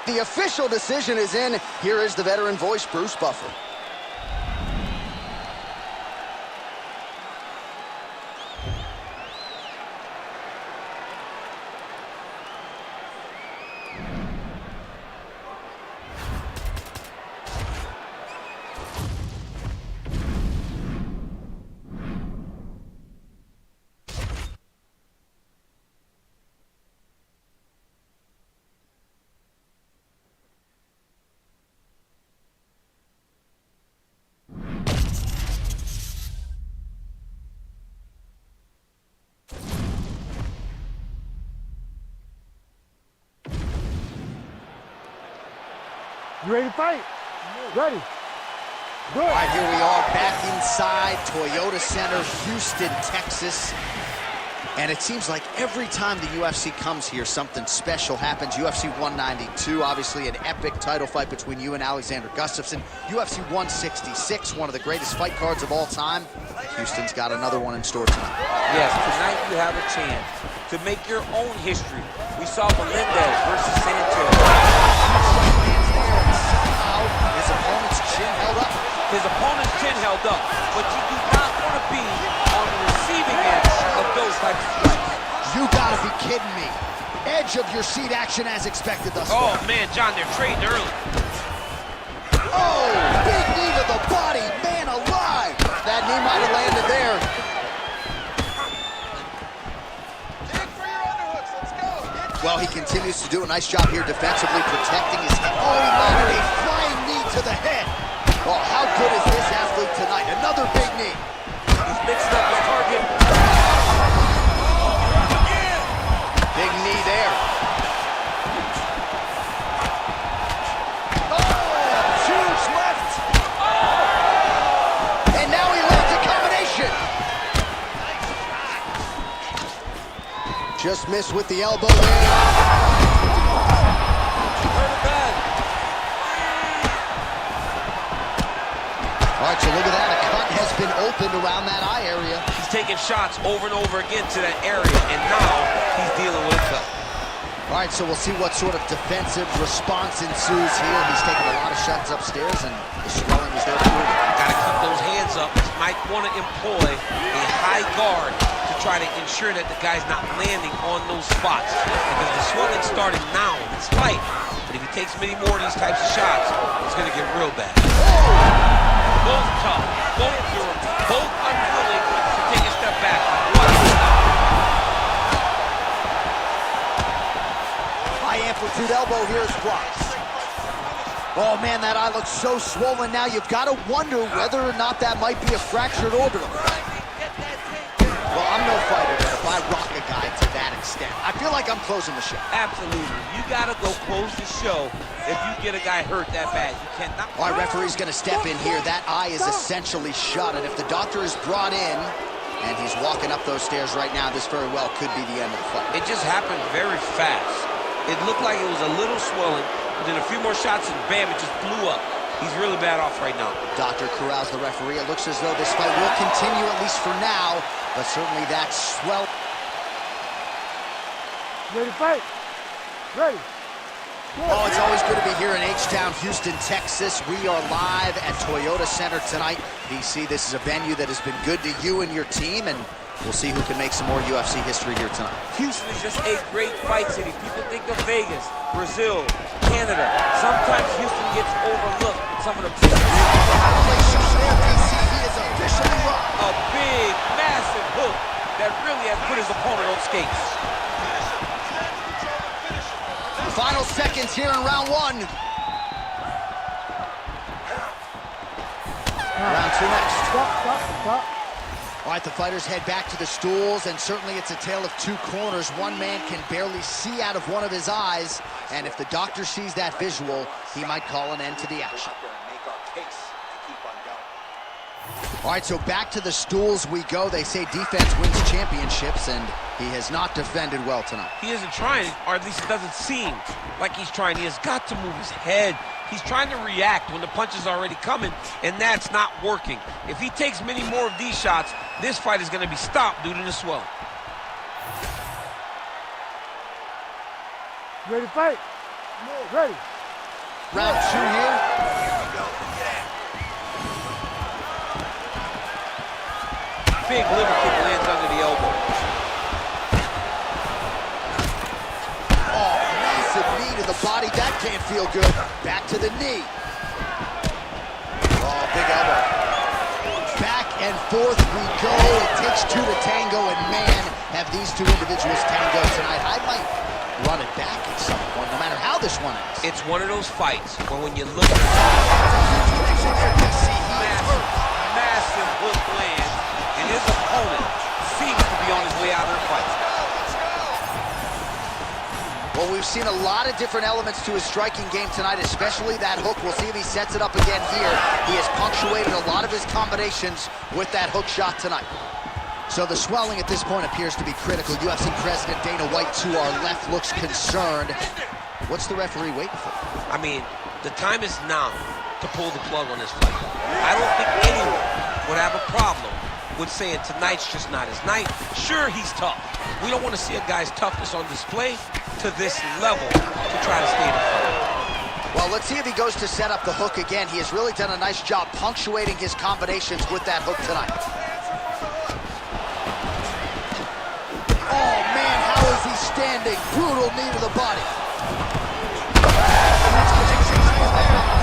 S2: The official decision is in. Here is the veteran voice, Bruce Buffer.
S1: You ready to fight? Ready. Good.
S2: All right, here we are back inside Toyota Center, Houston, Texas. And it seems like every time the UFC comes here, something special happens. UFC 192, obviously an epic title fight between you and Alexander Gustafsson. UFC 166, one of the greatest fight cards of all time. Houston's got another one in store tonight.
S3: Yes, tonight you have a chance to make your own history. We saw Melendez versus Sanchez.
S2: His opponent's chin held up.
S3: His opponent's chin held up, but you do not want to be on the receiving end of those types of strikes.
S2: You gotta be kidding me. Edge of your seat action as expected thus far.
S3: Oh man, John, they're trading early.
S2: Oh, big knee to the body, man alive. That knee might have landed there.
S5: Dig for your underhooks. Let's go.
S2: Well, he continues to do a nice job here defensively protecting his head. Oh, he landed a flying knee to the head. Oh, how good is this athlete tonight? Another big knee.
S3: He's mixed up his target.
S2: Big knee there. Oh, huge left. And now he lands a combination. Just missed with the elbow there. All right, so look at that. A cut has been opened around that eye area.
S3: He's taking shots over and over again to that area, and now he's dealing with a cut.
S2: All right, so we'll see what sort of defensive response ensues here. He's taking a lot of shots upstairs, and the swelling is there too.
S3: Got to keep those hands up. He might want to employ a high guard to try to ensure that the guy's not landing on those spots, because the swelling's starting now. It's light, but if he takes many more of these types of shots, it's going to get real bad. Both tough, both durable, both unwilling to take a step back.
S2: High amplitude substitute elbow here is blocked. Oh man, that eye looks so swollen now. You've got to wonder whether or not that might be a fractured orbital. Well, I'm no fighter, but if I rock a guy to that extent, I feel like I'm closing the show.
S3: Absolutely. You got to go close the show if you get a guy hurt that bad. You cannot.
S2: All right, referee's going to step in here. That eye is essentially shut, and if the doctor is brought in, and he's walking up those stairs right now, this very well could be the end of the fight.
S3: It just happened very fast. It looked like it was a little swelling, but then a few more shots and bam, it just blew up. He's really bad off right now.
S2: Dr. corrals the referee. It looks as though this fight will continue, at least for now, but certainly that swell.
S1: Ready to fight? Ready.
S2: Oh, it's always good to be here in H-Town, Houston, Texas. We are live at Toyota Center tonight. DC, this is a venue that has been good to you and your team, and we'll see who can make some more UFC history here tonight.
S3: Houston is just a great fight city. People think of Vegas, Brazil, Canada. Sometimes Houston gets overlooked. Some of the
S2: DC, he is officially rocked.
S3: a big, massive hook that really has put his opponent on skates.
S2: Final seconds here in round one. Round two next.
S1: Stop.
S2: All right, the fighters head back to the stools, and certainly it's a tale of two corners. One man can barely see out of one of his eyes, and if the doctor sees that visual, he might call an end to the action. All right, so back to the stools we go. They say defense wins championships, and he has not defended well tonight.
S3: He isn't trying, or at least it doesn't seem like he's trying. He has got to move his head. He's trying to react when the punch is already coming, and that's not working. If he takes many more of these shots, this fight is going to be stopped due to the swelling.
S1: Ready to fight? Ready.
S2: Round two here.
S3: Big liver kick lands under the elbow.
S2: Oh, massive knee to the body. That can't feel good. Back to the knee. Oh, big elbow. Back and forth we go. It takes two to tango, and man, have these two individuals tango tonight. I might run it back at some point, no matter how this one ends.
S3: It's one of those fights where when you look at massive hook lands, and his opponent seems to be on his way out of the fight.
S2: Well, we've seen a lot of different elements to his striking game tonight, especially that hook. We'll see if he sets it up again here. He has punctuated a lot of his combinations with that hook shot tonight. So the swelling at this point appears to be critical. UFC President Dana White to our left looks concerned. What's the referee waiting for?
S3: I mean, the time is now to pull the plug on this fight. I don't think anyone would have a problem with saying tonight's just not his night. Sure, he's tough. We don't want to see a guy's toughness on display to this level to try to stay in the fight.
S2: Well, let's see if he goes to set up the hook again. He has really done a nice job punctuating his combinations with that hook tonight. Oh, man, how is he standing? Brutal knee to the body.
S3: He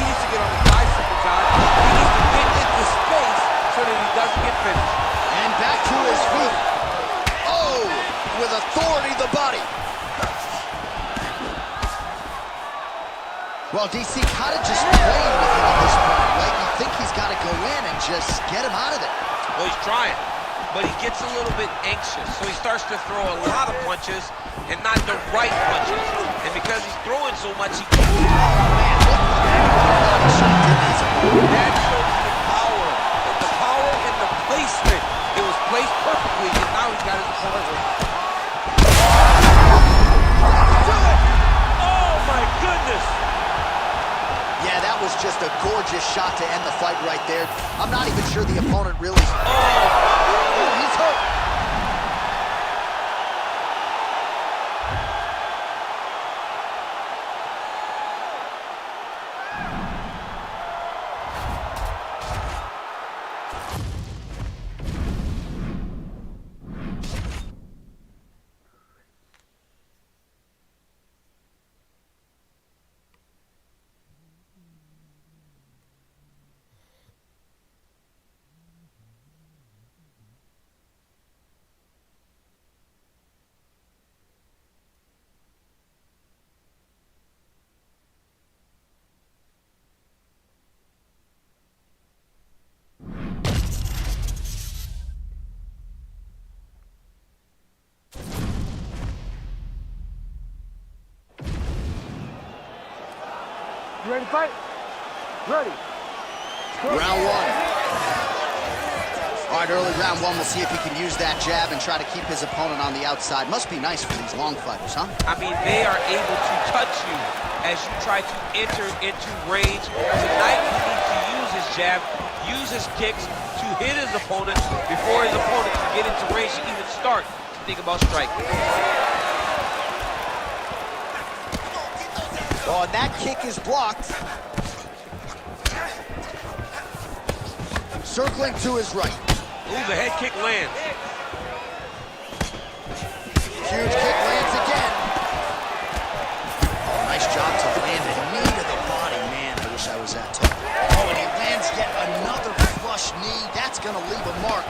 S3: needs to get on the bicycle, John. He needs to get into space so that he doesn't get finished.
S2: And back to his feet. Oh, with authority to the body. Well, DC kind of just playing with him at this point, right? You think he's got to go in and just get him out of there.
S3: Well, he's trying, but he gets a little bit anxious, so he starts to throw a lot of punches and not the right punches. And because he's throwing so much, he can't. That shows the power and the placement. It was placed perfectly, and now he's got his opponent. Oh my goodness!
S2: Yeah, that was just a gorgeous shot to end the fight right there. I'm not even sure the opponent really... Oh, he's hurt.
S1: ready to fight? Ready.
S2: Round one. All right, early round one, we'll see if he can use that jab and try to keep his opponent on the outside. Must be nice for these long fighters, huh?
S3: I mean, they are able to touch you as you try to enter into range. Tonight, he needs to use his jab, use his kicks to hit his opponent before his opponent can get into range to even start to think about striking.
S2: Oh, and that kick is blocked. Circling to his right.
S3: Ooh, the head kick lands.
S2: Huge kick lands again. Oh, nice job to land a knee to the body. Man, I wish I was that tall. Oh, and he lands yet another flush knee. That's going to leave a mark.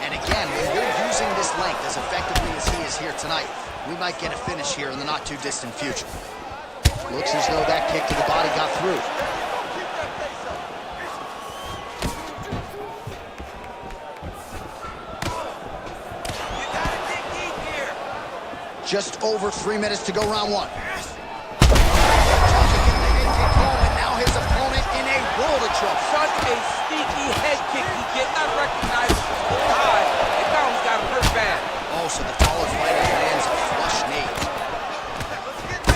S2: And again, when you're using this length as effectively as he is here tonight, we might get a finish here in the not-too-distant future. Looks as though that kick to the body got through. Just over 3 minutes to go, round one. And now his opponent in a world of trouble.
S3: Such a sneaky head kick. He did not recognize it was so high, and now he's got him hurt bad.
S2: Oh, so the taller fighter lands a flush knee.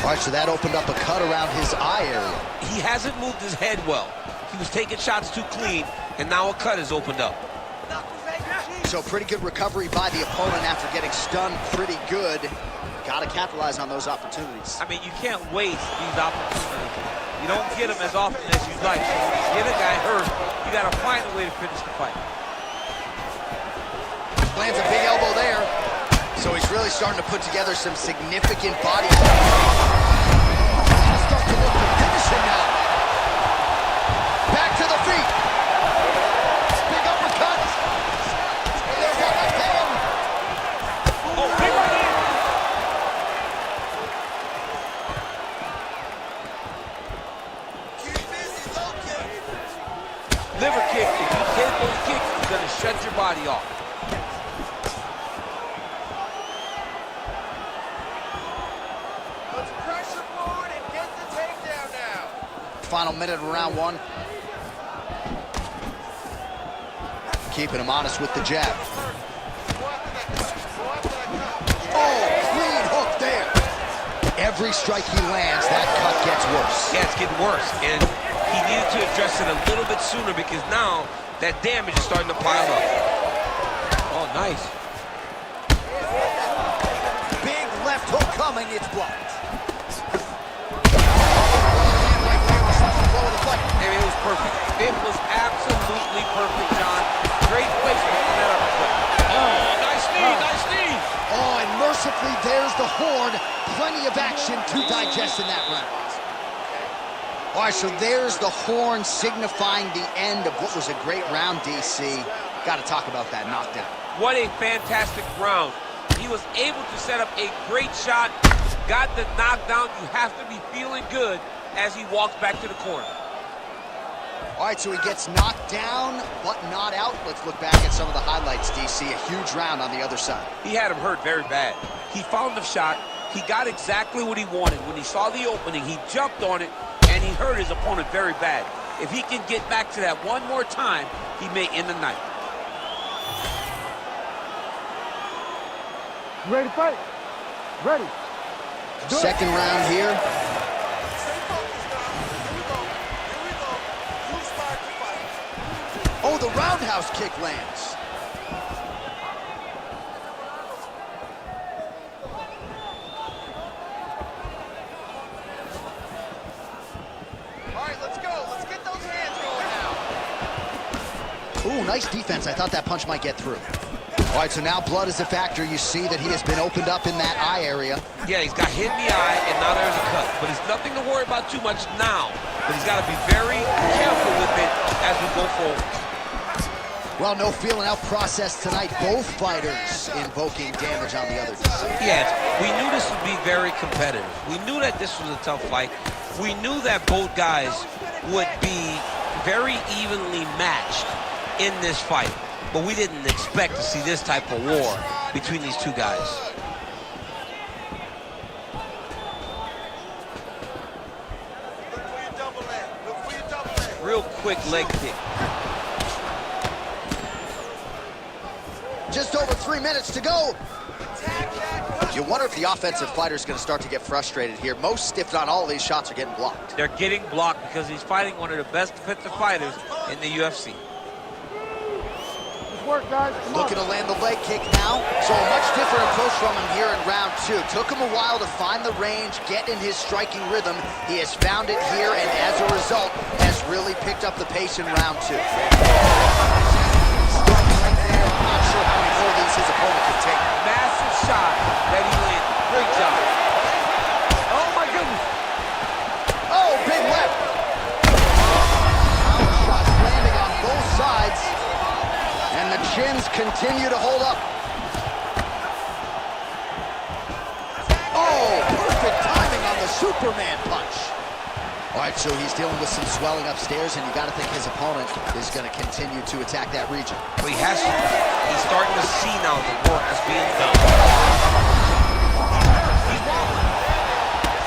S2: All right, so that opened up a cut around his eye area.
S3: He hasn't moved his head well. He was taking shots too clean, and now a cut has opened up.
S2: So pretty good recovery by the opponent after getting stunned pretty good. Got to capitalize on those opportunities.
S3: I mean, you can't waste these opportunities. You don't get them as often as you'd like. So when you get a guy hurt, you got to find a way to finish the fight.
S2: Lands a big elbow there. So he's really starting to put together some significant body. Start to look to finish him now. Back to the feet. Big uppercut. There's that left hand.
S3: Oh, big right hand. Liver kick. If you take those kicks, you're going to shut your body off.
S5: Let's pressure forward and get the takedown now.
S2: Final minute of round one. Keeping him honest with the jab. Oh, clean hook there. Every strike he lands, that cut gets worse.
S3: Yeah, it's getting worse. And he needed to address it a little bit sooner because now that damage is starting to pile up. Oh, nice.
S2: Big left hook coming, it's blocked.
S3: And it was perfect. It was absolutely perfect, John. Great placement on that uppercut. Oh, nice knee, nice knee.
S2: Oh, and mercifully, there's the horn. Plenty of action to digest in that round. All right, so there's the horn signifying the end of what was a great round, DC. Got to talk about that knockdown.
S3: What a fantastic round. He was able to set up a great shot, got the knockdown. You have to be feeling good as he walks back to the corner.
S2: All right, so he gets knocked down, but not out. Let's look back at some of the highlights, DC. A huge round on the other side.
S3: He had him hurt very bad. He found the shot. He got exactly what he wanted. When he saw the opening, he jumped on it, and he hurt his opponent very bad. If he can get back to that one more time, he may end the night.
S1: Ready to fight? Ready.
S2: Second round here.
S5: Stay focused now. Here we go. Here we go. You start the fight.
S2: Oh, the roundhouse kick lands.
S5: All right, let's go. Let's get those hands going now.
S2: Ooh, nice defense. I thought that punch might get through. All right, so now blood is a factor. You see that he has been opened up in that eye area.
S3: Yeah, he's got hit in the eye, and now there's a cut. But it's nothing to worry about too much now. But he's got to be very careful with it as we go forward.
S2: Well, no feeling out process tonight. Both fighters invoking damage on the other side.
S3: Yes, we knew this would be very competitive. We knew that this was a tough fight. We knew that both guys would be very evenly matched in this fight. But we didn't expect to see this type of war between these two guys.
S5: Look for your double leg.
S3: quick leg kick.
S2: Just over 3 minutes to go. You wonder if the offensive fighter is going to start to get frustrated here. Most, if not all, of these shots are getting blocked.
S3: They're getting blocked because he's fighting one of the best defensive fighters in the UFC.
S1: Good work, guys.
S2: Looking to land the leg kick now. So a much different approach from him here in round 2. Took him a while to find the range, get in his striking rhythm. He has found it here, and as a result, has really picked up the pace in round 2. I'm not sure how many more of these his opponent can take.
S3: Massive shot that he landed. Great job.
S1: Oh, my goodness.
S2: Oh, big left. Power shots landing on both sides. And the chins continue to hold up. Oh, perfect timing on the Superman punch. All right, so he's dealing with some swelling upstairs, and you got to think his opponent is going to continue to attack that region.
S3: But he has to. He's starting to see now the work that's being done. He's wrong.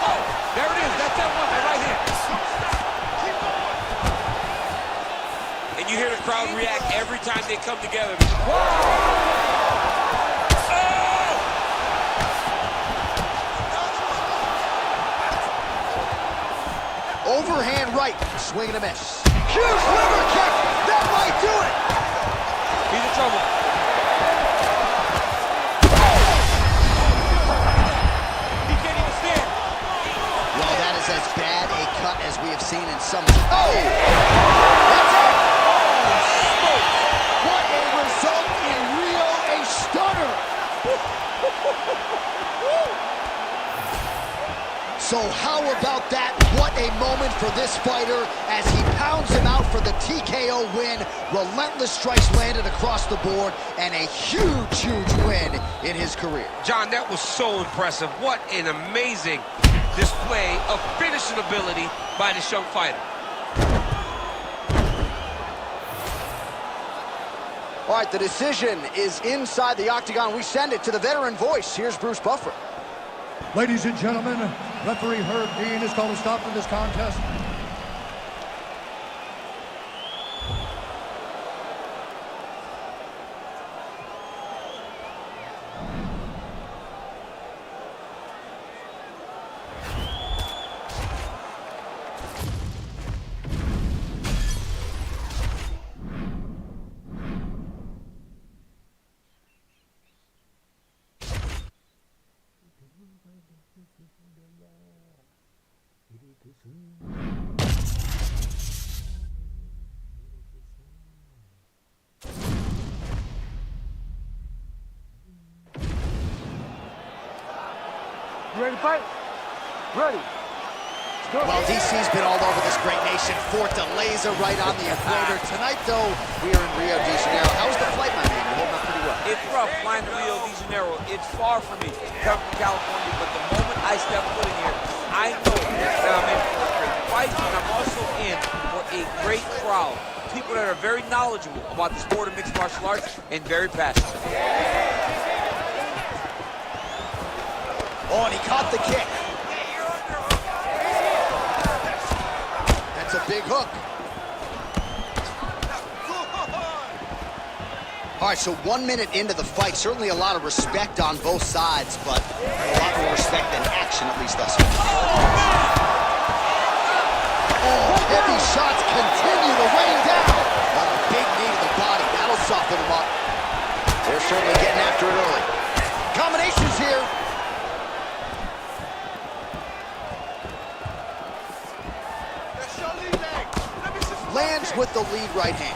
S3: Oh, there it is. That's that one, that right hand. And you hear the crowd react every time they come together.
S2: Overhand right, swing and a miss. Huge liver kick, that might do it.
S3: He's in trouble. He can't even stand.
S2: Well, that is as bad a cut as we have seen in some. Oh! That's it! What a result in Rio, a stunner! So how about that? What a moment for this fighter as he pounds him out for the TKO win. Relentless strikes landed across the board and a huge, huge win in his career.
S3: John, that was so impressive. What an amazing display of finishing ability by this young fighter.
S2: All right, the decision is inside the octagon. We send it to the veteran voice. Here's Bruce Buffer.
S6: Ladies and gentlemen, referee Herb Dean has called a stop to this contest.
S1: You ready to fight? Ready.
S2: Well, DC's been all over this great nation. Fortaleza right on the equator. Tonight, though, we are in Rio de Janeiro. How's the flight, my man? You're holding up pretty well.
S3: It's rough flying to Rio de Janeiro. It's far from me, coming from California, but the moment I step foot in here, I know that I'm in for a great fight, and I'm also in for a great crowd. People that are very knowledgeable about the sport of mixed martial arts and very passionate.
S2: Oh, and he caught the kick. That's a big hook. All right, so 1 minute into the fight, certainly a lot of respect on both sides, but a lot more respect than action, at least thus far. Oh, heavy shots continue to rain down. Oh, a big knee to the body. That'll soften him up. They're certainly getting after it early. Combinations here. Lands with the lead right hand.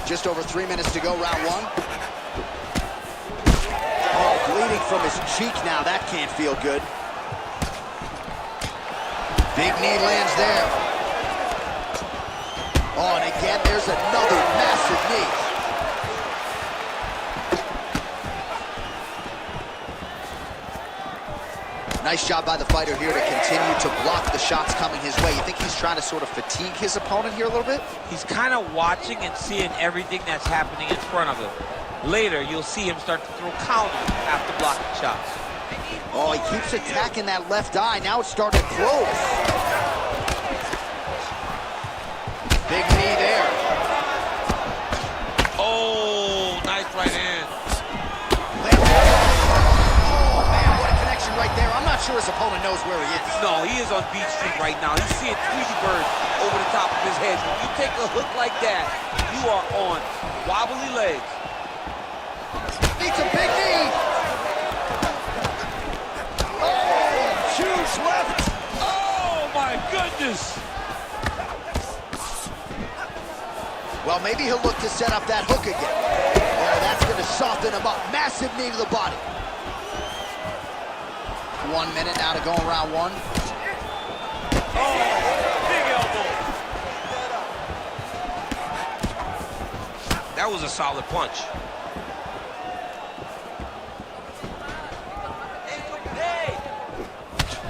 S2: Just over 3 minutes to go, round 1. Oh, bleeding from his cheek now. That can't feel good. Big knee lands there. Oh, and again, there's another massive knee. Nice job by the fighter here to continue to block the shots coming his way. You think he's trying to sort of fatigue his opponent here a little bit?
S3: He's kind of watching and seeing everything that's happening in front of him. Later, you'll see him start to throw counters after blocking shots.
S2: Oh, he keeps attacking that left eye. Now it's starting to close. Big knee there.
S3: Oh, nice right hand.
S2: Oh, man, what a connection right there. I'm not sure his opponent knows where he is.
S3: No, he is on Beach Street right now. He's seeing Tweety Bird over the top of his head. When you take a hook like that, you are on wobbly legs.
S2: It's a big knee. Oh, huge left.
S3: Oh, my goodness.
S2: Well, maybe he'll look to set up that hook again. Oh, that's going to soften him up. Massive knee to the body. 1 minute now to go in round one.
S3: Oh, big elbow. That was a solid punch.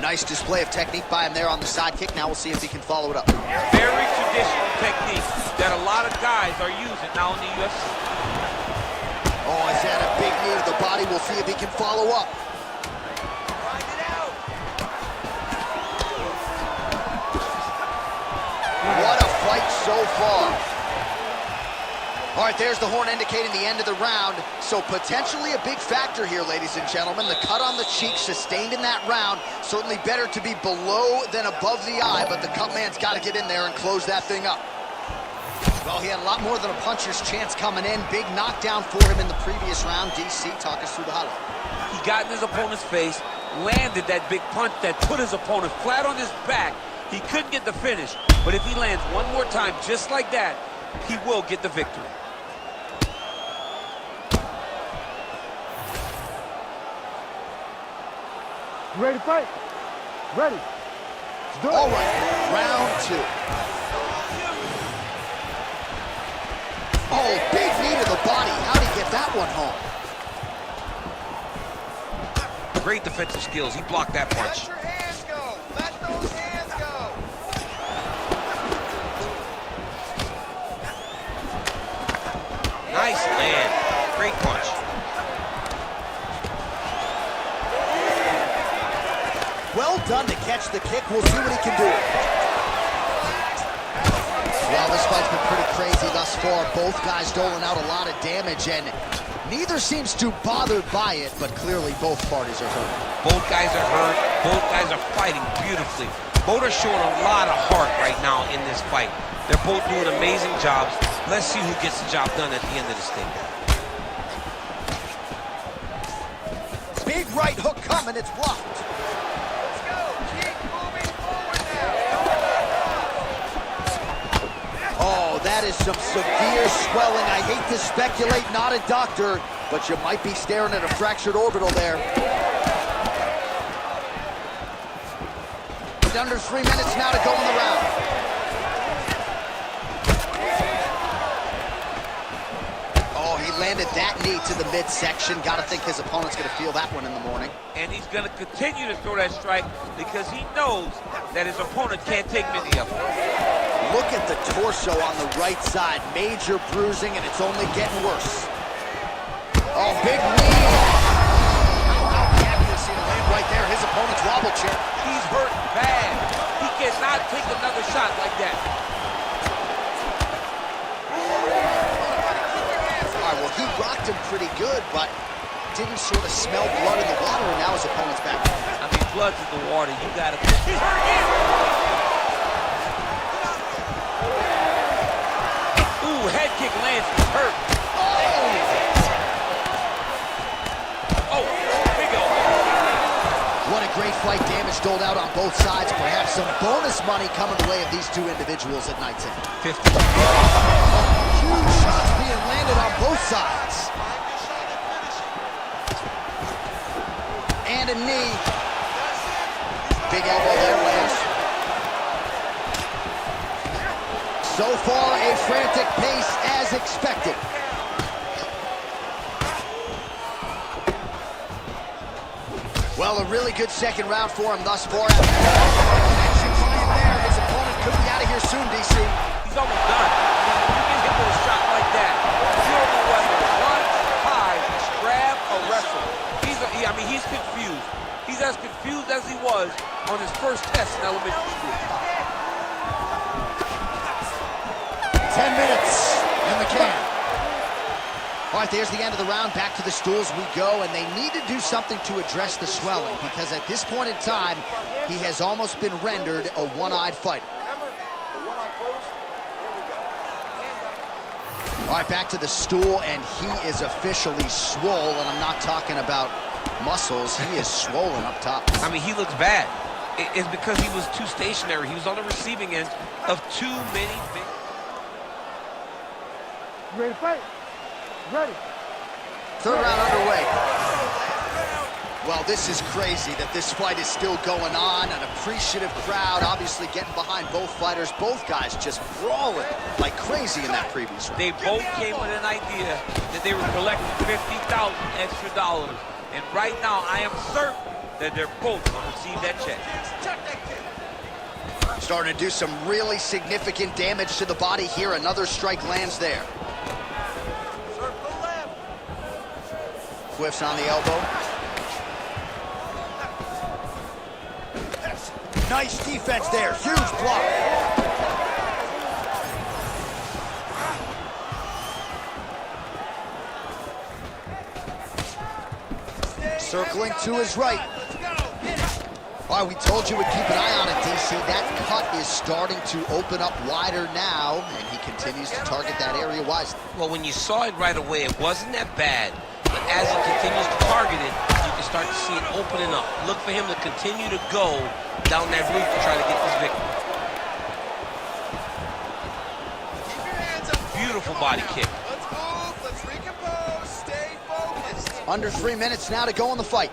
S2: Nice display of technique by him there on the side kick. Now we'll see if he can follow it up.
S3: Very traditional technique that a lot of guys are using now in the UFC.
S2: Oh, he's had a big knee to the body. We'll see if he can follow up. What a fight so far. All right, there's the horn indicating the end of the round. So potentially a big factor here, ladies and gentlemen. The cut on the cheek sustained in that round. Certainly better to be below than above the eye, but the cut man's got to get in there and close that thing up. Well, he had a lot more than a puncher's chance coming in. Big knockdown for him in the previous round. DC, talk us through the highlight.
S3: He got in his opponent's face, landed that big punch that put his opponent flat on his back. He couldn't get the finish, but if he lands one more time just like that, he will get the victory.
S1: You ready to fight? Ready. Let's do it.
S2: All right, round two. Oh, big knee to the body. How'd he get that one home?
S3: Great defensive skills. He blocked that punch.
S4: Let your hands go. Let those hands go.
S3: Nice land. Great punch.
S2: Well done to catch the kick. We'll see what he can do. Well, this fight's been pretty crazy thus far. Both guys doling out a lot of damage, and neither seems too bothered by it, but clearly both parties are hurt.
S3: Both guys are hurt. Both guys are fighting beautifully. Both are showing a lot of heart right now in this fight. They're both doing amazing jobs. Let's see who gets the job done at the end of this thing.
S2: Big right hook coming. It's blocked.
S4: Let's go. Keep moving forward now.
S2: Oh, that is some severe swelling. I hate to speculate, not a doctor, but you might be staring at a fractured orbital there. Under 3 minutes now to go in the round. Oh, he landed that knee to the midsection. Got to think his opponent's going to feel that one in the morning.
S3: And he's going to continue to throw that strike because he knows that his opponent can't take many of them.
S2: Look at the torso on the right side. Major bruising, and it's only getting worse. Oh, big knee. How happy to see the land right there. His opponent's wobble chair.
S3: He's hurt bad. He cannot take another shot like that.
S2: All right, well, he rocked him pretty good, but didn't sort of smell blood in the water, and now his opponent's back.
S3: I mean, blood's in the water. You got to... He's hurt again! Ooh, head kick lands. He's hurt. Oh, big elbow.
S2: What a great fight. Damage doled out on both sides. Perhaps some bonus money coming the way of these two individuals at night's end.
S3: 50.
S2: Huge shots being landed on both sides. And a knee. Big elbow there, lands. So far, a frantic pace as expected. Well, a really good second round for him thus far. Connection by him there. His opponent could be out of here soon, DC.
S3: He's almost done. I mean, you get hit with a shot like that. You don't know whether to run, hide, grab, or wrestle. He's confused. He's as confused as he was on his first test in elementary school.
S2: right, there's the end of the round. Back to the stools we go, and they need to do something to address the swelling because at this point in time, he has almost been rendered a one-eyed fighter.
S5: Remember, the one eye closed. There we go. Hands up.
S2: All right, back to the stool, and he is officially swole, and I'm not talking about muscles. He is swollen up top.
S3: I mean, he looks bad. It's because he was too stationary. He was on the receiving end of too many big...
S1: You ready to fight? Ready.
S2: Third round underway. Well, this is crazy that this fight is still going on. An appreciative crowd obviously getting behind both fighters. Both guys just brawling like crazy in that previous round.
S3: They both came with an idea that they were collecting $50,000 extra dollars. And right now, I am certain that they're both going to receive that check.
S2: Starting to do some really significant damage to the body here. Another strike lands there.
S5: Circle left.
S2: Whiffs on the elbow. Nice defense there. Huge block. Circling to his right. All right, we told you we'd keep an eye on it, DC. That cut is starting to open up wider now, and he continues to target that area wisely.
S3: Well, when you saw it right away, it wasn't that bad. But as he continues to target it, you can start to see it opening up. Look for him to continue to go down that route to try to get this victory.
S5: Keep your hands up.
S3: Beautiful body kick.
S5: Let's move. Let's recompose. Stay focused.
S2: Under 3 minutes now to go in the fight.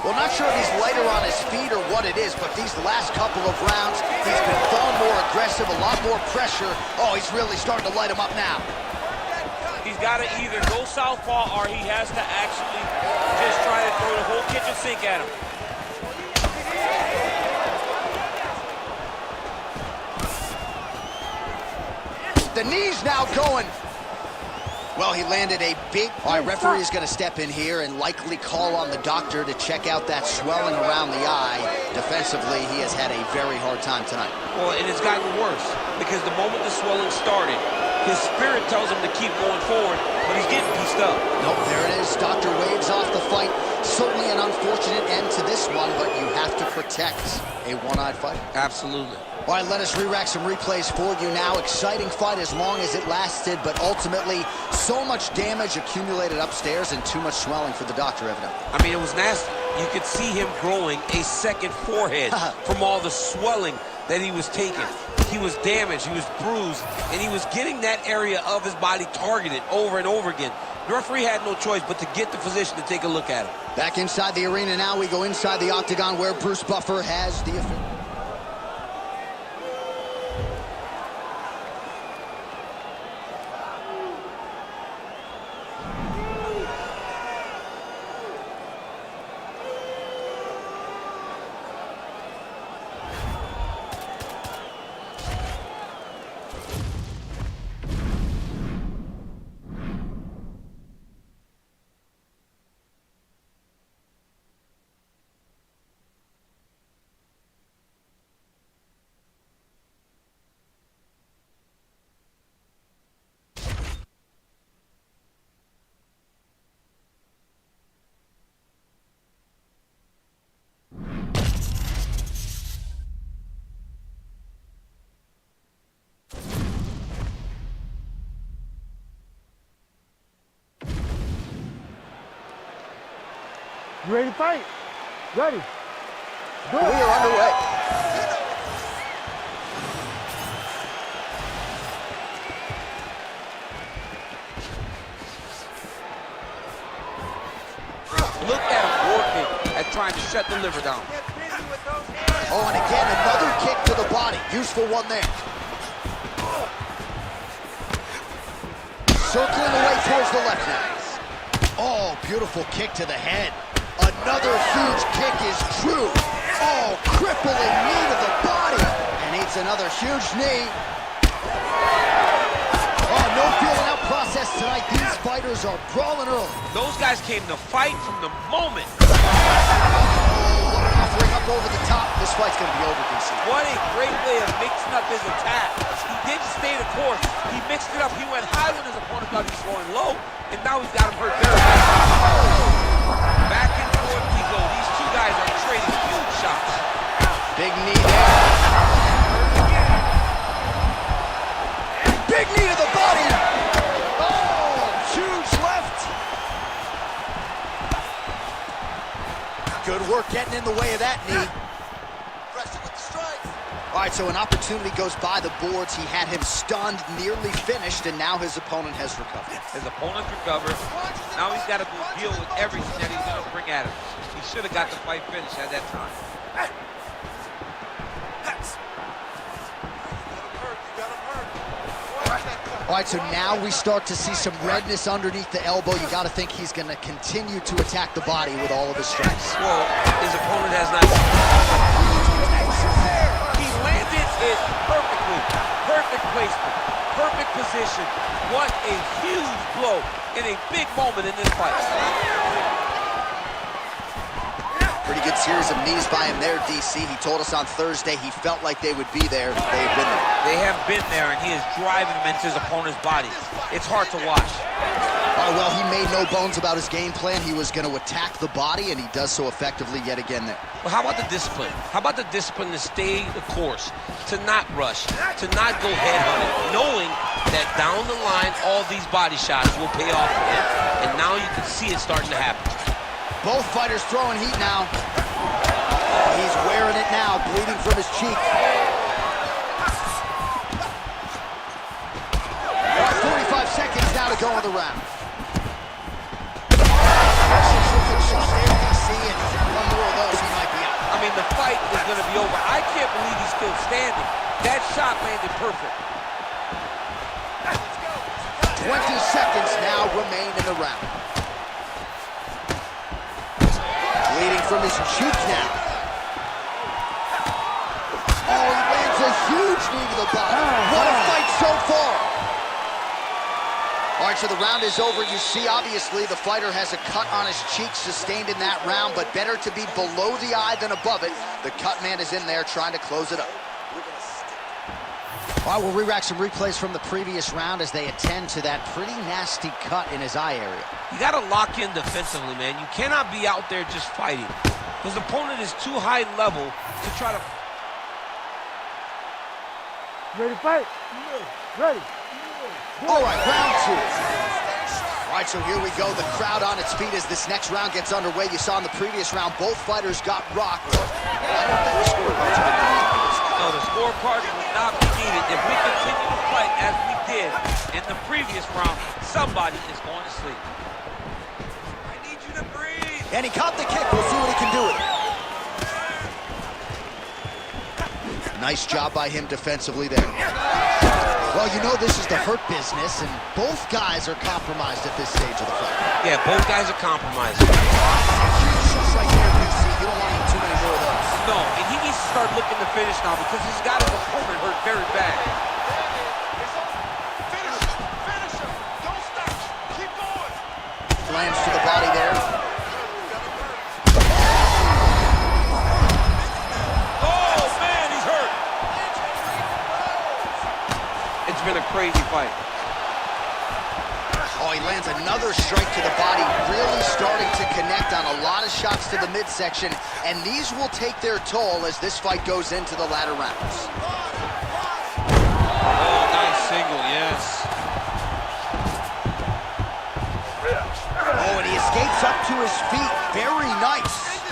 S2: Well, not sure if he's lighter on his feet or what it is, but these last couple of rounds, he's been far more aggressive, a lot more pressure. Oh, he's really starting to light him up now.
S3: He's got to either go southpaw or he has to actually just try to throw the whole kitchen sink at him.
S2: The knee's now going. Well, he landed a big... All right, referee is going to step in here and likely call on the doctor to check out that swelling around the eye. Defensively, he has had a very hard time tonight.
S3: Well, and it's gotten worse because the moment the swelling started, his spirit tells him to keep going forward, but he's getting pieced up.
S2: Nope, there it is. Doctor waves off the fight. Certainly an unfortunate end to this one, but you have to protect a one-eyed fighter.
S3: Absolutely.
S2: All right, let us re-rack some replays for you now. Exciting fight as long as it lasted, but ultimately so much damage accumulated upstairs and too much swelling for the doctor, evidently.
S3: I mean, it was nasty. You could see him growing a second forehead from all the swelling that he was taking. He was damaged, he was bruised, and he was getting that area of his body targeted over and over again. The referee had no choice but to get the physician to take a look at him.
S2: Back inside the arena now, we go inside the octagon where Bruce Buffer has the...
S1: You ready to fight? Ready.
S2: We are underway.
S3: Look at him working at trying to shut the liver down.
S5: Get busy with those hands.
S2: Oh, and again, another kick to the body. Useful one there. Circling away towards the left now. Oh, beautiful kick to the head. Another huge kick is true. Oh, crippling knee to the body. And eats another huge knee. Oh, no feeling out process tonight. These fighters are brawling early.
S3: Those guys came to fight from the moment.
S2: Oh, what an offering up back over the top. This fight's going to be over, DC.
S3: What a great way of mixing up his attack. He didn't stay the course. He mixed it up. He went high when his opponent thought he was going low, and now he's got him hurt very bad. Back and forth we go. These two guys are trading huge shots.
S2: Big knee there. Big knee to the body. Oh, huge left. Good work getting in the way of that knee.
S5: Pressure with the strikes.
S2: All right, so an opportunity goes by the boards. He had him stunned, nearly finished, and now his opponent has recovered.
S3: His opponent recovered. Now he's got to deal with everything that he's going to bring at him. He should have got the fight finished at that time.
S2: All right, so now we start to see some redness underneath the elbow. You got to think he's going to continue to attack the body with all of his strikes.
S3: Well, his opponent has not. He landed it perfectly. Perfect placement. Perfect position. What a huge blow in a big moment in this fight.
S2: Pretty good series of knees by him there, DC. He told us on Thursday he felt like they would be there. They have been there.
S3: They have been there, and he is driving them into his opponent's body. It's hard to watch.
S2: Well, he made no bones about his game plan. He was going to attack the body, and he does so effectively yet again there.
S3: Well, how about the discipline? How about the discipline to stay the course, to not rush, to not go head-hunting, knowing that down the line, all these body shots will pay off for him. And now you can see it starting to happen.
S2: Both fighters throwing heat now. He's wearing it now, bleeding from his cheek. 45 seconds now to go in the round. One more of those, he might be out.
S3: I mean, the fight is going to be over. I can't believe he's still standing. That shot landed perfect.
S2: 20 seconds now remain in the round. Bleeding from his cheek now. Oh, he lands a huge knee to the body. What a fight so far. All right, so the round is over. You see, obviously, the fighter has a cut on his cheek sustained in that round, but better to be below the eye than above it. The cut man is in there trying to close it up. All right, we'll re-rack some replays from the previous round as they attend to that pretty nasty cut in his eye area.
S3: You got to lock in defensively, man. You cannot be out there just fighting. His opponent is too high level to try to...
S1: Ready to fight? Ready.
S2: All right, round two. All right, so here we go. The crowd on its feet as this next round gets underway. You saw in the previous round, both fighters got rocked. I don't think the scorecards have been needed.
S3: No, the scorecard will not be needed. If we continue to fight as we did in the previous round, somebody is going to sleep. I need you to breathe.
S2: And he caught the kick. We'll see what he can do with it. Nice job by him defensively there. Well, you know this is the hurt business, and both guys are compromised at this stage of the fight.
S3: Yeah, both guys are compromised.
S2: Shots right here, BC. You don't want too many more of those.
S3: No, and he needs to start looking to finish now because he's got his opponent hurt very bad.
S5: Finish him. Don't stop. Keep going.
S2: Lands to the body there.
S3: Oh, man, he's hurt. It's been a crazy fight.
S2: Oh, he lands another strike to the body, really starting to connect on a lot of shots to the midsection, and these will take their toll as this fight goes into the latter rounds.
S3: Oh, nice single, yes.
S2: Oh, and he escapes up to his feet. Very nice.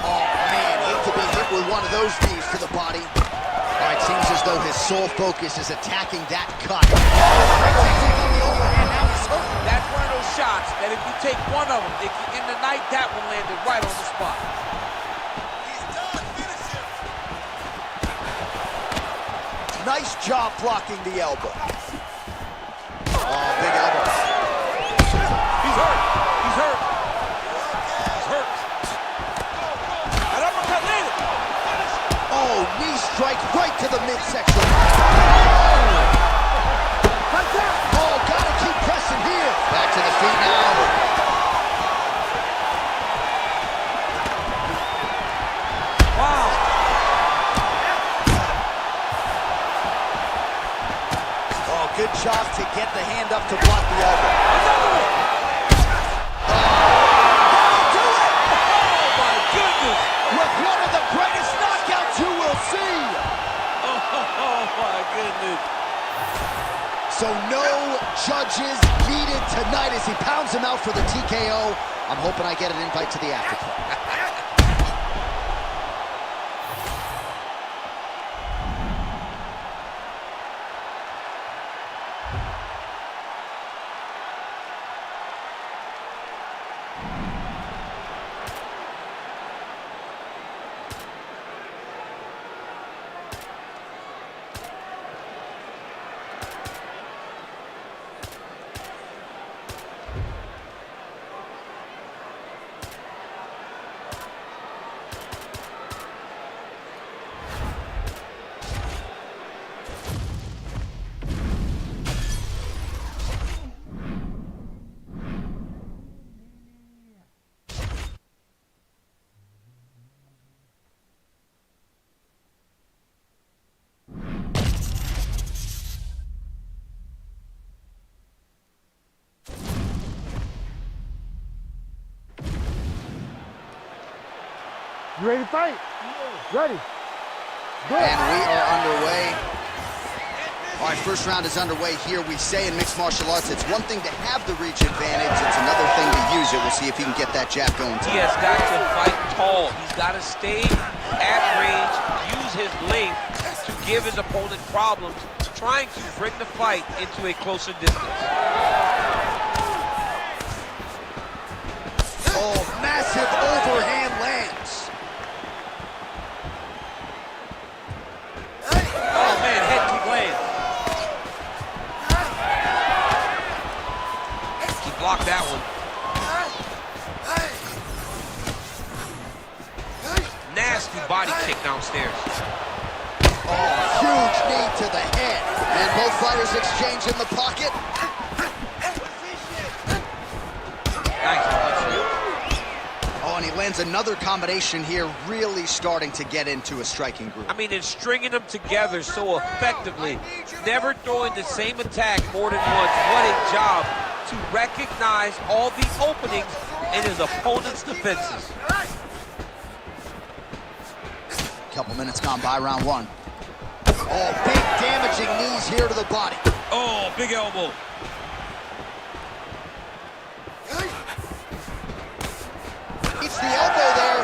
S2: Oh, man, hate to be hit with one of those knees to the body. All right, seems as though his sole focus is attacking that cut.
S3: That's one of those shots that if you take one of them, in the night, that one landed right on the spot.
S5: He's done. Finish him.
S2: Nice job blocking the elbow. Oh, big elbow.
S3: He's hurt. He's hurt. He's hurt. That uppercut landed.
S2: Oh, knee strike right to the midsection. Oh, gotta keep pressing here. Back to the feet now. to get the hand up to block the elbow. With one of the greatest knockouts you will see.
S3: Oh my goodness.
S2: So no judges needed tonight as he pounds him out for the TKO. I'm hoping I get an invite to the afterparty.
S1: You ready to fight? Ready. Good.
S2: And we are underway. All right, first round is underway here. We say in mixed martial arts, it's one thing to have the reach advantage. It's another thing to use it. We'll see if he can get that jab going tonight.
S3: He has got to fight tall. He's got to stay at range, use his length to give his opponent problems, trying to bring the fight into a closer distance.
S2: Oh, massive overhand lands.
S3: Oh man, head kick lands. He blocked that one. Nasty body kick downstairs.
S2: Oh, huge knee to the head. And both fighters exchange in the pocket.
S3: Nice.
S2: Oh, and he lands another combination here, really starting to get into a striking group.
S3: I mean, it's stringing them together so effectively, never throwing the same attack more than once. What a job to recognize all the openings in his opponent's defenses.
S2: Couple minutes gone by, round one. Oh, big damaging knees here to the body.
S3: Oh, big elbow.
S2: Eats the elbow there.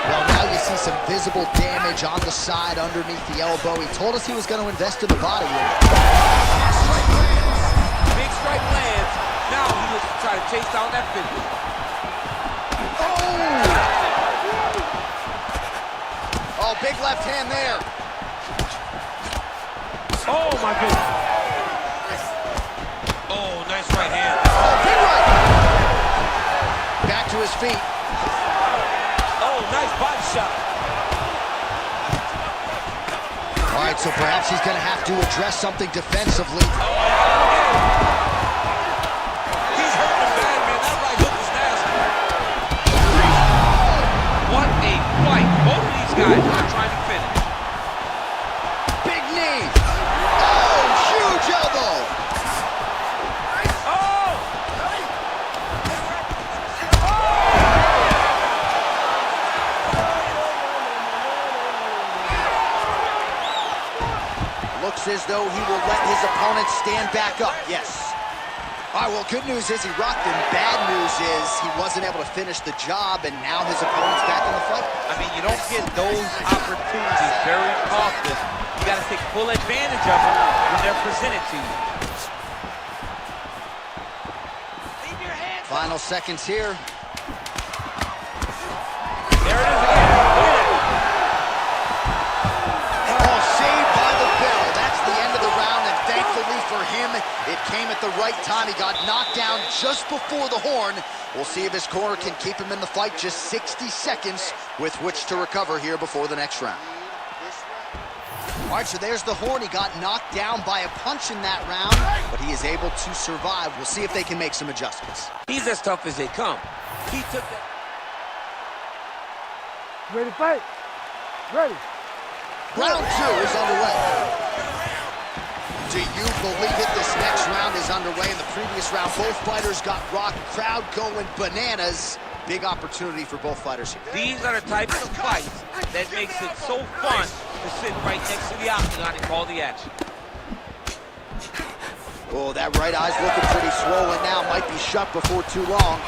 S2: Well, now you see some visible damage on the side underneath the elbow. He told us he was going to invest in the body.
S3: Big strike lands. Now he looks to try to chase down that finish.
S2: Oh, big left hand there.
S3: Oh, my goodness. Oh, nice right hand.
S2: Oh, big right. Back to his feet.
S3: Oh, nice body shot.
S2: All right, so perhaps he's going to have to address something defensively.
S3: He's hurting him bad, man. That right hook is nasty. What a fight. Both of these guys are trying to finish.
S2: Big knee. Oh, huge elbow.
S3: Oh!
S2: Looks as though he will let his opponent stand back up. Yes. All right, well, good news is he rocked him. Bad news is he wasn't able to finish the job, and now his opponent's back in the fight.
S3: I mean, you don't get those opportunities very often. You got to take full advantage of them when they're presented to you.
S2: Final seconds here.
S3: There it is again.
S2: Oh, saved by the bell. That's the end of the round, and thankfully for him, it came at the right time. He got knocked down just before the horn. We'll see if his corner can keep him in the fight. Just 60 seconds with which to recover here before the next round. All right, so there's the horn. He got knocked down by a punch in that round, but he is able to survive. We'll see if they can make some adjustments.
S3: He's as tough as they come. He took that.
S1: Ready to fight? Ready.
S2: Round 2 is underway. Do you believe it? This next round is underway. In the previous round, both fighters got rocked. Crowd going bananas. Big opportunity for both fighters here.
S3: These are the types of fights that makes it so fun to sit right next to the octagon and call the action.
S2: Oh, that right eye's looking pretty swollen now. Might be shut before too long.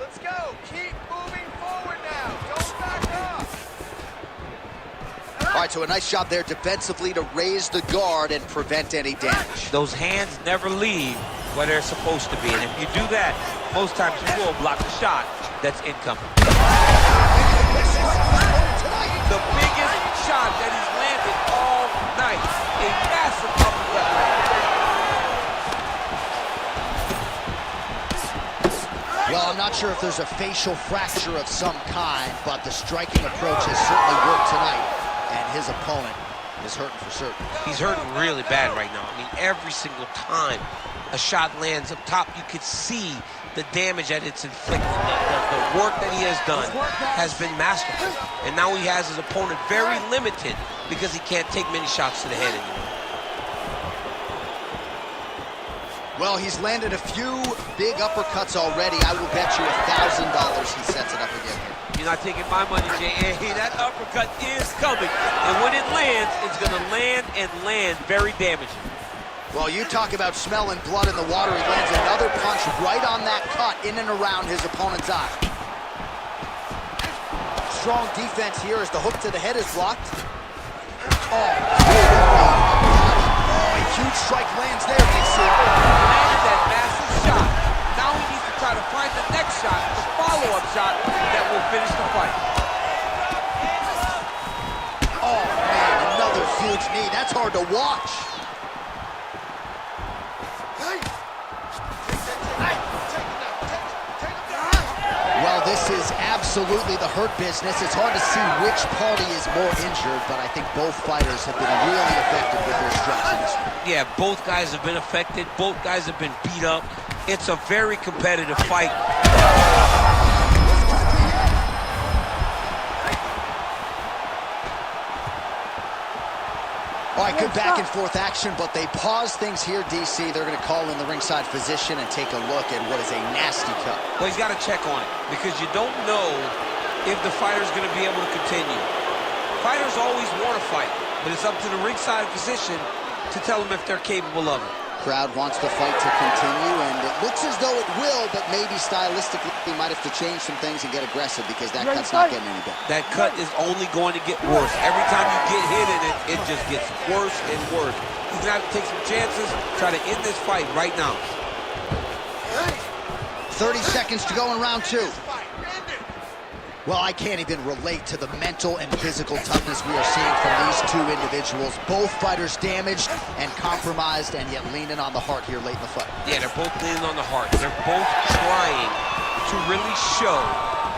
S5: Let's go. Keep moving forward now. Don't back up.
S2: All right, so a nice job there defensively to raise the guard and prevent any damage.
S3: Those hands never leave where they're supposed to be, and if you do that, most times you will block the shot that's incoming. The biggest shot that he's landed all night, a massive uppercut.
S2: Well, I'm not sure if there's a facial fracture of some kind, but the striking approach has certainly worked tonight, and his opponent is hurting for certain.
S3: He's hurting really bad right now. I mean, every single time a shot lands up top, you could see the damage that it's inflicted. The work that he has done has been masterful. And now he has his opponent very limited because he can't take many shots to the head anymore.
S2: Well, he's landed a few big uppercuts already. I will bet you $1,000 he sets it up again here.
S3: You're not taking my money, J.A. That uppercut is coming. And when it lands, it's going to land and land very damaging.
S2: Well, you talk about smelling blood in the water. He lands another punch right on that cut in and around his opponent's eye. Strong defense here as the hook to the head is blocked. Oh, a huge strike lands there, DC.
S3: Landed that massive shot. Now he needs to try to find the next shot, the follow-up shot that will finish the fight.
S2: Oh, man, another huge knee. That's hard to watch. Well, this is absolutely the hurt business. It's hard to see which party is more injured, but I think both fighters have been really effective with their strikes in this one.
S3: Yeah, both guys have been affected. Both guys have been beat up. It's a very competitive fight.
S2: All right, good back and forth action, but they pause things here, DC. They're going to call in the ringside physician and take a look at what is a nasty cut.
S3: Well, he's got to check on it because you don't know if the fighter's going to be able to continue. Fighters always want to fight, but it's up to the ringside physician to tell them if they're capable of it.
S2: Crowd wants the fight to continue, and it looks as though it will, but maybe stylistically he might have to change some things and get aggressive because that cut's not getting any better.
S3: That cut is only going to get worse. Every time you get hit in it, it just gets worse and worse. He's going to have to take some chances, try to end this fight right now.
S2: 30 seconds to go in round 2. Well, I can't even relate to the mental and physical toughness we are seeing from these two individuals. Both fighters damaged and compromised, and yet leaning on the heart here late in the fight.
S3: Yeah, they're both leaning on the heart. They're both trying to really show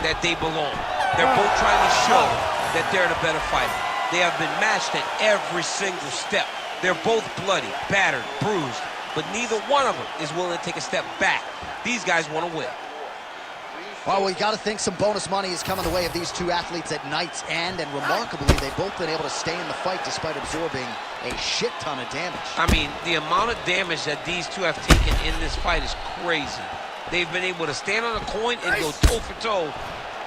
S3: that they belong. They're both trying to show that they're the better fighter. They have been matched at every single step. They're both bloody, battered, bruised, but neither one of them is willing to take a step back. These guys want to win.
S2: Well, we got to think some bonus money is coming the way of these two athletes at night's end, and remarkably, they've both been able to stay in the fight despite absorbing a shit ton of damage.
S3: I mean, the amount of damage that these two have taken in this fight is crazy. They've been able to stand on a coin and go toe-for-toe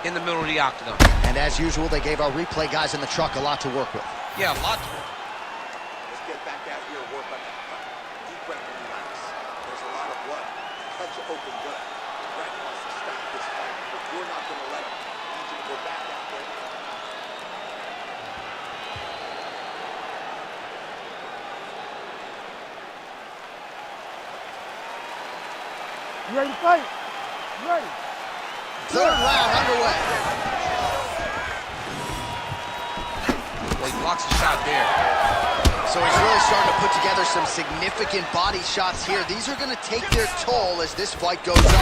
S3: in the middle of the octagon.
S2: And as usual, they gave our replay guys in the truck a lot to work with.
S3: Yeah, a lot to work.
S5: Let's get back out here and work on that cut. Deep breath and relax. There's a lot of blood. Cut you open good. Brett wants to stop this fight, but we're not going to let him. I need you to go back out there.
S1: You ready to fight? You ready?
S2: Third round underway.
S3: Well, he blocks a shot there.
S2: So he's really starting to put together some significant body shots here. These are going to take their toll as this fight goes on.
S3: You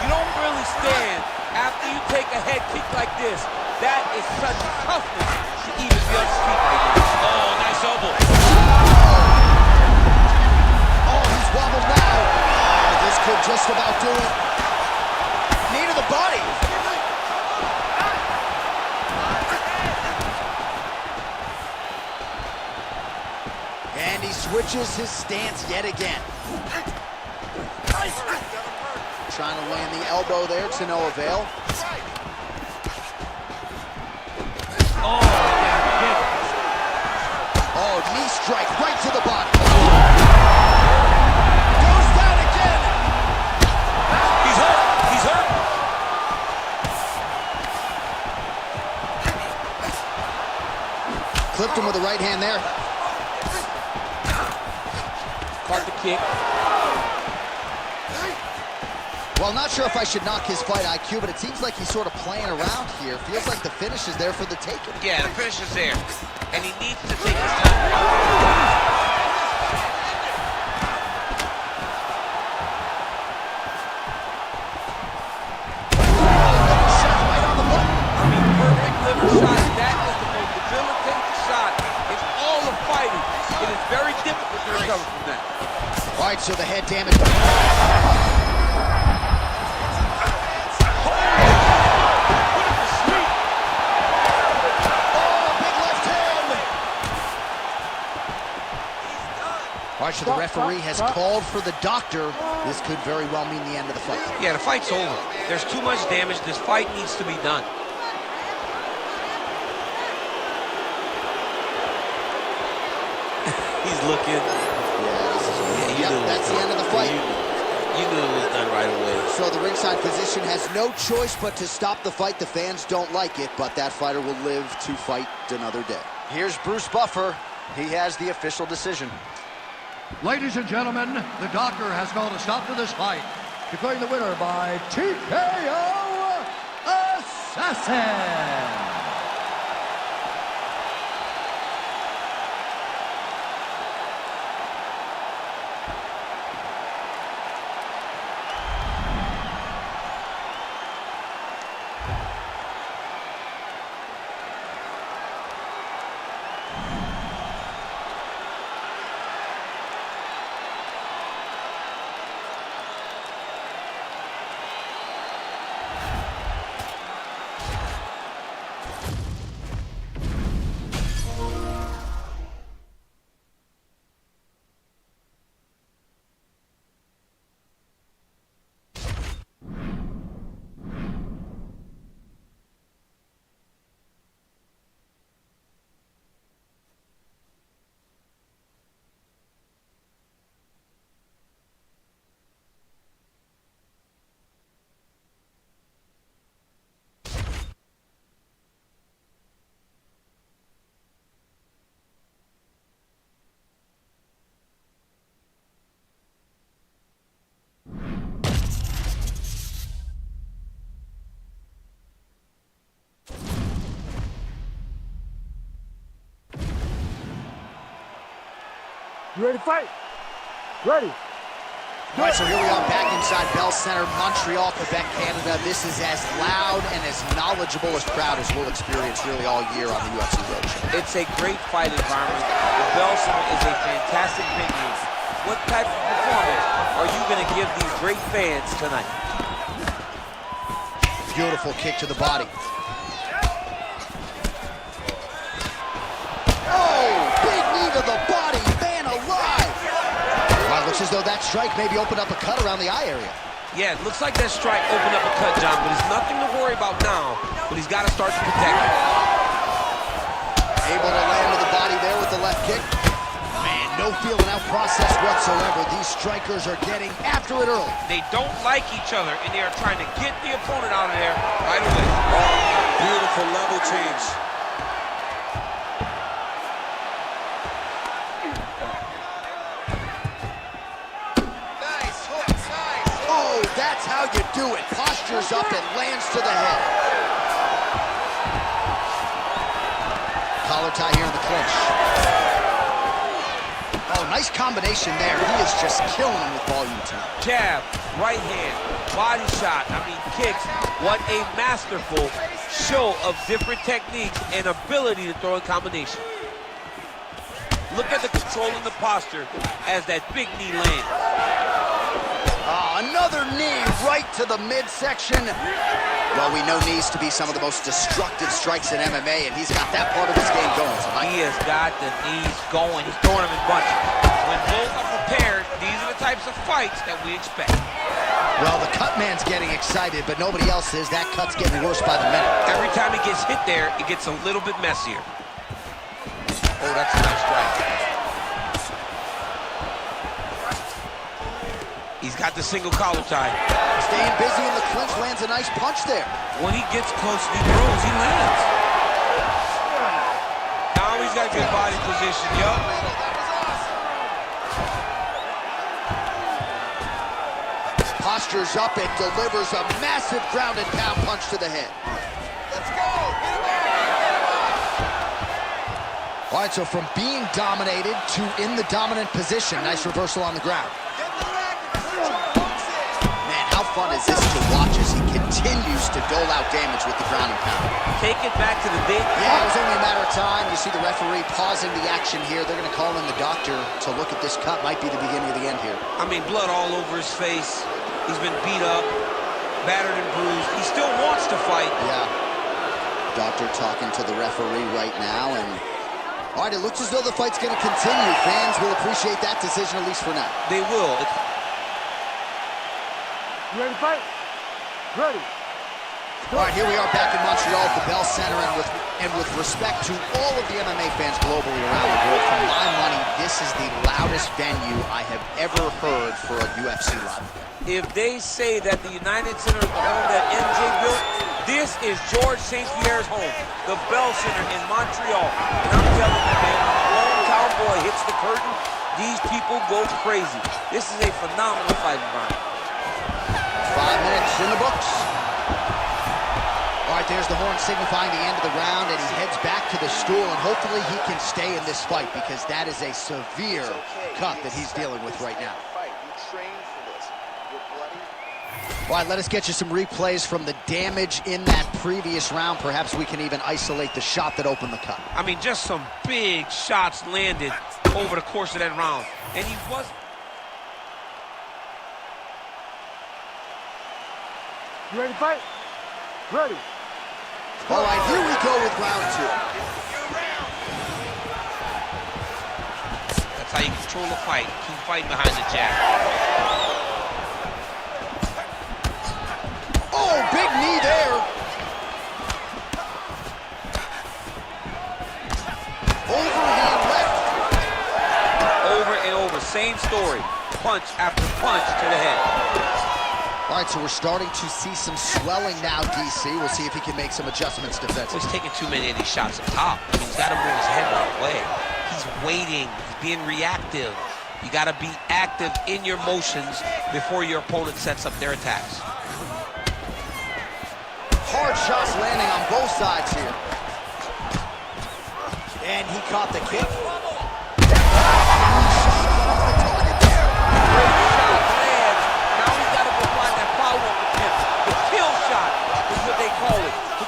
S3: don't really stand after you take a head kick like this. That is such toughness to even be on his feet right now. Oh, nice elbow.
S2: Oh, he's wobbled now. Oh, this could just about do it. the body. And he switches his stance yet again. Trying to land the elbow there to no avail. Oh, knee strike right to the body. Goes down again.
S3: He's hurt. He's hurt.
S2: Clipped him with the right hand there.
S3: Caught the kick.
S2: Well, not sure if I should knock his fight IQ, but it seems like he's sort of playing around here. Feels like the finish is there for the taking.
S3: Yeah, the finish is there. And he needs to take his time. Perfect liver shot. That is the most debilitating shot in all of fighting. It is very difficult to recover from that.
S2: All right, so the head damage. All right, so the referee has called for the doctor. This could very well mean the end of the fight.
S3: Yeah, the fight's over. There's too much damage. This fight needs to be done. He's looking.
S2: That's the end of the fight.
S3: You knew it was done right away.
S2: So the ringside physician has no choice but to stop the fight. The fans don't like it, but that fighter will live to fight another day. Here's Bruce Buffer. He has the official decision.
S6: Ladies and gentlemen, the doctor has called a stop to this fight, declaring the winner by TKO Assassin.
S1: You ready to fight? Ready.
S2: All right, so here we are back inside Bell Center, Montreal, Quebec, Canada. This is as loud and as knowledgeable a crowd as we'll experience really all year on the UFC Roadshow.
S3: It's a great fight environment. The Bell Center is a fantastic venue. What type of performance are you going to give these great fans tonight?
S2: Beautiful kick to the body. Oh, big knee to the body, man alive. Wow, looks as though that strike maybe opened up a cut around the eye area.
S3: Yeah, it looks like that strike opened up a cut, John, but it's nothing to worry about now, but he's got to start to protect it.
S2: Able to land to the body there with the left kick. Man, no feeling out process whatsoever. These strikers are getting after it early.
S3: They don't like each other, and they are trying to get the opponent out of there right away.
S7: Beautiful level change.
S4: Nice hook, nice.
S2: Oh, that's how you do it. Postures up and lands to the head. Collar tie here in the clinch. Oh, nice combination there. He is just killing him with volume tonight.
S3: Jab, right hand, body shot, kicks. What a masterful show of different techniques and ability to throw in combination. Look at the control and the posture as that big knee lands.
S2: Oh, another knee right to the midsection. Well, we know knees to be some of the most destructive strikes in MMA, and he's got that part of his game going. So
S3: he has got the knees going. He's throwing them in bunches. When both are prepared, these are the types of fights that we expect.
S2: Well, the cut man's getting excited, but nobody else is. That cut's getting worse by the minute.
S3: Every time he gets hit there, it gets a little bit messier. Oh, that's a nice strike. He's got the single collar tie.
S2: Staying busy in the clinch, lands a nice punch there.
S3: When he gets close and he throws, he lands. Now he's got good body position, yo.
S2: Postures up and delivers a massive ground and pound punch to the head.
S5: Let's go. Get him back.
S2: All right, so from being dominated to in the dominant position. Nice reversal on the ground. Man, how fun is this to watch as he continues to dole out damage with the ground and pound?
S3: Take it back to the big.
S2: Yeah, it was only a matter of time. You see the referee pausing the action here. They're going to call in the doctor to look at this cut. Might be the beginning of the end here.
S3: I mean, blood all over his face. He's been beat up, battered and bruised. He still wants to fight.
S2: Yeah. Doctor talking to the referee right now, and all right, it looks as though the fight's going to continue. Fans will appreciate that decision, at least for now.
S3: They will.
S1: You ready to fight? Ready.
S2: All right, here we are back in Montreal at the Bell Center, and with respect to all of the MMA fans globally around the world, for my money, this is the loudest venue I have ever heard for a UFC live.
S3: If they say that the United Center is the home that MJ built, this is George St. Pierre's home, the Bell Center in Montreal. And I'm telling you, man, hometown boy hits the curtain, these people go crazy. This is a phenomenal fight environment.
S2: 5 minutes in the books. All right, there's the horn signifying the end of the round, and he heads back to the stool, and hopefully he can stay in this fight because that is a severe cut that he's dealing with right now.
S4: You trained for this. You're bloody.
S2: All right, let us get you some replays from the damage in that previous round. Perhaps we can even isolate the shot that opened the cut.
S3: I mean, just some big shots landed over the course of that round. And he was...
S1: You ready to fight? Ready.
S2: All right, here we go with round two.
S3: That's how you control the fight. Keep fighting behind the jab.
S2: Oh, big knee there. Overhand left.
S3: Over and over, same story. Punch after punch to the head.
S2: All right, so we're starting to see some swelling now, DC. We'll see if he can make some adjustments defensively.
S3: He's taking too many of these shots up top. I mean, he's got to move his head right away. He's waiting. He's being reactive. You got to be active in your motions before your opponent sets up their attacks.
S2: Hard shots landing on both sides here. And he caught the kick.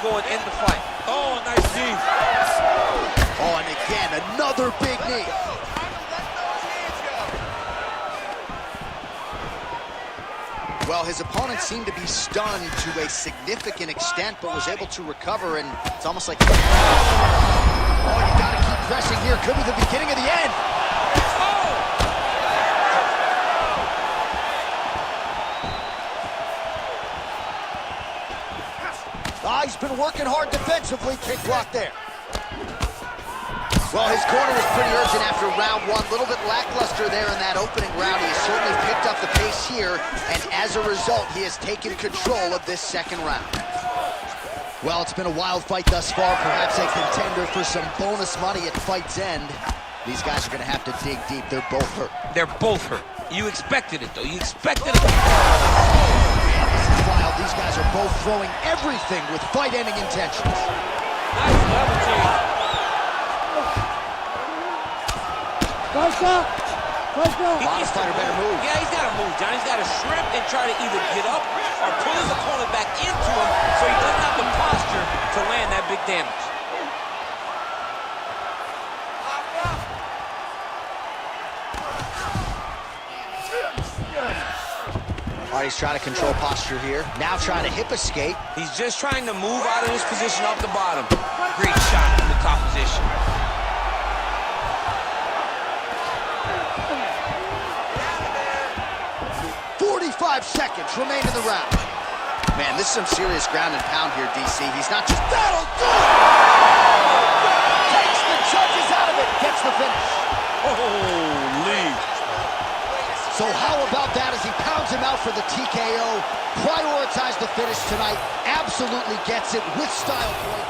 S3: Go and end the fight. Oh, nice knee.
S2: Oh, and again, another big knee. Well, his opponent seemed to be stunned to a significant extent, but was able to recover, and it's almost like... Oh, you gotta keep pressing here. Could be the beginning of the end. He's been working hard defensively. Kick block there. Well, his corner was pretty urgent after round one. A little bit lackluster there in that opening round. He has certainly picked up the pace here, and as a result, he has taken control of this second round. Well, it's been a wild fight thus far. Perhaps a contender for some bonus money at fight's end. These guys are going to have to dig deep. They're both hurt.
S3: They're both hurt. You expected it, though. You expected it.
S2: These guys are both throwing everything with fight-ending intentions.
S3: Nice level change.
S2: Honest fighter better move.
S3: Yeah, he's got to move, John. He's got to shrimp and try to either get up or pull his opponent back into him so he doesn't have the posture to land that big damage.
S2: All right, he's trying to control posture here. Now trying to hip escape.
S7: He's just trying to move out of this position up the bottom. Great shot from the top position.
S2: 45 seconds remain in the round. Man, this is some serious ground and pound here, DC. He's not just... That'll do it! Takes the judges out of it. Gets the finish.
S7: Holy.
S2: So how about that as he pounds him out for the TKO? Prioritize the finish tonight. Absolutely gets it with style point.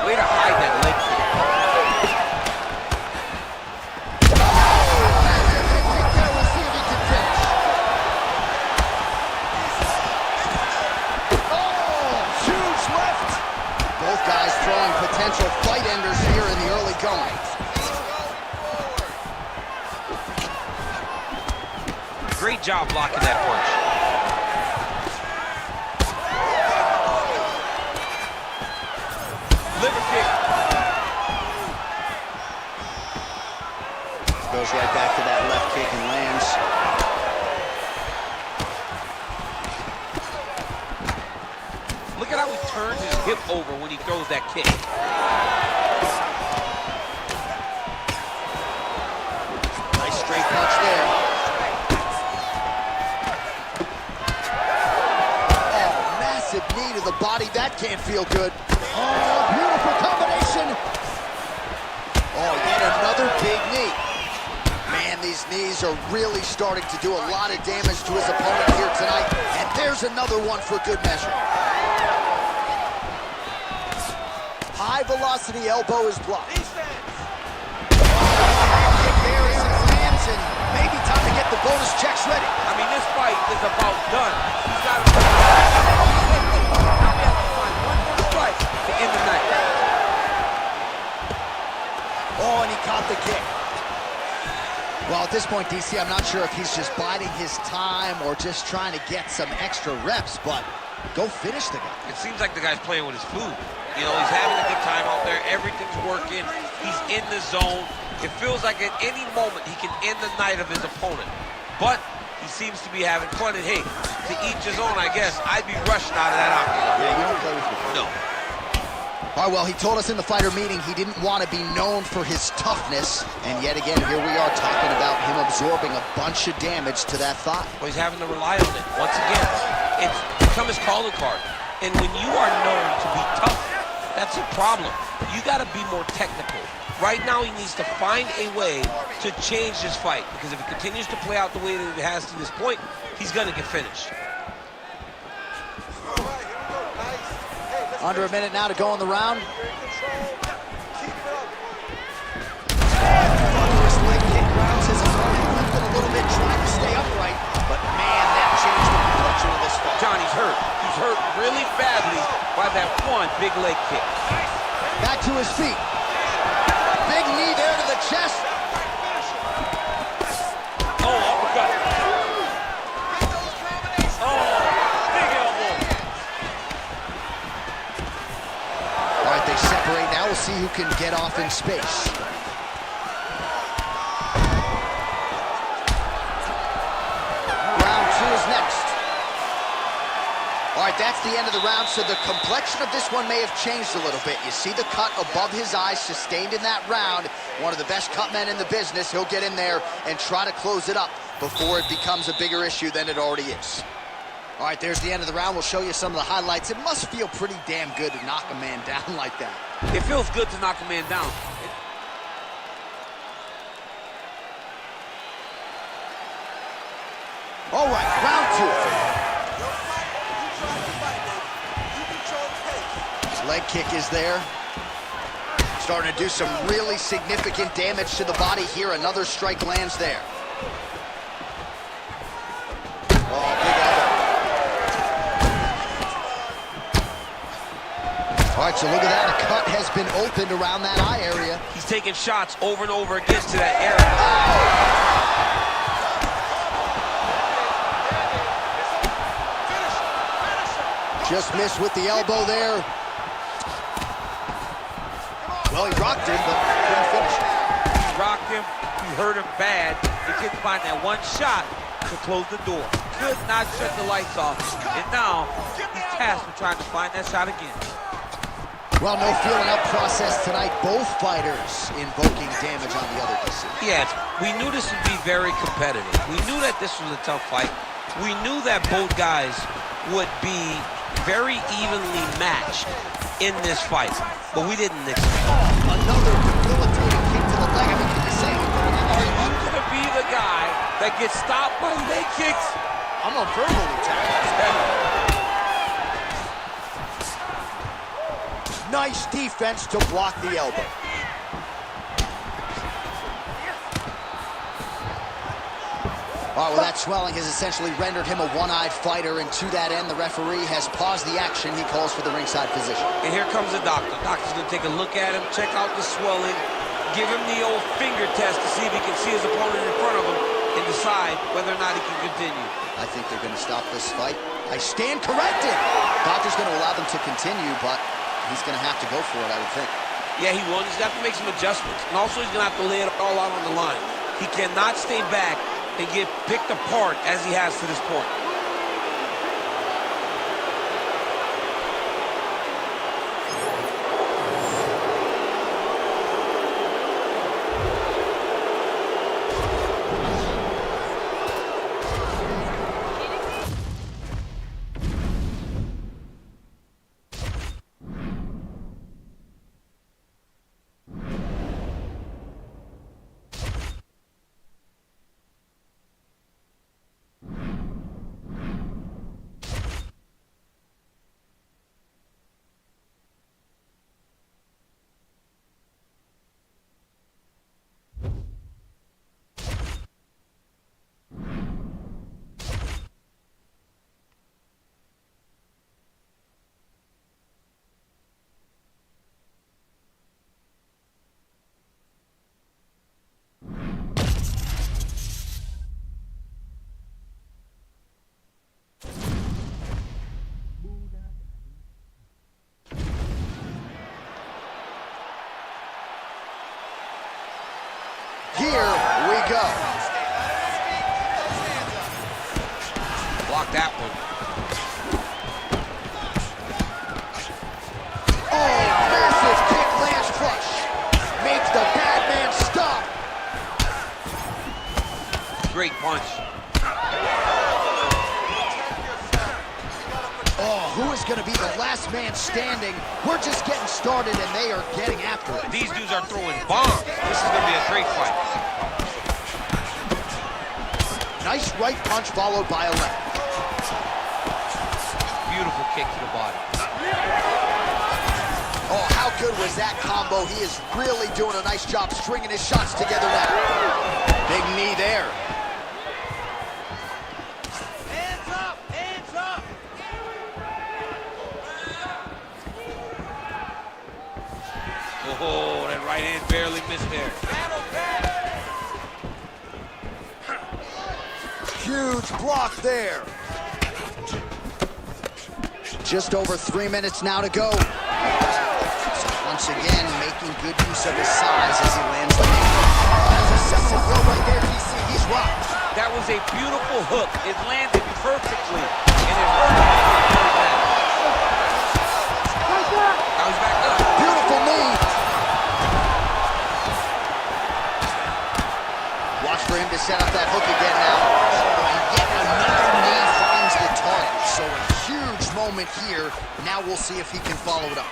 S3: Way to hide that leg kick.
S2: We'll see if he can finish. Oh, huge left. Both guys throwing potential fight enders here in the early going.
S3: Great job blocking that punch. Liver kick.
S2: Goes right back to that left kick and lands.
S3: Look at how he turns his hip over when he throws that kick.
S2: Nice straight punch there. Oh, massive knee to the body. That can't feel good. Oh, beautiful combination. Oh, yet another big knee. Man, these knees are really starting to do a lot of damage to his opponent here tonight. And there's another one for good measure. High velocity elbow is blocked. Kick there as it lands, and maybe time to get the bonus checks ready.
S3: I mean, this fight is about done. He's got to... Now we have to find one more strike to end the night.
S2: Oh, and he caught the kick. Well, at this point, DC, I'm not sure if he's just biding his time or just trying to get some extra reps, but go finish the guy.
S3: It seems like the guy's playing with his food. You know, he's having a good time out there. Everything's working. He's in the zone. It feels like at any moment he can end the night of his opponent. But he seems to be having fun. And hey, to each his own, I guess. I'd be rushing out of that octagon.
S2: Yeah, you don't play with your food.
S3: No.
S2: All right, well, he told us in the fighter meeting he didn't want to be known for his toughness. And yet again, here we are talking about him absorbing a bunch of damage to that thigh.
S3: Well, he's having to rely on it. Once again, it's become his calling card. And when you are known to be tough, that's a problem. You got to be more technical. Right now, he needs to find a way to change this fight. Because if it continues to play out the way that it has to this point, he's going to get finished.
S2: Under a minute now to go in the round. Thunderous leg kick grounds his opponent, limping a little bit, trying to stay upright. But man, that changed the complexion of this fight.
S3: Johnny's hurt. He's hurt really badly by that one big leg kick.
S2: Back to his feet. Big knee there to the chest.
S3: Oh, uppercut. Oh, big elbow.
S2: All right, they separate now. We'll see who can get off in space. Round two is next. All right, that's the end of the round, so the complexion of this one may have changed a little bit. You see the cut above his eyes sustained in that round. One of the best cut men in the business. He'll get in there and try to close it up before it becomes a bigger issue than it already is. All right, there's the end of the round. We'll show you some of the highlights. It must feel pretty damn good to knock a man down like that.
S3: It feels good to knock a man down.
S2: All right, round 2. Leg kick is there. Starting to do some really significant damage to the body here. Another strike lands there. Oh, big elbow. All right, so look at that. A cut has been opened around that eye area.
S3: He's taking shots over and over again to that area.
S2: Just missed with the elbow there. Well, he rocked him, but couldn't finish.
S3: He rocked him. He hurt him bad. He couldn't find that one shot to close the door. Could not shut the lights off. And now he's tasked with trying to find that shot again.
S2: Well, no feeling out process tonight. Both fighters invoking damage on the other DC.
S3: Yes, we knew this would be very competitive. We knew that this was a tough fight. We knew that both guys would be very evenly matched in this fight, but we didn't expect.
S2: Another debilitating kick to the leg. I mean, you say,
S3: Are you going to be the guy that gets stopped by leg kicks?
S2: I'm a verbally tackle. Nice defense to block the elbow. All right, well, that swelling has essentially rendered him a one-eyed fighter, and to that end, the referee has paused the action. He calls for the ringside physician.
S3: And here comes the doctor. Doctor's going to take a look at him, check out the swelling, give him the old finger test to see if he can see his opponent in front of him and decide whether or not he can continue.
S2: I think they're going to stop this fight. I stand corrected. Doctor's going to allow them to continue, but he's going to have to go for it, I would think.
S3: Yeah, he will. He's going to have to make some adjustments. And also, he's going to have to lay it all out on the line. He cannot stay back and get picked apart as he has to this point.
S2: Here we go.
S3: Block that one.
S2: Oh, massive kick lands flush. Makes the bad man stop.
S3: Great punch.
S2: Oh, who is going to be the last man standing? We're just getting started, and they are getting after it.
S3: These dudes are throwing bombs. This is going to be a great fight.
S2: Nice right punch followed by a left.
S3: Beautiful kick to the body.
S2: Oh, how good was that combo? He is really doing a nice job stringing his shots together now. Big knee there.
S5: Hands up! Hands up!
S3: Oh, that right hand barely missed there.
S2: Huge block there. Just over 3 minutes now to go. So once again, making good use of his size as he lands the knee. That's a septic blow right there, DC. He's rocked.
S3: That was a beautiful hook. It landed perfectly, and it hurt him very bad. Now he's back up.
S2: Beautiful knee. Watch for him to set up that hook again now. And yet another knee finds the target. So a huge moment here. Now we'll see if he can follow it up.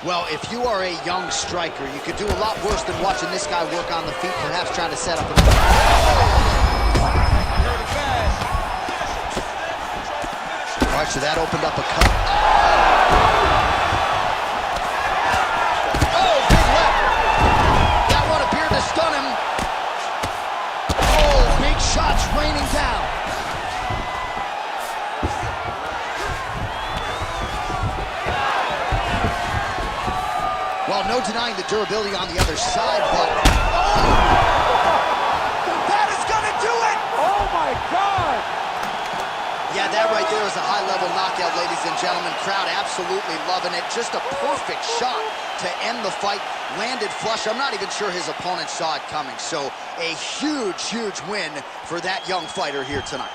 S2: Well, if you are a young striker, you could do a lot worse than watching this guy work on the feet, perhaps trying to set up another. All right, so that opened up a cut. Oh, big left. That one appeared to stun him. Oh, big shots raining down. Well, no denying the durability on the other side, but... Oh! That is gonna do it!
S1: Oh my God!
S2: Yeah, that right there is a high-level knockout, ladies and gentlemen. Crowd absolutely loving it. Just a perfect shot to end the fight. Landed flush. I'm not even sure his opponent saw it coming. So a huge, huge win for that young fighter here tonight.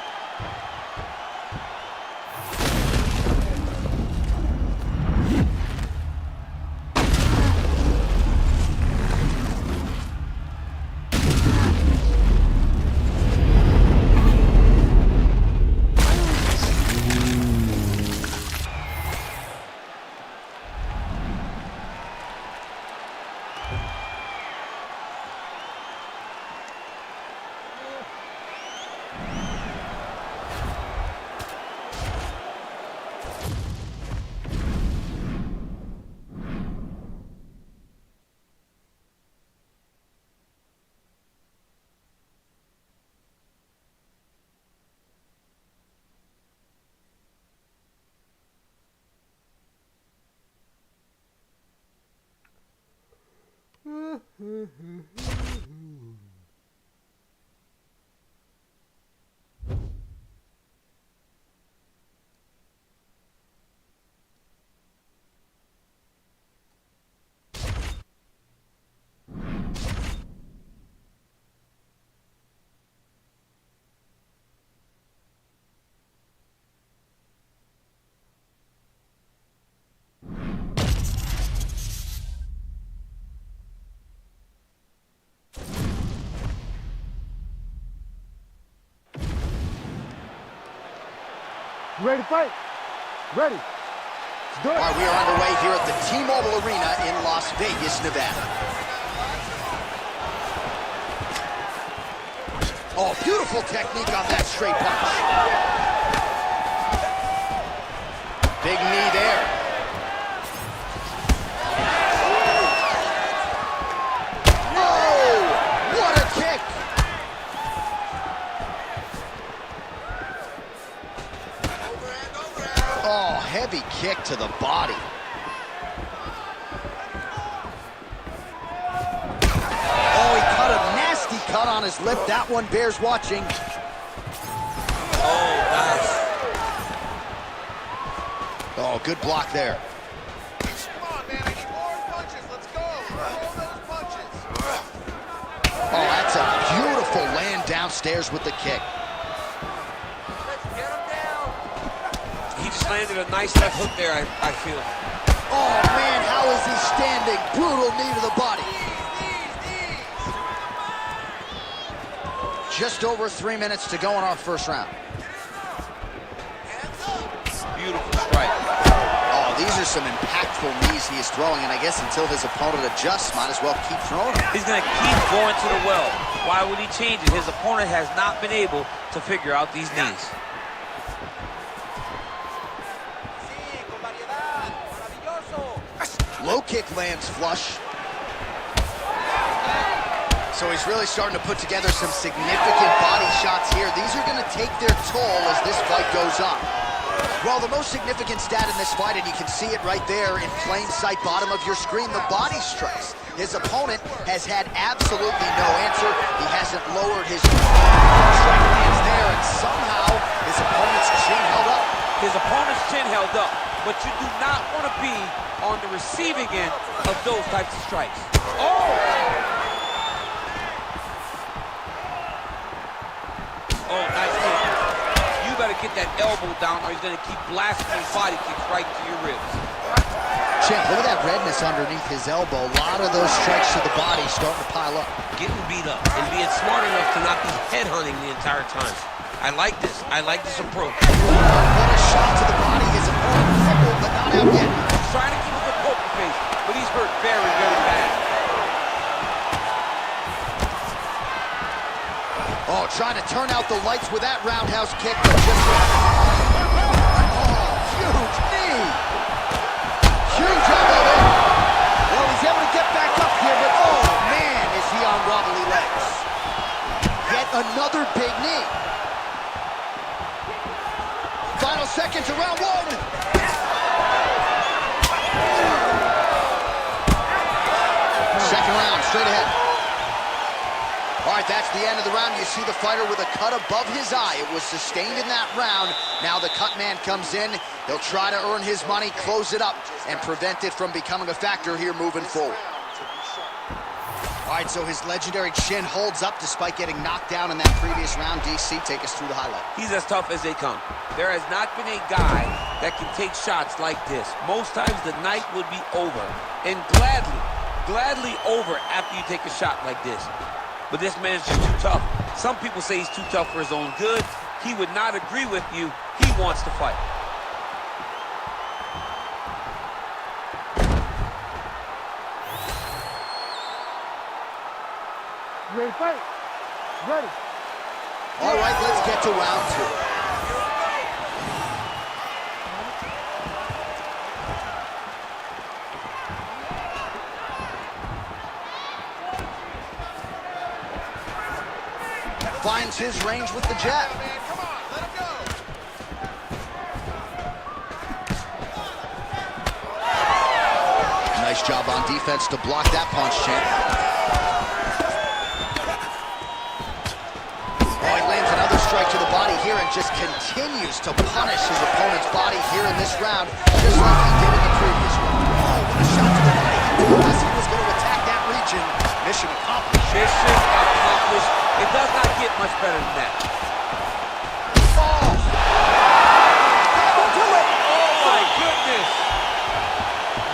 S1: You ready to fight? Ready. Let's do it.
S2: All right, we are underway here at the T-Mobile Arena in Las Vegas, Nevada. Oh, beautiful technique on that straight punch. Big knee there. Oh, what a kick. Oh, heavy kick to the body. Oh, he cut a nasty cut on his lip. That one bears watching.
S3: Oh, nice.
S2: Oh, good block there.
S4: Come on, man, I need more punches. Let's go. Roll those punches.
S2: Oh, that's a beautiful land downstairs with the kick.
S3: He just landed a nice left hook there, I feel.
S2: Oh, man, how is he standing? Brutal knee to the body. Just over 3 minutes to go in our first round.
S3: Beautiful strike.
S2: Oh, these are some impactful knees he is throwing, and I guess until his opponent adjusts, might as well keep throwing them.
S3: He's going to keep going to the well. Why would he change it? His opponent has not been able to figure out these knees.
S2: Low kick lands flush. So he's really starting to put together some significant body shots here. These are going to take their toll as this fight goes on. Well, the most significant stat in this fight, and you can see it right there in plain sight, bottom of your screen, the body strikes. His opponent has had absolutely no answer. He hasn't lowered his strike lands there, and somehow his opponent's chin held up.
S3: His opponent's chin held up, but you do not want to be on the receiving end of those types of strikes. Oh! Oh, nice kick. You better get that elbow down or he's going to keep blasting those body kicks right into your ribs.
S2: Champ, look at that redness underneath his elbow. A lot of those strikes to the body starting to pile up.
S3: Getting beat up and being smart enough to not be head-hunting the entire time. I like this. I like this approach.
S2: What a shot to the body. His opponent crippled, but not out yet.
S3: Trying to keep a good poker face.
S2: off the lights with that roundhouse kick, but just... Oh, huge knee! Huge elbow there. Well, he's able to get back up here, but oh, man, is he on wobbly legs. Yet another big knee. Final seconds of round one. Second round, straight ahead. All right, that's the end of the round. You see the fighter with a cut above his eye. It was sustained in that round. Now the cut man comes in. He'll try to earn his money, close it up, and prevent it from becoming a factor here moving forward. All right, so his legendary chin holds up despite getting knocked down in that previous round. DC, take us through the highlight.
S7: He's as tough as they come. There has not been a guy that can take shots like this. Most times the night would be over, and gladly over after you take a shot like this. But this man's just too tough. Some people say he's too tough for his own good. He would not agree with you. He wants to fight.
S1: You ready to fight? Ready.
S2: All right, let's get to round two. Finds his range with the jab.
S5: Come on, let him go.
S2: Nice job on defense to block that punch, champ. Oh, he lands another strike to the body here and just continues to punish his opponent's body here in this round, just like he did in the previous one. Oh, what a shot to the body. Unless he was going to attack that region. Mission accomplished.
S7: Mission accomplished. It does not get much better than that.
S2: Oh! That'll do it!
S7: Oh my goodness!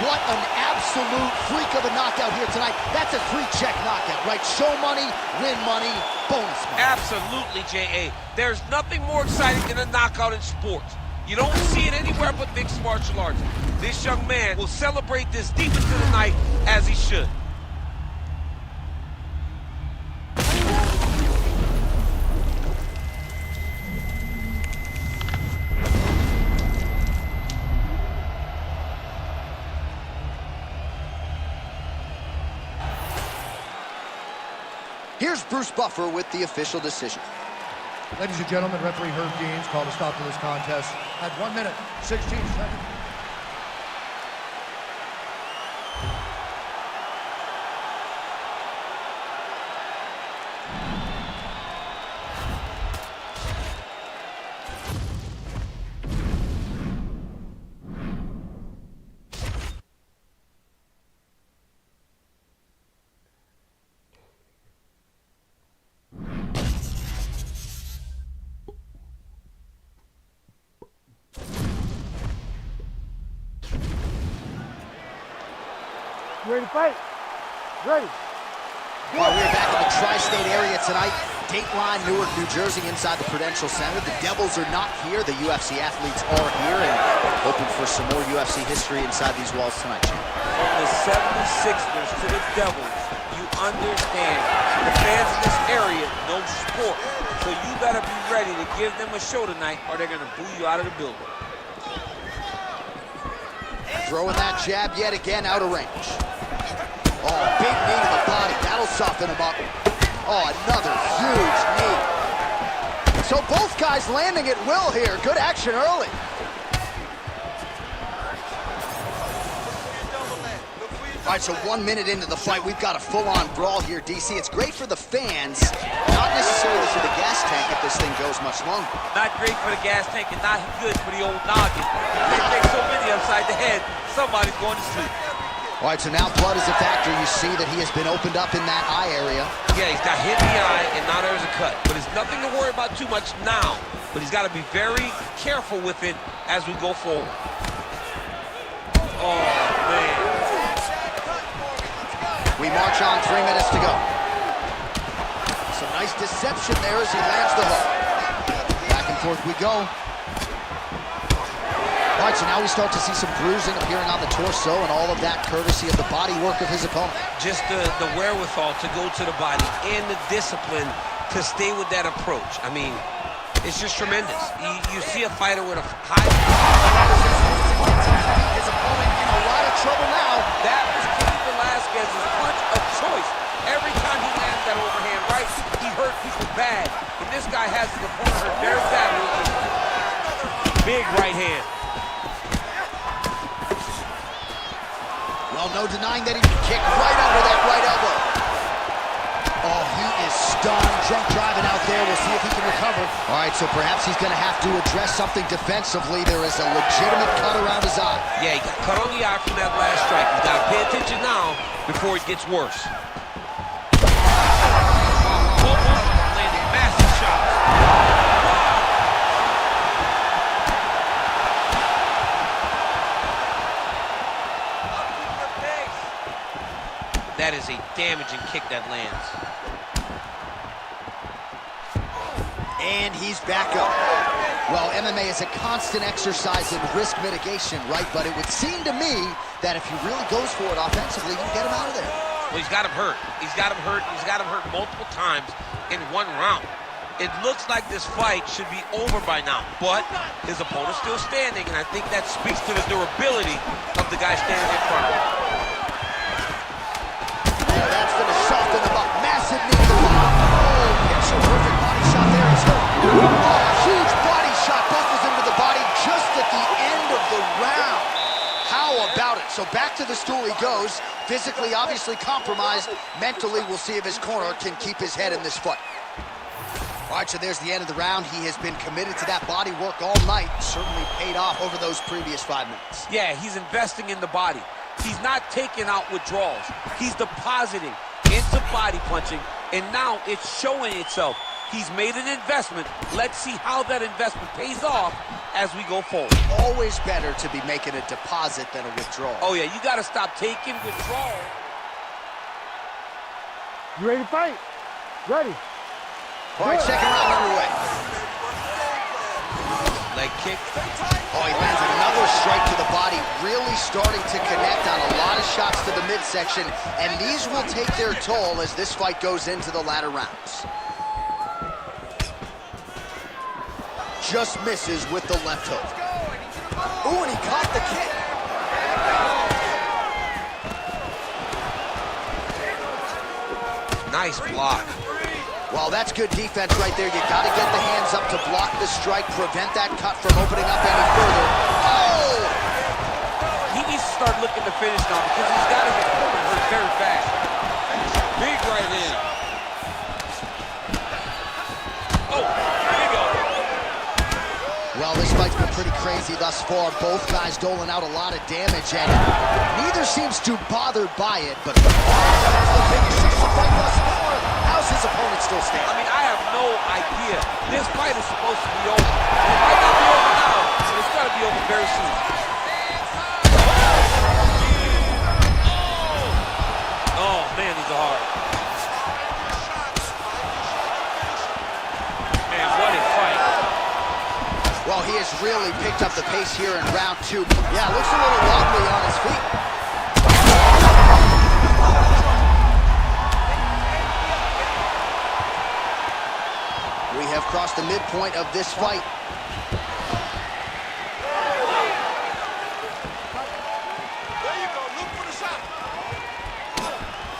S2: What an absolute freak of a knockout here tonight. That's a 3-check knockout, right? Show money, win money, bonus money.
S3: Absolutely, J.A. There's nothing more exciting than a knockout in sports. You don't see it anywhere but mixed martial arts. This young man will celebrate this deep into the night as he should.
S2: Here's Bruce Buffer with the official decision.
S6: Ladies and gentlemen, referee Herb Deans called a stop to this contest at 1 minute, 16 seconds.
S1: You ready to fight? Ready.
S2: Well, we're back in the tri-state area tonight. Dateline, Newark, New Jersey, inside the Prudential Center. The Devils are not here. The UFC athletes are here, and hoping for some more UFC history inside these walls tonight, champ.
S7: From the 76ers to the Devils, you understand the fans in this area know sport. So you better be ready to give them a show tonight, or they're going to boo you out of the building.
S2: Throwing that jab yet again out of range. Oh, big knee to the body. That'll soften him up. Oh, another huge knee. So both guys landing at will here. Good action early. All right, so 1 minute into the fight, we've got a full-on brawl here, DC. It's great for the fans, not necessarily for the gas tank if this thing goes much longer.
S7: Not great for the gas tank and not good for the old noggin. They take so many upside the head, somebody's going to sleep.
S2: All right, so now blood is a factor. You see that he has been opened up in that eye area.
S3: Yeah, he's got hit in the eye, and now there's a cut. But it's nothing to worry about too much now. But he's got to be very careful with it as we go forward. Oh, man.
S2: We march on, 3 minutes to go. Some nice deception there as he lands the hook. Back and forth we go. All right, so now we start to see some bruising appearing on the torso, and all of that courtesy of the body work of his opponent.
S3: Just the wherewithal to go to the body and the discipline to stay with that approach. I mean, it's just tremendous. You see a fighter with a high...
S2: His opponent in a lot of trouble now.
S7: That was Cain Velasquez's punch of choice. Every time he lands that overhand right, he hurt people bad. And this guy has his opponent hurt very badly. Big right hand.
S2: Well, no denying that he can kick right under that right elbow. Oh, he is stunned, drunk driving out there. We'll see if he can recover. All right, so perhaps he's going to have to address something defensively. There is a legitimate cut around his eye.
S3: Yeah, he got cut on the eye from that last strike. He's got to pay attention now before it gets worse. Landing massive shots. That is a damaging kick that lands.
S2: And he's back up. Well, MMA is a constant exercise in risk mitigation, right? But it would seem to me that if he really goes for it offensively, he can get him out of there.
S3: Well, he's got him hurt. He's got him hurt. He's got him hurt multiple times in one round. It looks like this fight should be over by now, but his opponent's still standing, and I think that speaks to the durability of the guy standing in front of him.
S2: Yeah, that's going to soften him up. Massive knee to the body. Oh, picture perfect body shot there. He's hurt. Oh, huge body shot buckles into the body just at the end of the round. How about it? So back to the stool he goes. Physically, obviously compromised. Mentally, we'll see if his corner can keep his head in this fight. All right, so there's the end of the round. He has been committed to that body work all night. Certainly paid off over those previous 5 minutes.
S7: Yeah, he's investing in the body. He's not taking out withdrawals. He's depositing into body punching, and now it's showing itself. He's made an investment. Let's see how that investment pays off as we go forward.
S2: Always better to be making a deposit than a withdrawal.
S7: Oh, yeah, you got to stop taking withdrawals.
S1: You ready to fight? Ready.
S2: All right, second round underway.
S3: Leg kick.
S2: Oh, he lands another strike to the body, really starting to connect on a lot of shots to the midsection, and these will take their toll as this fight goes into the latter rounds. Just misses with the left hook. Ooh, and he caught the kick.
S3: Nice block.
S2: Well, that's good defense right there. You got to get the hands up to block the strike, prevent that cut from opening up any further. Oh!
S7: He needs to start looking to finish now because he's got his opponent hurt very fast. Big right hand. Oh, big up.
S2: Well, this fight's been pretty crazy thus far. Both guys doling out a lot of damage, and neither seems too bothered by it, but the biggest fight thus far. How's his opponent still standing?
S7: I mean, I have no idea. This fight is supposed to be over. It might not be over now, but it's got to be over very soon. Oh, man, these are hard. Man, what a fight.
S2: Well, he has really picked up the pace here in round 2. Yeah, looks a little wobbly on his feet. We have crossed the midpoint of this fight.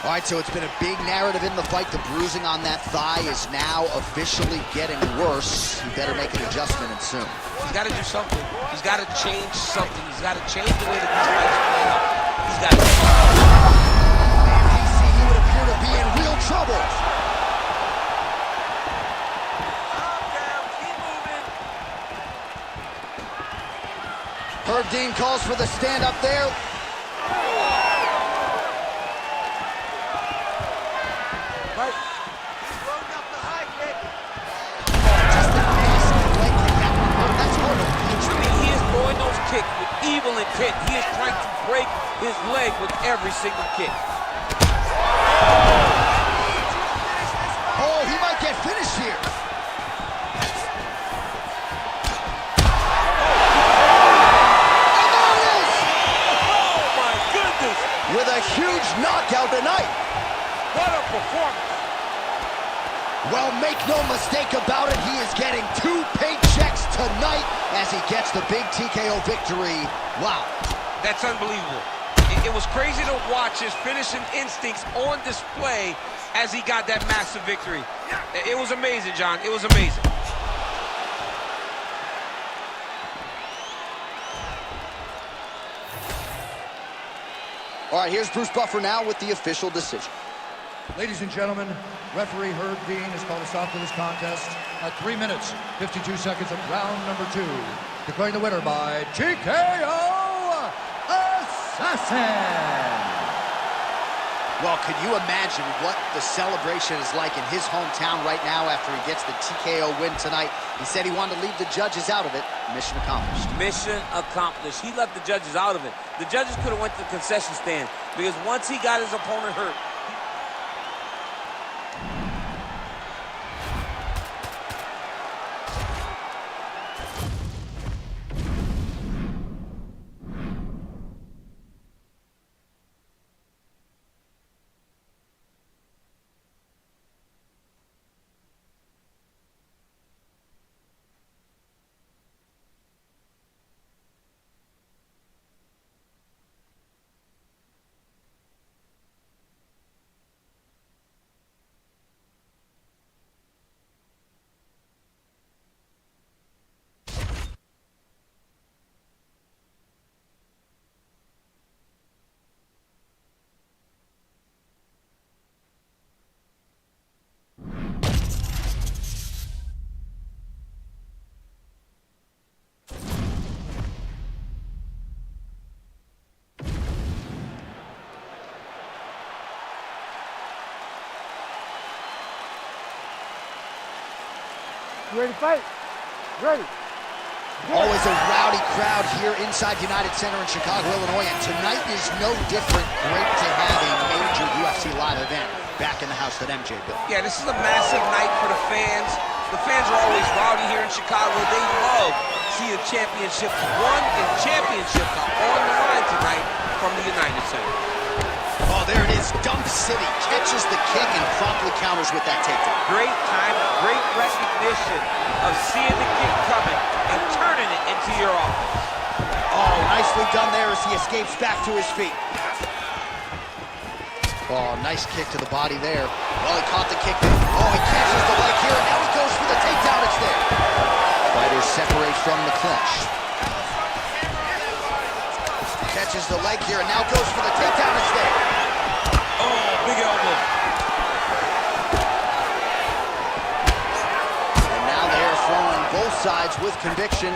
S2: All right, so it's been a big narrative in the fight. The bruising on that thigh is now officially getting worse. He better make an adjustment and soon.
S3: He's got to do something. He's got to change something. He's got to change the way that these fights play out. He's got to...
S2: Man, PC, he would appear to be in real trouble. Herb Dean calls for the stand up there.
S7: Evil intent. He is trying to break his leg with every single kick.
S2: Oh, he might get finished here. And there it is!
S7: Oh, my goodness!
S2: With a huge knockout tonight.
S7: What a performance.
S2: Well, make no mistake about it, he is getting 2 paychecks tonight as he gets the big TKO victory. Wow.
S3: That's unbelievable. It was crazy to watch his finishing instincts on display as he got that massive victory. It was amazing, John. It was amazing.
S2: All right, here's Bruce Buffer now with the official decision.
S6: Ladies and gentlemen, referee Herb Dean has called a stop to this contest at 3 minutes, 52 seconds of round number 2. Declaring the winner by TKO Assassin.
S2: Well, could you imagine what the celebration is like in his hometown right now after he gets the TKO win tonight? He said he wanted to leave the judges out of it. Mission accomplished.
S7: Mission accomplished. He left the judges out of it. The judges could have went to the concession stand because once he got his opponent hurt,
S1: You ready to fight? Ready.
S2: Always a rowdy crowd here inside United Center in Chicago, Illinois, and tonight is no different. Great to have a major UFC live event back in the house that MJ built.
S3: Yeah, this is a massive night for the fans. The fans are always rowdy here in Chicago. They love seeing championships won and championships are on the line tonight from the United Center.
S2: Oh, there it is. Dunk City catches the kick and promptly counters with that takedown.
S7: great time, great recognition of seeing the kick coming and turning it into your offense.
S2: Oh, nicely done there as he escapes back to his feet. Oh, nice kick to the body there. Well, he caught the kick. Oh, he catches the leg here, and now he goes for the takedown. It's there. Fighters separate from the clinch. Catches the leg here, and now goes for the takedown. It's there.
S3: Oh, big elbow.
S2: And now they are throwing both sides with conviction.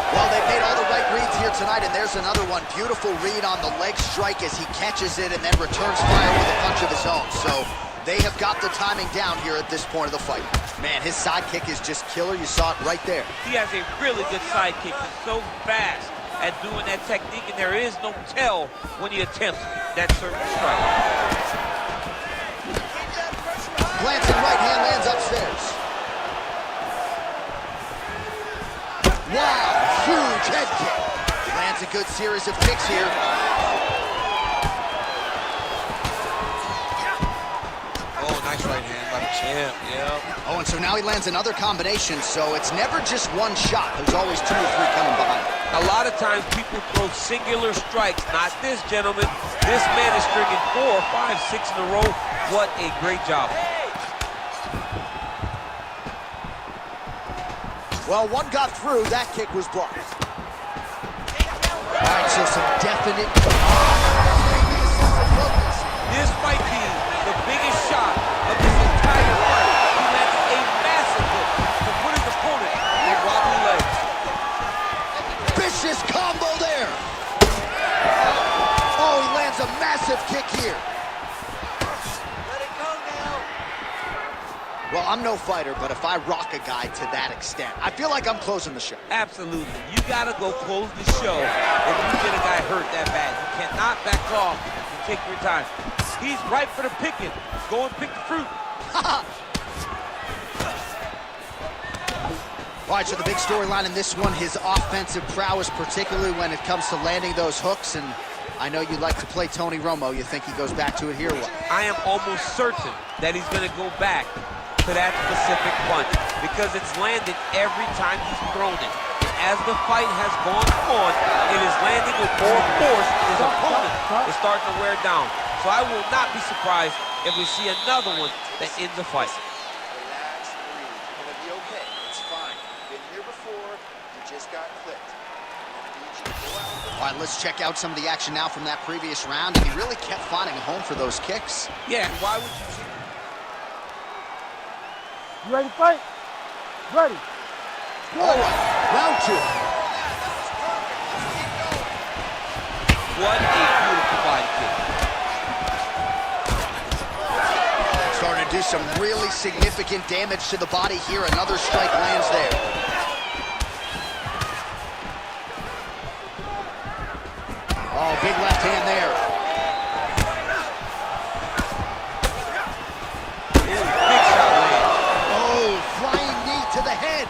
S2: Well, they've made all the right reads here tonight, and there's another one. Beautiful read on the leg strike as he catches it and then returns fire with a punch of his own. So they have got the timing down here at this point of the fight. Man, his sidekick is just killer. You saw it right there.
S7: He has a really good sidekick. He's so fast at doing that technique, and there is no tell when he attempts that certain strike.
S2: Glancing right hand lands upstairs. Wow, huge head kick. Lands a good series of kicks here.
S3: Oh, nice right hand by the champ, yeah.
S2: Oh, and so now he lands another combination, so it's never just one shot. There's always 2 or 3 coming behind.
S7: A lot of times people throw singular strikes. Not this gentleman. This man is stringing 4, 5, 6 in a row. What a great job.
S2: Well, one got through. That kick was blocked. All right, so some definite...
S7: This might be the biggest shot of this entire fight. He lands a massive hook to put his opponent in wobbly legs.
S2: Vicious combo there. Oh, he lands a massive kick here.
S4: Let it go now.
S2: Well, I'm no fighter, but if I rock a guy to that extent, I feel like I'm closing the show.
S7: Absolutely. You gotta go close the show if you get a guy hurt that bad. You cannot back off and take your time. He's ripe for the picking. Go and pick the fruit.
S2: All right, so the big storyline in this one, his offensive prowess, particularly when it comes to landing those hooks. And I know you like to play Tony Romo. You think he goes back to it here? What?
S7: I am almost certain that he's going to go back to that specific punch because it's landed every time he's thrown it. And as the fight has gone on, it is landing with more force. His opponent is starting to wear down. So I will not be surprised if we see another one that ends the fight.
S4: Relax, breathe. You're gonna be okay. It's fine. You've been here before. You just got clipped. I need you to go out.
S2: All right, let's check out some of the action now from that previous round. And he really kept finding a home for those kicks.
S7: Yeah, why would you?
S1: You ready to fight? Ready.
S2: All right, round 2.
S7: What a beautiful body kick.
S2: Starting to do some really significant damage to the body here. Another strike lands there. Oh, big left hand there.
S7: Big shot land.
S2: Oh, flying knee to the head.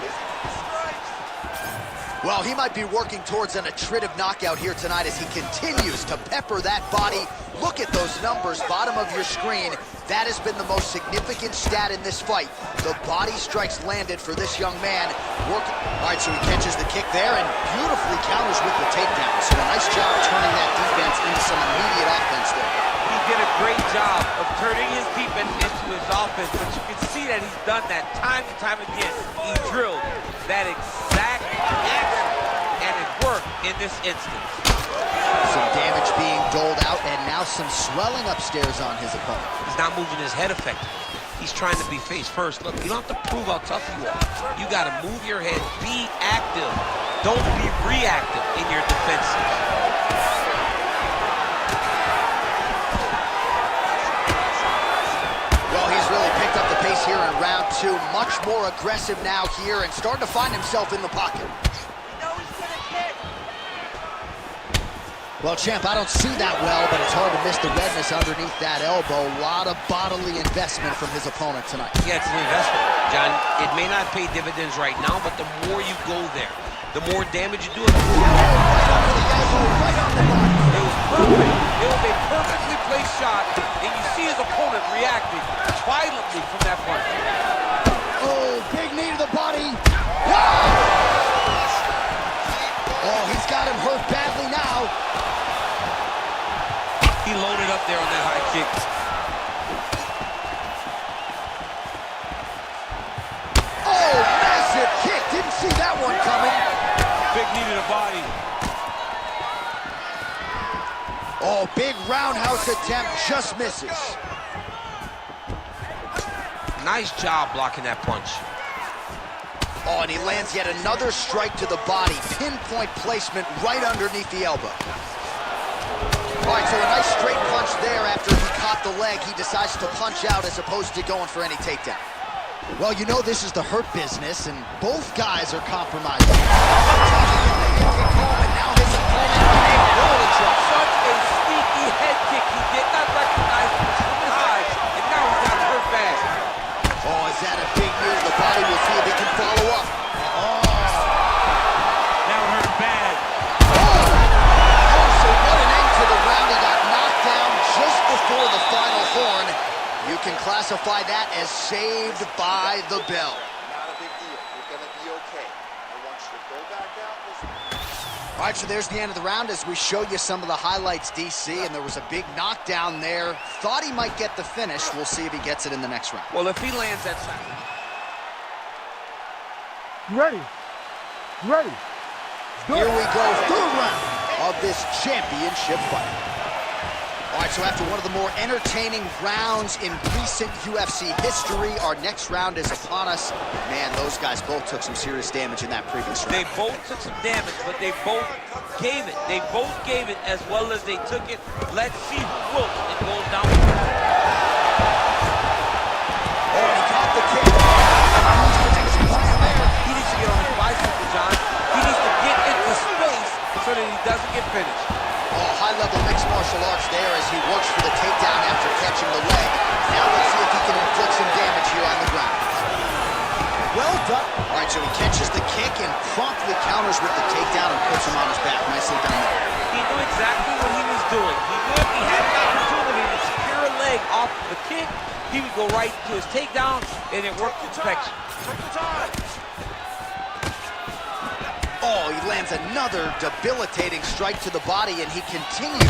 S2: Well, he might be working towards an attritive knockout here tonight as he continues to pepper that body. Look at those numbers, bottom of your screen. That has been the most significant stat in this fight. The body strikes landed for this young man. All right, so he catches the kick there and beautifully counters with the takedown. So a nice job turning that defense into some immediate offense there.
S7: He did a great job of turning his defense into his offense, but you can see that he's done that time and time again. He drilled that exact action, and it worked in this instance.
S2: Some damage being doled out, and now some swelling upstairs on his opponent.
S7: He's not moving his head effectively. He's trying to be face first. Look, you don't have to prove how tough you are. You got to move your head, be active. Don't be reactive in your defenses.
S2: Well, he's really picked up the pace here in round 2. Much more aggressive now here and starting to find himself in the pocket. Well, champ, I don't see that well, but it's hard to miss the redness underneath that elbow. A lot of bodily investment from his opponent tonight.
S7: Yeah, it's an investment, John. It may not pay dividends right now, but the more you go there, the more damage you do. It was perfect. It was a perfectly placed shot, and you see his opponent reacting violently from that punch.
S2: Oh, big knee to the body. Oh, he's got him hurt badly now.
S7: He loaded up there on that high kick.
S2: Oh, massive kick. Didn't see that one coming.
S7: Big knee to the body.
S2: Oh, big roundhouse attempt, just misses.
S7: Nice job blocking that punch.
S2: Oh, and he lands yet another strike to the body. Pinpoint placement right underneath the elbow. All right, so a nice straight punch there after he caught the leg. He decides to punch out as opposed to going for any takedown. Well, you know this is the hurt business, and both guys are compromised. And now his opponent
S7: Such a sneaky head kick. He did not recognize it was from high, and now he's got hurt bad.
S2: Oh, is that a big move? The body will see if he can follow up. Oh.
S7: That one hurt bad.
S2: Oh, so what an end to the round. He got knocked down just before the final horn. You can classify that as saved by the bell.
S4: Not a big deal. You're gonna be okay. I want you to go back out.
S2: All right, so there's the end of the round as we show you some of the highlights, DC, and there was a big knockdown there. Thought he might get the finish. We'll see if he gets it in the next round.
S7: Well, if he lands that shot.
S1: You ready? You ready?
S2: Here we go, third round of this championship fight. All right, so after one of the more entertaining rounds in recent UFC history, our next round is upon us. Man, those guys both took some serious damage in that previous round.
S7: They both took some damage, but they both gave it. They both gave it as well as they took it. Let's see who wilts and goes down.
S2: Oh, he caught the kick.
S7: He needs to get on his bicycle, John. He needs to get into space so that he doesn't get finished.
S2: Oh, high-level mixed martial arts there as he works for the takedown after catching the leg. Now let's see if he can inflict some damage here on the ground. Well done. All right, so he catches the kick and promptly counters with the takedown and puts him on his back. Nicely done there.
S7: He knew exactly what he was doing. He knew if he had an opportunity to secure a leg off of the kick, he would go right to his takedown, and it worked to perfection.
S2: Oh, he lands another debilitating strike to the body, and he continues.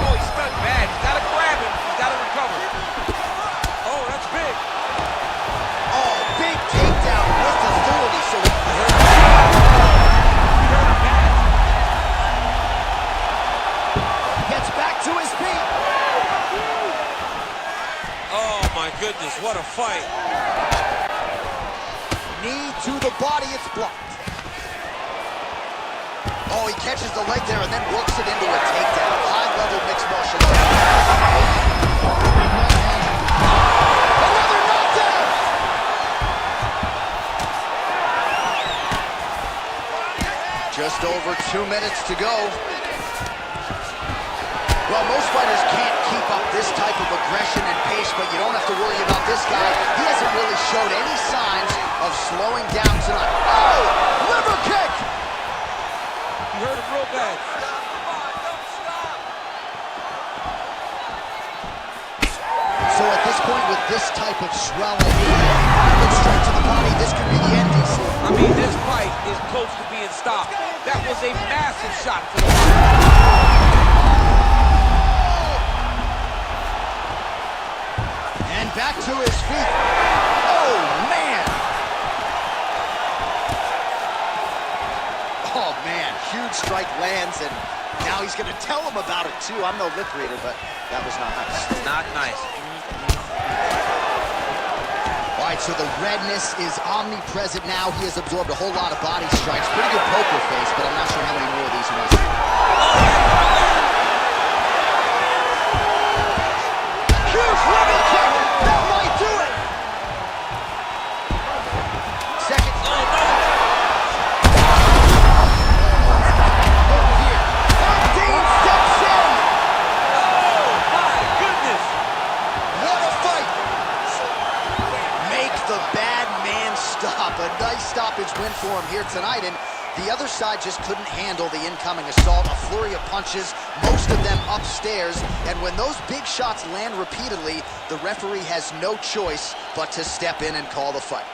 S7: Oh, he's stuck bad. He's got to grab him. He's got to recover. Oh, that's big.
S2: Oh, big takedown with authority. So he
S7: hurt him bad.
S2: gets back to his feet.
S7: Oh, my goodness. What a fight.
S2: Knee to the body, it's blocked. Oh, he catches the leg there and then works it into a takedown. High-level mixed martial arts. Another knockdown! Just over 2 minutes to go. Well, most fighters can't keep up this type of aggression and pace, but you don't have to worry about this guy. He hasn't really showed any signs of slowing down tonight. Oh, liver kick!
S7: You hurt him real bad.
S2: So at this point, with this type of swelling, good straight to the body, this could be the end, DC.
S7: I mean, this fight is close to being stopped. That was a massive shot to the body.
S2: And back to his feet. Oh, man! Oh, man, huge strike lands, and now he's going to tell him about it, too. I'm no lip reader, but that was not nice.
S7: Not nice.
S2: All right, so the redness is omnipresent now. He has absorbed a whole lot of body strikes. Pretty good poker face, but I'm not sure how many more of these he wants. Huge liver kick! That might do it! Second. Here. Dean steps in!
S7: Oh, my goodness!
S2: What a fight! Make the bad man stop. A nice stoppage win for him here tonight, and the other side just couldn't handle the incoming assault. A flurry of punches, most of them upstairs, and when those big shots land repeatedly, the referee has no choice but to step in and call the fight.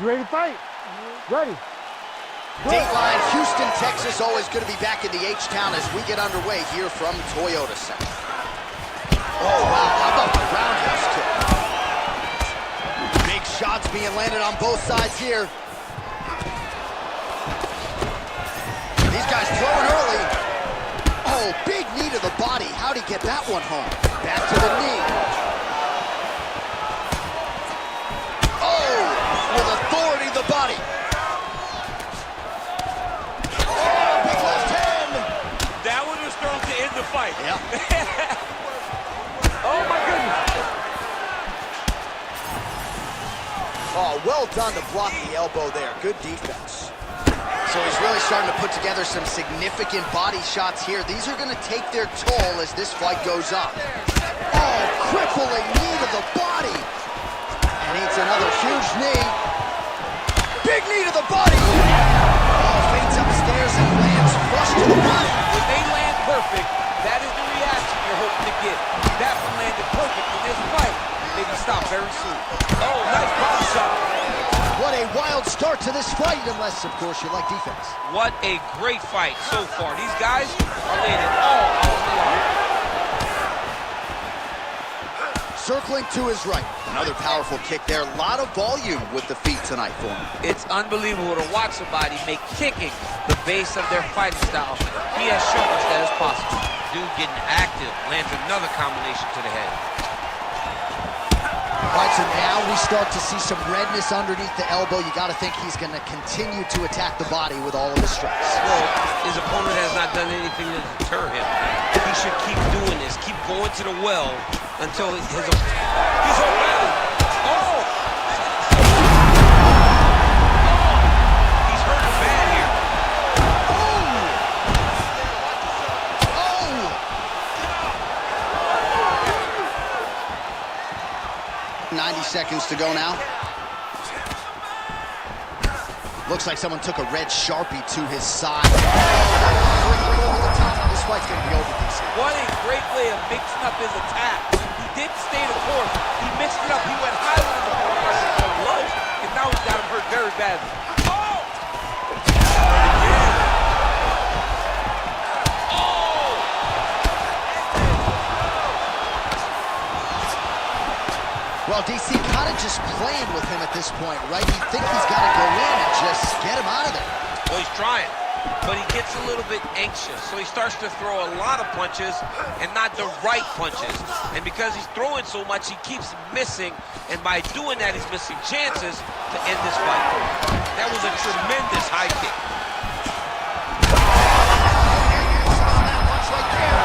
S1: You ready to fight? Ready.
S2: Dateline, Houston, Texas, always good to be back in the H-Town as we get underway here from Toyota Center. Oh, wow, how about the roundhouse kick? Big shots being landed on both sides here. These guys throwing early. Oh, big knee to the body. How'd he get that one home? Back to the knee. With authority, the body. Oh, big left hand.
S7: That one was thrown to end the fight.
S2: Yeah.
S7: Oh, my goodness.
S2: Oh, well done to block the elbow there. Good defense. So he's really starting to put together some significant body shots here. These are going to take their toll as this fight goes on. Oh, crippling knee to the body. And eats another huge knee. Big knee to the body. Oh, fades upstairs and lands flush to the body.
S7: When they land perfect, that is the reaction you're hoping to get. That one landed perfect in this fight. Maybe stop very soon. Oh, nice body shot.
S2: What a wild start to this fight, unless, of course, you like defense.
S3: What a great fight so far. These guys are laying it all out on the line.
S2: Circling to his right. Another powerful kick there. A lot of volume with the feet tonight for him.
S7: It's unbelievable to watch somebody make kicking the base of their fighting style. He has shown us that is possible.
S3: Dude getting active, lands another combination to the head.
S2: All right, so now we start to see some redness underneath the elbow. You got to think he's going to continue to attack the body with all of his strikes.
S3: Well, his opponent has not done anything to deter him. He should keep doing this, keep going to the well until he's around. Oh! He's hurting bad here.
S2: 90 seconds to go now. Looks like someone took a red Sharpie to his side. Over the top. This fight's going to be over, DC.
S7: What a great way of mixing up his attack. He didn't stay the course. He mixed it up. He went high with his low, and now he's got him hurt very badly.
S2: Well, DC kind of just playing with him at this point, right? You think he's got to go in and just get him out of there.
S3: Well, he's trying, but he gets a little bit anxious, so he starts to throw a lot of punches and not the right punches. And because he's throwing so much, he keeps missing, and by doing that, he's missing chances to end this fight. That was a tremendous high kick.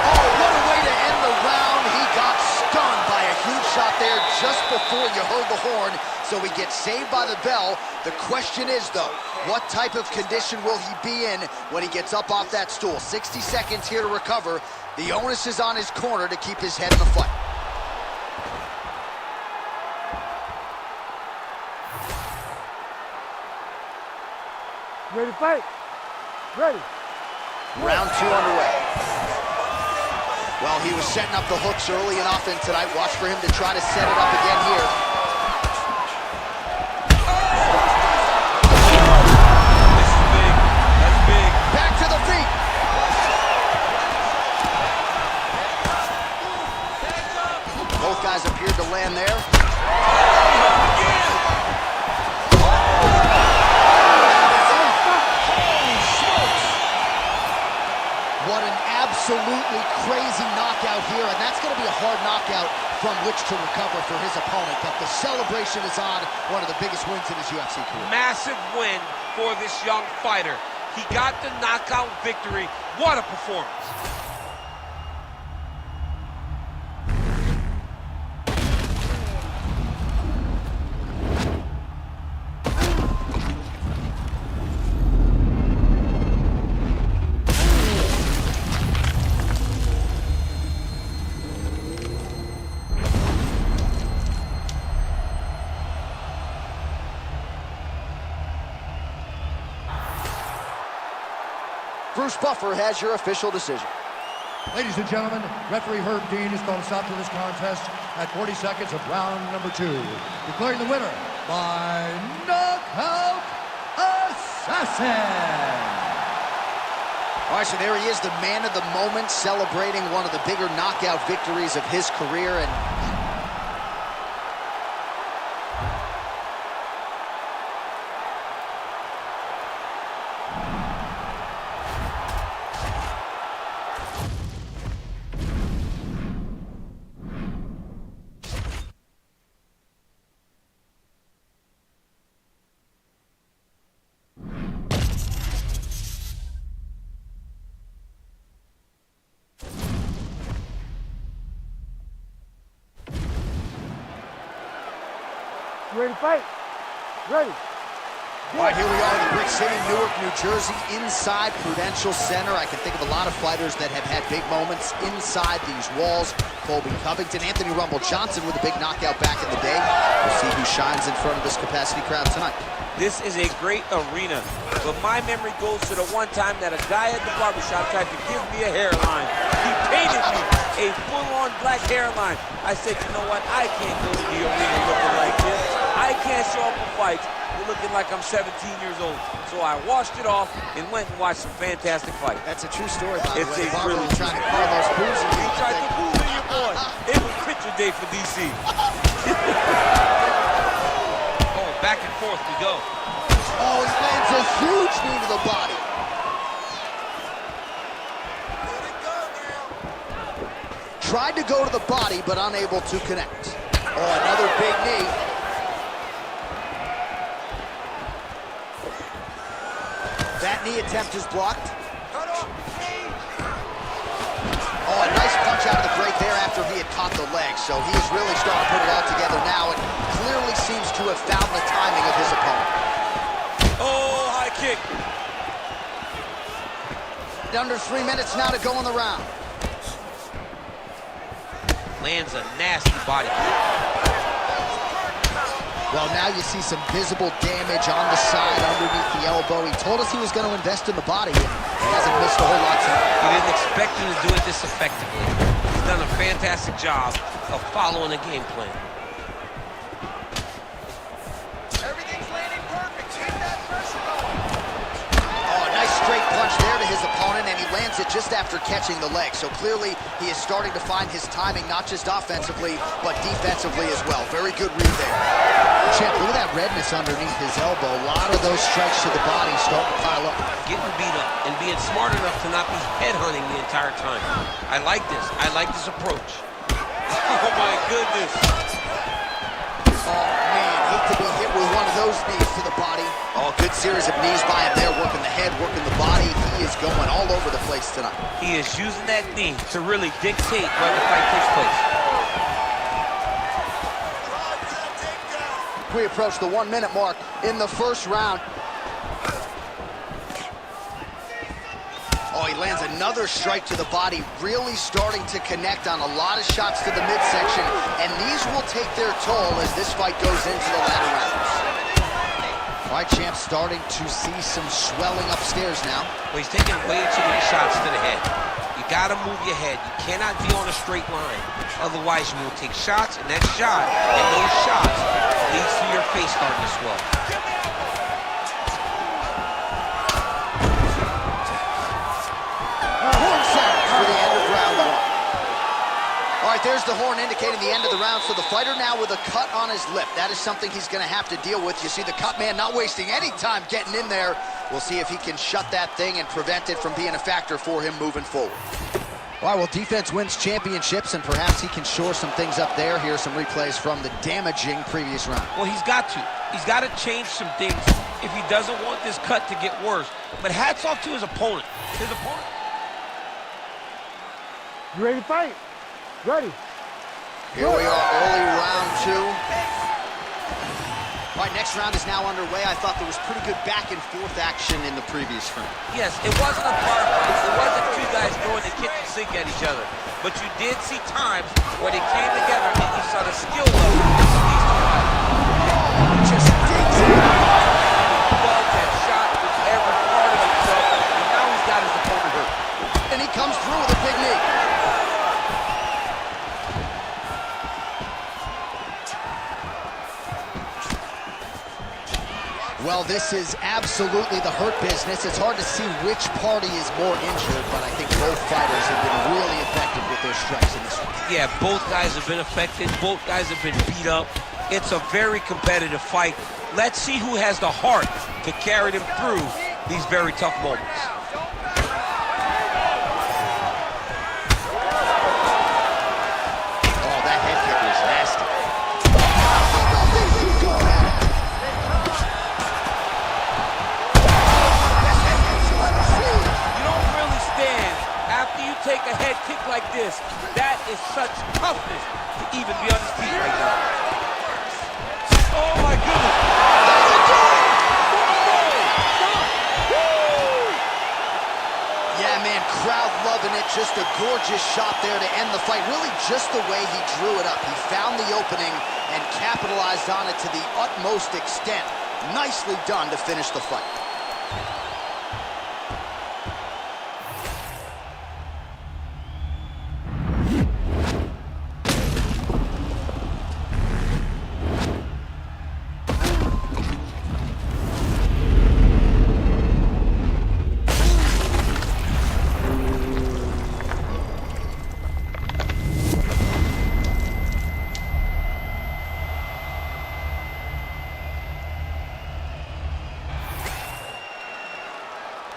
S2: Oh, what a way to end the round. He got stunned by a huge shot there just before you heard the horn, so he gets saved by the bell. The question is, though, what type of condition will he be in when he gets up off that stool? 60 seconds here to recover. The onus is on his corner to keep his head in the fight.
S1: Ready to fight? Ready.
S2: Round 2 underway. Well, he was setting up the hooks early and often tonight. Watch for him to try to set it up again here.
S3: This is big. That's big.
S2: Back to the feet. Both guys appeared to land there. What an absolutely crazy knockout here, and that's going to be a hard knockout from which to recover for his opponent, but the celebration is on. One of the biggest wins in his UFC career.
S3: Massive win for this young fighter. He got the knockout victory. What a performance.
S2: Bruce Buffer has your official decision.
S6: Ladies and gentlemen, referee Herb Dean has called a stop to this contest at 40 seconds of round number 2, declaring the winner by knockout assassin.
S2: All right, so there he is, the man of the moment, celebrating one of the bigger knockout victories of his career. And
S1: Ready to fight? Ready.
S2: All right, here we are in the Brick City, Newark, New Jersey, inside Prudential Center. I can think of a lot of fighters that have had big moments inside these walls. Colby Covington, Anthony Rumble Johnson with a big knockout back in the day. We'll see who shines in front of this capacity crowd tonight.
S7: This is a great arena, but my memory goes to the one time that a guy at the barbershop tried to give me a hairline. He painted me a full-on black hairline. I said, you know what? I can't go to the arena looking like this. I can't show up for fights looking like I'm 17 years old. So I washed it off and went and watched some fantastic fights.
S2: That's a true story, by the
S7: It's
S2: way.
S7: a really
S2: trying to call those booze.
S7: He tried to boo in your boy. It was picture day for DC.
S3: Oh, back and forth we go.
S2: Oh, he lands a huge knee to the body. Tried to go to the body, but unable to connect. Oh, another big knee. That knee attempt is blocked. Oh, a nice punch out of the break there after he had caught the leg. So he is really starting to put it all together now and clearly seems to have found the timing of his opponent.
S7: Oh, high kick.
S2: Under 3 minutes now to go in the round.
S3: Lands a nasty body kick.
S2: Well, now you see some visible damage on the side underneath the elbow. He told us he was going to invest in the body, and he hasn't missed a whole lot tonight.
S3: He didn't expect him to do it this effectively. He's done a fantastic job of following the game plan.
S4: Everything's landing perfect. Keep that pressure going.
S2: Oh, a nice straight punch there to his opponent, and he lands it just after catching the leg. So clearly, he is starting to find his timing, not just offensively, but defensively as well. Very good read there. Champ, look at that redness underneath his elbow. A lot of those strikes to the body starting to pile up.
S3: Getting beat up and being smart enough to not be headhunting the entire time. I like this. I like this approach.
S7: Oh, my goodness.
S2: Oh, man, hate to be hit with one of those knees to the body. Oh, good series of knees by him there, working the head, working the body. He is going all over the place tonight.
S3: He is using that knee to really dictate where the fight takes place.
S2: We approach the 1 minute mark in the first round. Oh, he lands another strike to the body, really starting to connect on a lot of shots to the midsection, and these will take their toll as this fight goes into the latter rounds. All right, champ, starting to see some swelling upstairs now.
S3: Well, he's taking way too many shots to the head. You gotta move your head. You cannot be on a straight line. Otherwise, you will take shots, and that shot, and those shots leads to your face starting to swell.
S2: Horn sounds for the end of round one. All right, there's the horn indicating the end of the round. So the fighter now with a cut on his lip. That is something he's going to have to deal with. You see the cut man not wasting any time getting in there. We'll see if he can shut that thing and prevent it from being a factor for him moving forward. All right, well, defense wins championships, and perhaps he can shore some things up there. Here's some replays from the damaging previous round.
S3: Well, he's got to. He's got to change some things if he doesn't want this cut to get worse. But hats off to his opponent. His opponent.
S1: You ready to fight? Ready.
S2: Here we are, early round two. All right, next round is now underway. I thought there was pretty good back and forth action in the previous round.
S7: Yes, it wasn't a bar fight. It wasn't two guys throwing the kitchen sink at each other. But you did see times where they came together and you saw the skill level of these two guys.
S2: Just digs it.
S7: Felt that shot with every part of himself, and now he's got his opponent hurt.
S2: And he comes through with a big knee. Well, this is absolutely the hurt business. It's hard to see which party is more injured, but I think both fighters have been really effective with their strikes in this one.
S3: Yeah, both guys have been affected. Both guys have been beat up. It's a very competitive fight. Let's see who has the heart to carry them through these very tough moments.
S2: Oh, that head kick was nasty.
S7: You don't really stand after you take a head kick like this. That is such toughness to even be on his feet right now. Oh my goodness.
S2: crowd loving it. Just a gorgeous shot there to end the fight. Really just the way he drew it up. He found the opening and capitalized on it to the utmost extent. Nicely done to finish the fight.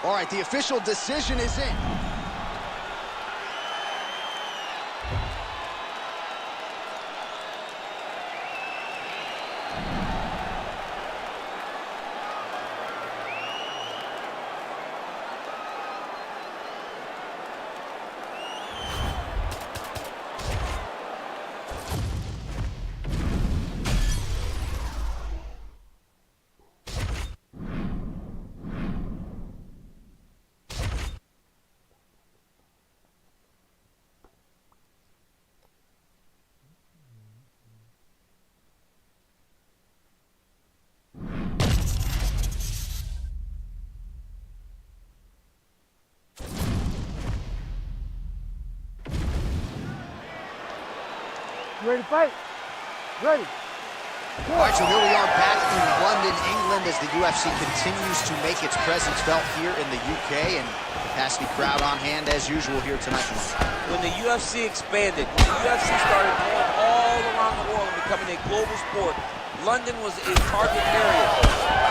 S2: All right, the official decision is in.
S1: You ready to fight? Ready.
S2: All right, so here we are back in London, England, as the UFC continues to make its presence felt here in the UK, and capacity crowd on hand as usual here tonight.
S7: When the UFC expanded, when the UFC started going all around the world and becoming a global sport, London was a target area.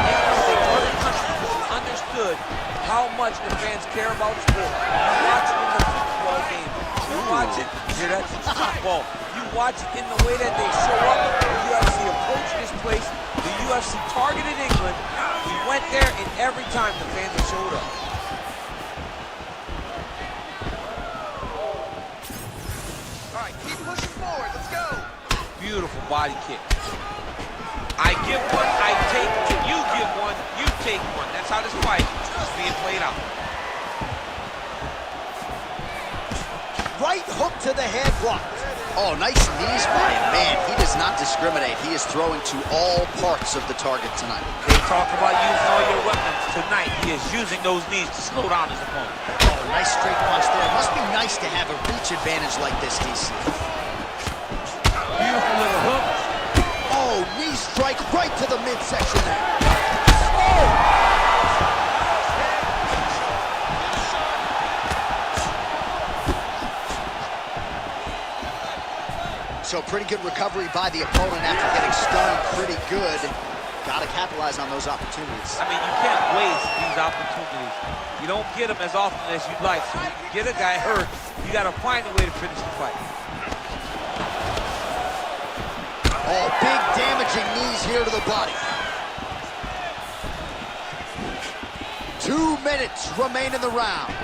S7: England was a target country because we understood how much the fans care about sport. You watch it in the football game. You watch it, you hear that? Football. You watch it in the way that they show up. The UFC approached this place. The UFC targeted England. We went there, and every time the fans have showed up.
S4: All right, keep pushing forward. Let's go.
S7: Beautiful body kick. I give one, I take one. You give one, you take one. That's how this fight is being played out.
S2: Right hook to the head blocked. Oh, nice knees by him. Man, he does not discriminate. He is throwing to all parts of the target tonight.
S7: They talk about using all your weapons. Tonight, he is using those knees to slow down his opponent.
S2: Oh, nice straight punch there. Must be nice to have a reach advantage like this, DC.
S7: Beautiful little hook.
S2: Oh, knee strike right to the midsection there. So pretty good recovery by the opponent after getting stunned pretty good. Got to capitalize on those opportunities.
S7: I mean, you can't waste these opportunities. You don't get them as often as you'd like. So when you get a guy hurt, you got to find a way to finish the fight.
S2: Oh, big damaging knees here to the body. 2 minutes remain in the round.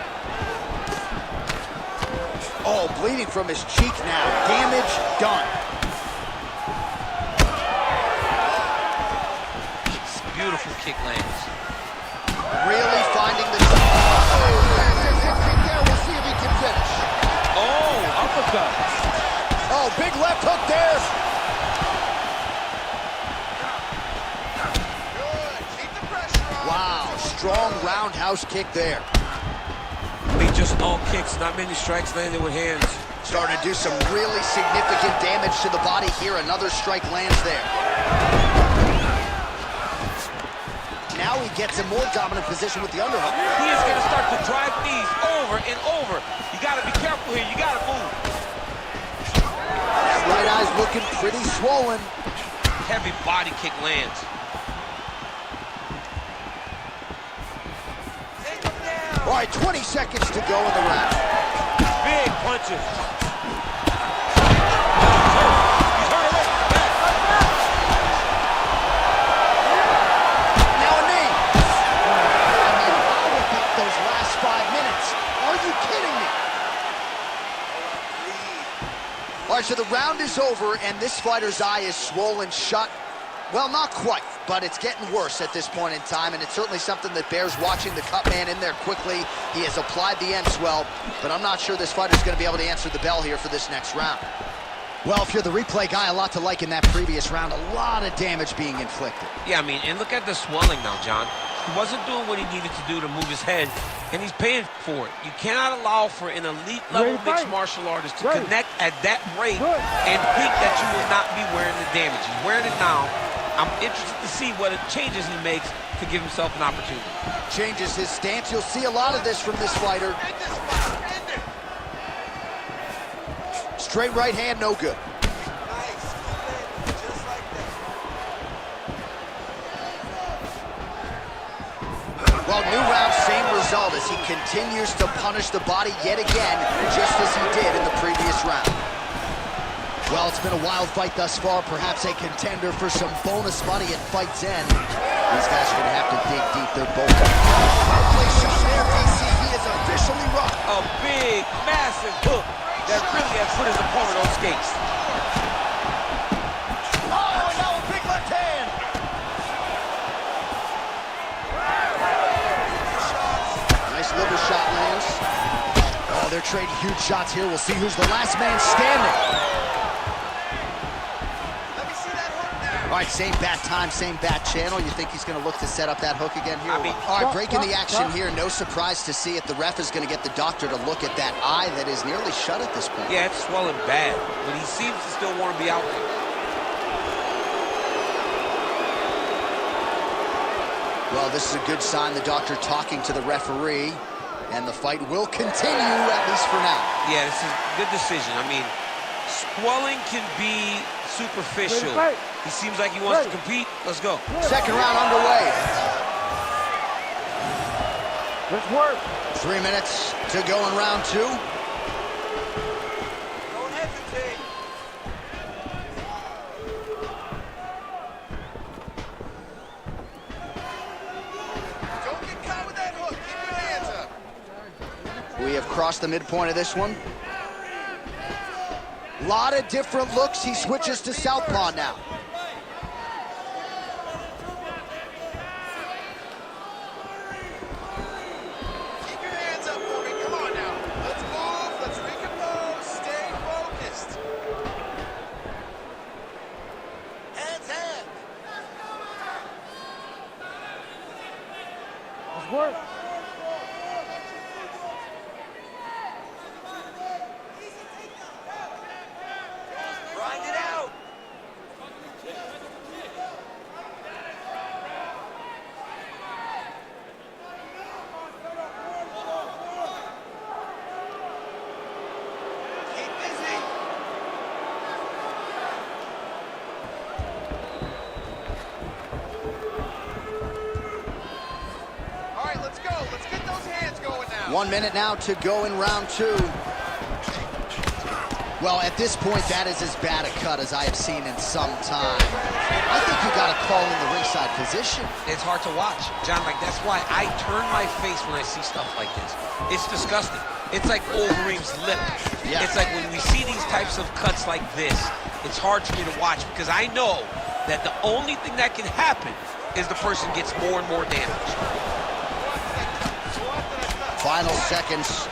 S2: Oh, bleeding from his cheek now. Damage done.
S3: Beautiful kick lands.
S2: Really finding the... Oh, massive hip kick there. We'll see if he can finish.
S7: Oh, uppercut.
S2: Oh, big left hook there.
S4: Good. Keep the pressure on.
S2: Wow, strong roundhouse kick there.
S7: Just all kicks, not many strikes landed with hands.
S2: Starting to do some really significant damage to the body here. Another strike lands there. Now he gets a more dominant position with the underhook.
S7: He is going to start to drive knees over and over. You got to be careful here. You got to move.
S2: That right eye's looking pretty swollen.
S3: Heavy body kick lands.
S2: All right, 20 seconds to go in the round.
S7: Big punches.
S2: Now a knee. I mean, how about those last 5 minutes? Are you kidding me? All right, so the round is over, and this fighter's eye is swollen shut. Well, not quite. but it's getting worse at this point in time, and it's certainly something that bears watching. The cut man in there quickly. He has applied the end swell, but I'm not sure this fighter's going to be able to answer the bell here for this next round. Well, if you're the replay guy, a lot to like in that previous round. A lot of damage being inflicted.
S3: Yeah, I mean, and look at the swelling now, John. He wasn't doing what he needed to do to move his head, and he's paying for it. You cannot allow for an elite-level mixed martial artist to connect at that rate and think that you will not be wearing the damage. He's wearing it now. I'm interested to see what changes he makes to give himself an opportunity.
S2: Changes his stance. You'll see a lot of this from this fighter. Straight right hand, no good. Well, new round, same result as he continues to punish the body yet again, just as he did in the previous round. Well, it's been a wild fight thus far, perhaps a contender for some bonus money at fight's end. These guys are going to have to dig deep. They're both well-placed shot there, DC. He is officially rocked.
S7: A big, massive hook that really has put his opponent on skates.
S2: Oh, and now a big left hand. Nice liver shot lands. Oh, they're trading huge shots here. We'll see who's the last man standing. All right, same bat time, same bat channel. You think he's going to look to set up that hook again here? All right, breaking the action here. No surprise to see it. The ref is going to get the doctor to look at that eye that is nearly shut at this point.
S7: Yeah, it's swelling bad, but he seems to still want to be out there.
S2: Well, this is a good sign. The doctor talking to the referee, and the fight will continue, at least for now.
S3: Yeah, this is a good decision. I mean, swelling can be superficial. He seems like he wants to compete. Let's go.
S2: Second round underway.
S1: Let's work.
S2: 3 minutes to go in round 2.
S5: Don't hesitate. Don't get caught with that hook. Keep your hands up.
S2: We have crossed the midpoint of this one. A lot of different looks. He switches to southpaw now.
S5: Keep your hands up for me. Come on now. Let's move. Let's recompose. Stay focused. Hands, hands.
S1: Let's work.
S5: Grind it out. Keep busy. All right, let's go. Let's get those hands going now.
S2: 1 minute now to go in round 2. Well, at this point, that is as bad a cut as I have seen in some time. I think you got to call in the ringside position.
S3: It's hard to watch, John. Like, that's why I turn my face when I see stuff like this. It's disgusting. It's like Overeem's lip.
S2: Yeah.
S3: It's like when we see these types of cuts like this, it's hard for me to watch because I know that the only thing that can happen is the person gets more and more damage.
S2: Final seconds.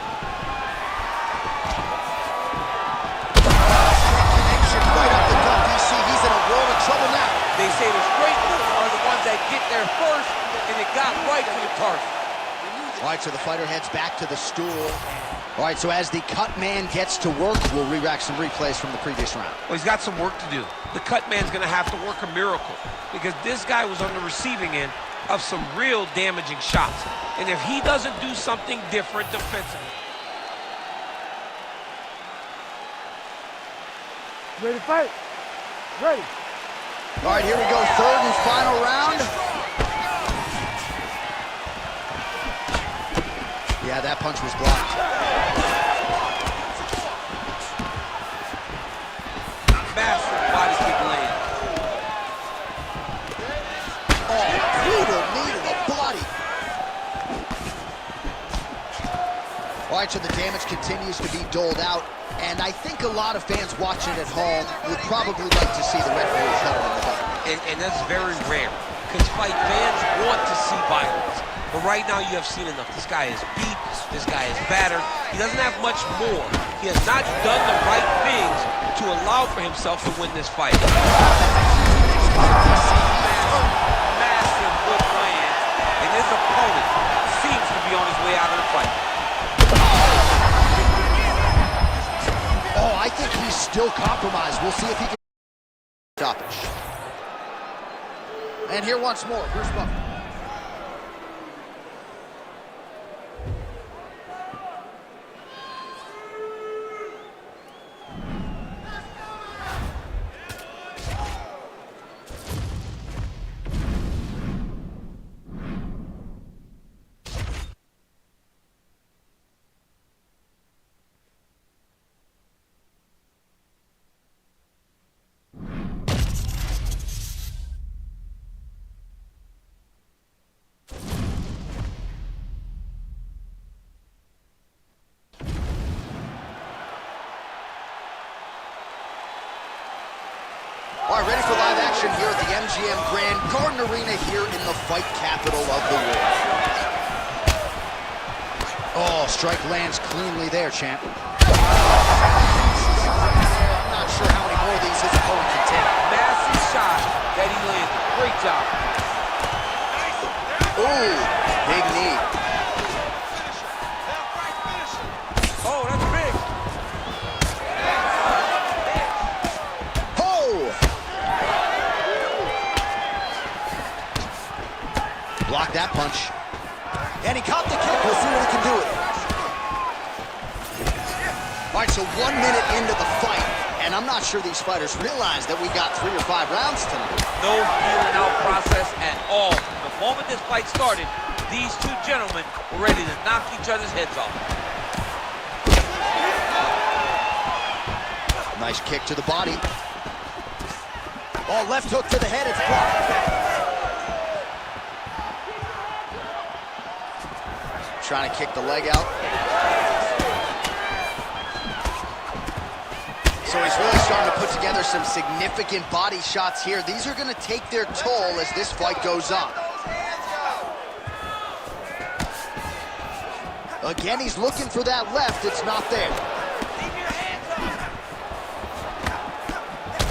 S2: Right up the gut, DC. He's in a world of trouble now.
S7: They say the straight hooks are the ones that get there first, and it got right to the target.
S2: All right, so the fighter heads back to the stool. All right, so as the cut man gets to work, we'll re-rack some replays from the previous round.
S3: Well, he's got some work to do. The cut man's going to have to work a miracle because this guy was on the receiving end of some real damaging shots. And if he doesn't do something different defensively,
S1: Ready to fight. Ready.
S2: All right, here we go, third and final round. Yeah, that punch was blocked.
S7: Massive body kick land.
S2: Oh, brutal knee to the body. All right, so the damage continues to be doled out. And I think a lot of fans watching at home would probably like to see the referee cut it in the back.
S3: and that's very rare because fight fans want to see violence. But right now you have seen enough. This guy is beat. This guy is battered. He doesn't have much more. He has not done the right things to allow for himself to win this fight. Massive good plan, and his opponent seems to be on his way out of the fight.
S2: Oh, I think he's still compromised. We'll see if he can stoppage. And here once more, Bruce Buffer. All right, ready for live action here at the MGM Grand Garden Arena here in the fight capital of the world. Oh, strike lands cleanly there, champ. I'm not sure how many more of these his opponent can take.
S7: Massive shot that he landed. Great job.
S2: Ooh, big knee.
S7: Oh, that's big.
S2: Blocked that punch. And he caught the kick. We'll see what he can do with it. All right, so 1 minute into the fight, and I'm not sure these fighters realize that we got 3 or 5 rounds tonight.
S7: No feeling out process at all. The moment this fight started, these two gentlemen were ready to knock each other's heads off.
S2: Nice kick to the body. Oh, left hook to the head. It's blocked. Trying to kick the leg out. So he's really starting to put together some significant body shots here. These are going to take their toll as this fight goes on. Again, he's looking for that left. It's not there.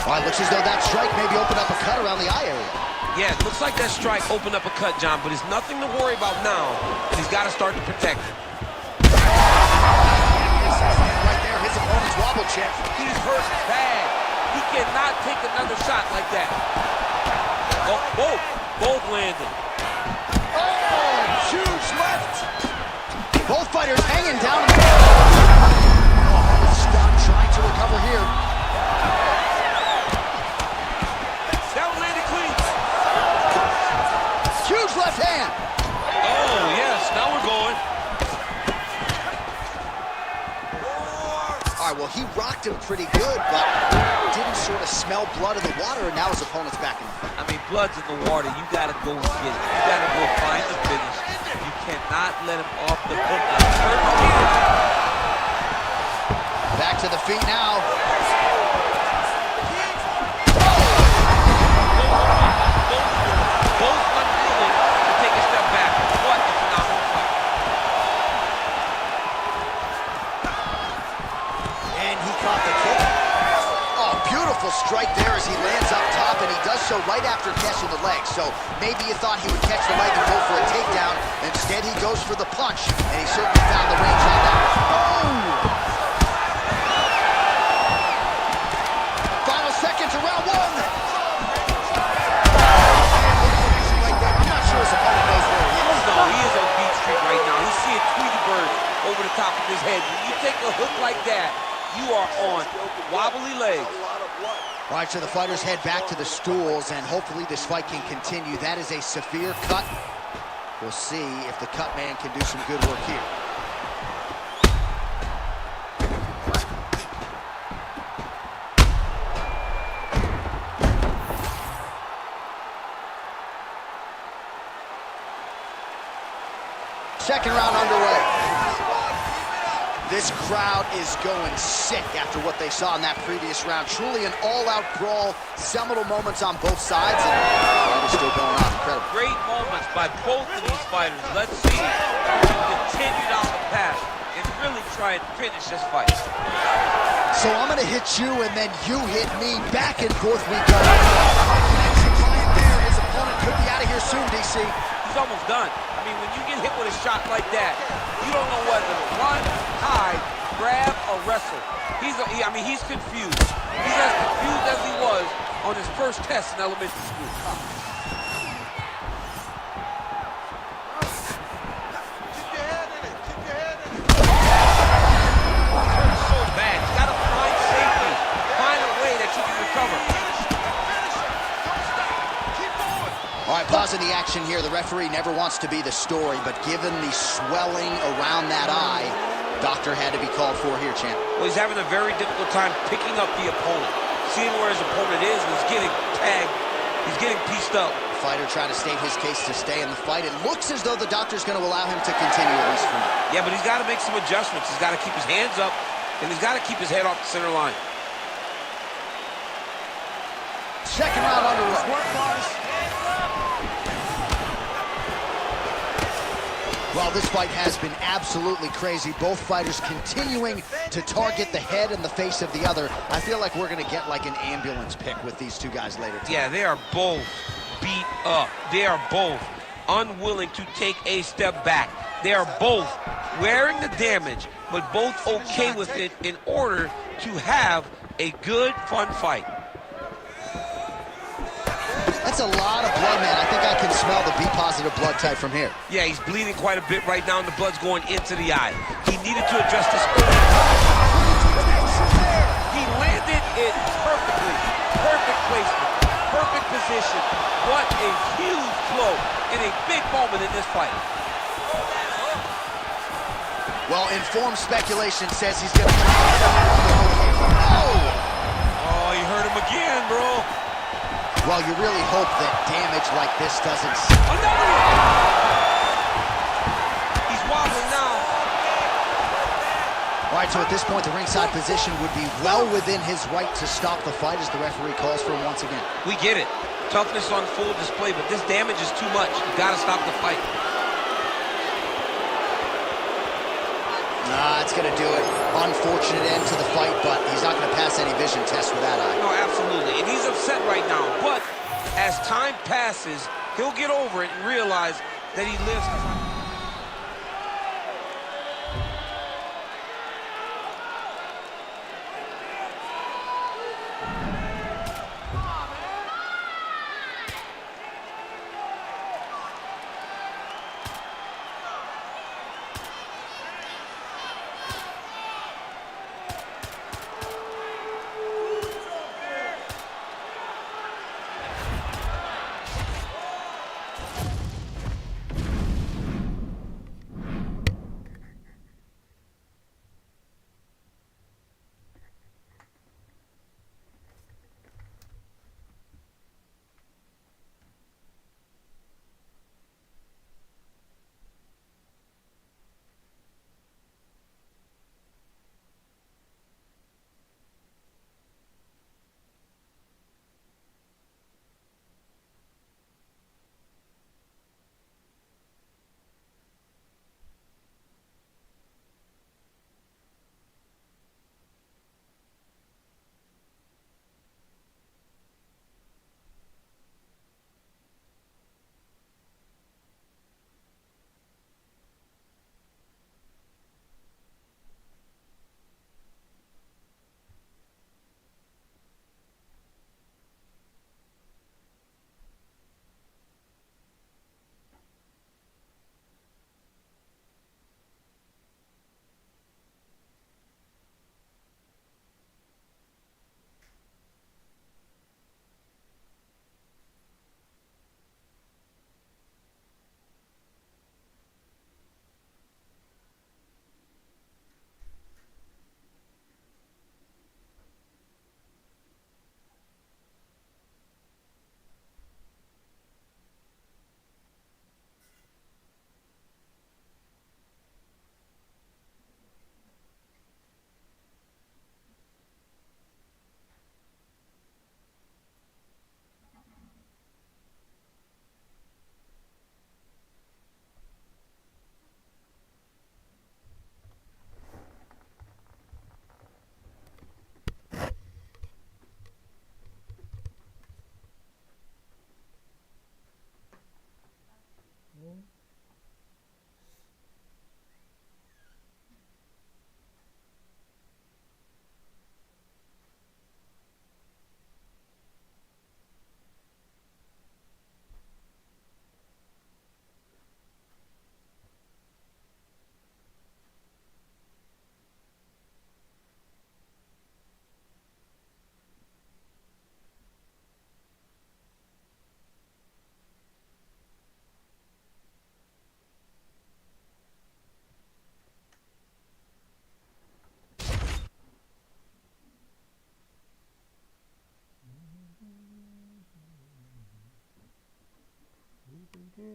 S2: All right, looks as though that strike maybe opened up a cut around the eye area.
S3: Yeah, it looks like that strike opened up a cut, John, but it's nothing to worry about now. He's got to start to protect it.
S2: Right there, his opponent's wobble check.
S7: He's hurt bad. He cannot take another shot like that. Oh, both landed.
S2: Oh, huge left. Both fighters hanging down. Oh, Scott trying to recover here. Huge left hand.
S3: Oh, yes, now we're going.
S2: All right, well, he rocked him pretty good, but didn't sort of smell blood in the water, and now his opponent's back in the fight.
S7: I mean, blood's in the water. You got to go and get it. You got to go find the finish. You cannot let him off the hook.
S2: Back to the feet now. Strike there as he lands up top, and he does so right after catching the leg. So maybe you thought he would catch the leg and go for a takedown. Instead, he goes for the punch, and he certainly found the range on that. Oh! Final seconds of round 1. I'm not sure his opponent knows where he is.
S7: No, he is on beat street right now. He's seeing Tweety Bird over the top of his head. When you take a hook like that, you are on wobbly legs.
S2: All right, so the fighters head back to the stools, and hopefully this fight can continue. That is a severe cut. We'll see if the cut man can do some good work here. Second round underway. This crowd is going sick after what they saw in that previous round. Truly an all-out brawl, seminal moments on both sides, and that is still going on. Incredible.
S7: Great moments by both of these fighters. Let's see if we continue down the path and really try and finish this fight.
S2: So I'm gonna hit you, and then you hit me. Back and forth we go. His opponent could be out of here soon, DC.
S7: He's almost done. I mean, when you get hit with a shot like that, you don't know whether to run, hide, grab, or wrestle. He's confused. He's as confused as he was on his first test in elementary school. So bad. You gotta find safety. Find a way that you can recover.
S2: All right, pausing the action here. The referee never wants to be the story, but given the swelling around that eye, doctor had to be called for here, champ.
S7: Well, he's having a very difficult time picking up the opponent, seeing where his opponent is, and he's getting tagged. He's getting pieced up.
S2: The fighter trying to state his case to stay in the fight. It looks as though the doctor's going to allow him to continue, at least for now.
S7: Yeah, but he's got to make some adjustments. He's got to keep his hands up, and he's got to keep his head off the center line.
S2: Second round underway. Well, this fight has been absolutely crazy. Both fighters continuing to target the head and the face of the other. I feel like we're going to get like an ambulance pick with these two guys later tonight.
S7: Yeah, they are both beat up. They are both unwilling to take a step back. They are both wearing the damage, but both okay with it in order to have a good, fun fight.
S2: That's a lot of blood, man. I think I can smell the B-positive blood type from here.
S7: Yeah, he's bleeding quite a bit right now, and the blood's going into the eye. He needed to address this early. He landed it perfectly. Perfect placement. Perfect position. What a huge blow in a big moment in this fight.
S2: Well, informed speculation says he's going to come out.
S7: Oh, you hurt him again, bro.
S2: Well, you really hope that damage like this doesn't...
S7: Another one! He's wobbling now.
S2: All right, so at this point, the ringside position would be well within his right to stop the fight as the referee calls for him once again.
S7: We get it. Toughness on full display, but this damage is too much. You gotta stop the fight.
S2: Nah, it's going to do it. Unfortunate end to the fight, but he's not going to pass any vision test with that eye.
S7: No, absolutely. And he's upset right now. But as time passes, he'll get over it and realize that he lives...
S1: You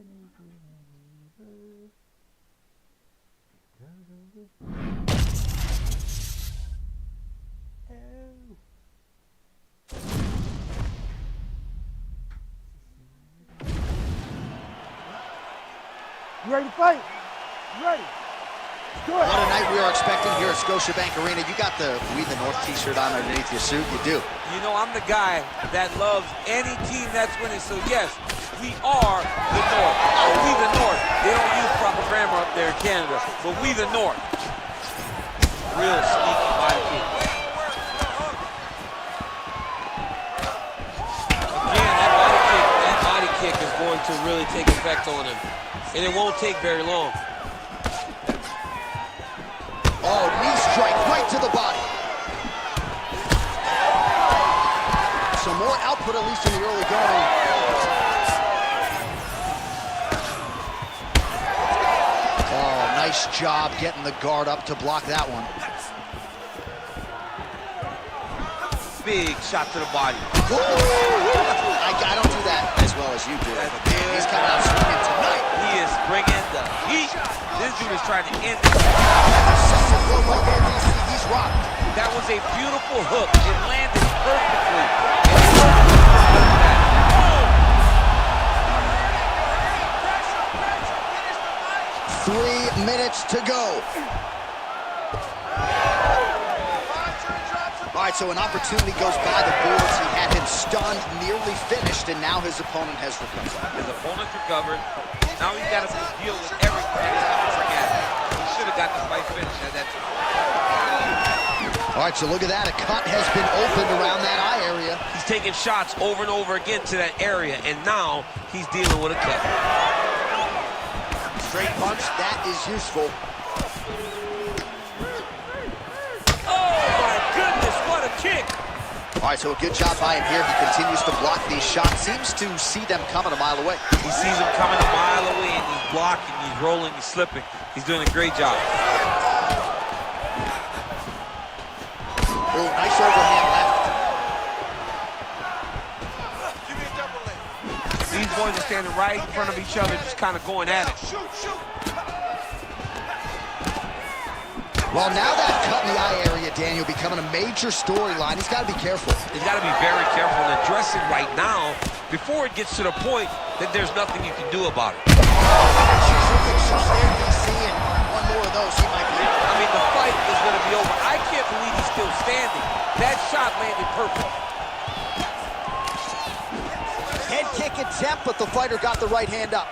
S1: ready to fight? You ready? Let's do it.
S2: What a night we are expecting here at Scotiabank Arena. You got the We the North t-shirt on underneath your suit. You do.
S7: You know, I'm the guy that loves any team that's winning. So, yes, we are the North. We the North. They don't use proper grammar up there in Canada, but we the North. Real sneaky body kick. Again, that body kick is going to really take effect on him. And it won't take very long.
S2: Oh, knee strike right to the body. Some more output, at least in the early going. Oh, nice job getting the guard up to block that one.
S7: Big shot to the body.
S2: I don't do that as well as you do. But man, he's coming out swinging tonight.
S7: He is bringing the heat. This dude is trying to end it.
S2: He's rocked.
S7: That was a beautiful hook. It landed perfectly.
S2: 3 minutes to go. All right, so an opportunity goes by the boards. He had him stunned, nearly finished, and now his opponent has recovered.
S7: His opponent's recovered. Now he's got to deal with everything he's going to bring at him. He should have got the fight finished at that time.
S2: All right, so look at that. A cut has been opened around that eye area.
S7: He's taking shots over and over again to that area, and now he's dealing with a cut.
S2: Straight punch, that is useful.
S7: Kick.
S2: All right, so a good job by him here. He continues to block these shots. Seems to see them coming a mile away.
S7: He sees them coming a mile away, and he's blocking, he's rolling, he's slipping. He's doing a great job.
S2: Oh, nice overhand left.
S7: These boys are standing right in front of each other, just kind of going at it.
S2: Well, now that cut in the eye area, Daniel, becoming a major storyline. He's got to be careful.
S7: He's got to be very careful and address it right now before it gets to the point that there's nothing you can do about it.
S2: One more of those, he might be.
S7: I mean, the fight is going to be over. I can't believe he's still standing. That shot landed perfect.
S2: Head kick attempt, but the fighter got the right hand up.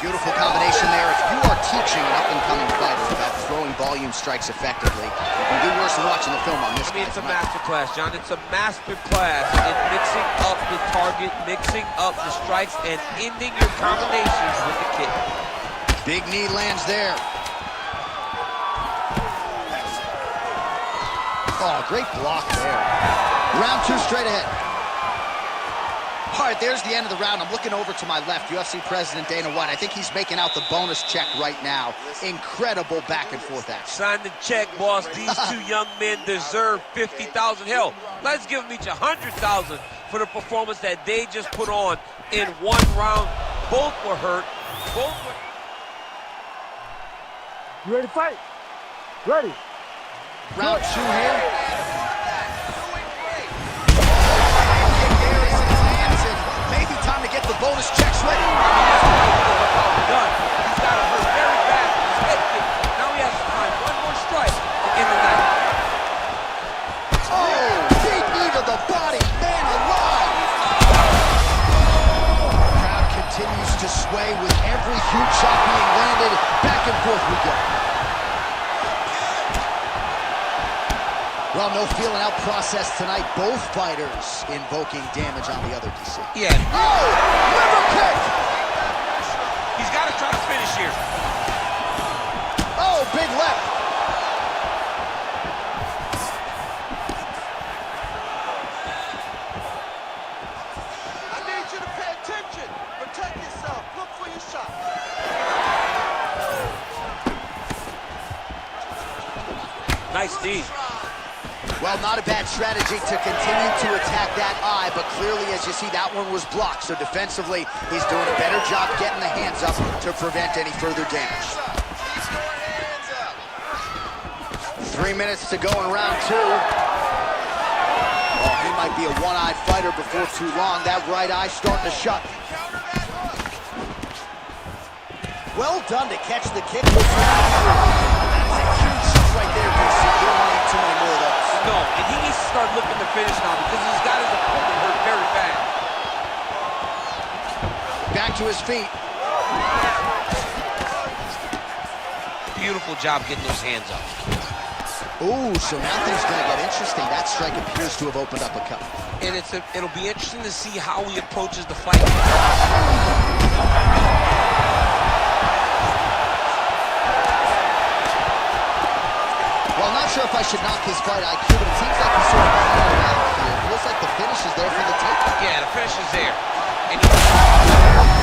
S2: Beautiful combination there. If you are teaching an up-and-coming fighter about throwing volume strikes effectively, you can do worse than watching the film on this.
S7: I mean, it's a master class, John. It's a master class in mixing up the target, mixing up the strikes, and ending your combinations with the kick.
S2: Big knee lands there. Oh, great block there. Round 2 straight ahead. All right, there's the end of the round. I'm looking over to my left, UFC President Dana White. I think he's making out the bonus check right now. Incredible back-and-forth action.
S7: Sign the check, boss. These two young men deserve $50,000. Hell, let's give them each $100,000 for the performance that they just put on in one round. Both were hurt. Both were...
S1: You ready to fight? Ready.
S2: Round 2 here. Maybe time to get the bonus checks ready.
S7: Done. He's got to hurt very bad. He's head kick. Now he has to find one more strike to end the night.
S2: Oh, big knee to the body. Man alive. Crowd continues to sway with every huge shot being landed. Back and forth we go. Well, no feeling out process tonight. Both fighters invoking damage on the other DC.
S7: Yeah.
S2: Oh, liver kick!
S7: He's got to try to finish here.
S2: Oh, big left.
S5: I need you to pay attention. Protect yourself. Look for your shot.
S7: Nice knee.
S2: Well, not a bad strategy to continue to attack that eye, but clearly, as you see, that one was blocked. So defensively, he's doing a better job getting the hands up to prevent any further damage. 3 minutes to go in round 2. Oh, he might be a one-eyed fighter before too long. That right eye starting to shut. Well done to catch the kick. That is a huge shot right there, DC. You don't want too many more of those.
S7: No, and he needs to start looking to finish now because he's got his opponent hurt very bad.
S2: Back to his feet.
S3: Beautiful job getting those hands up.
S2: Ooh, so now things are going to get interesting. That strike appears to have opened up a cut.
S3: And it'll be interesting to see how he approaches the fight.
S2: Well, I'm not sure if I should knock his fight IQ, but it seems like he's sort of hanging around here. It feels like the finish is there for the taking.
S3: Yeah, the finish is there. And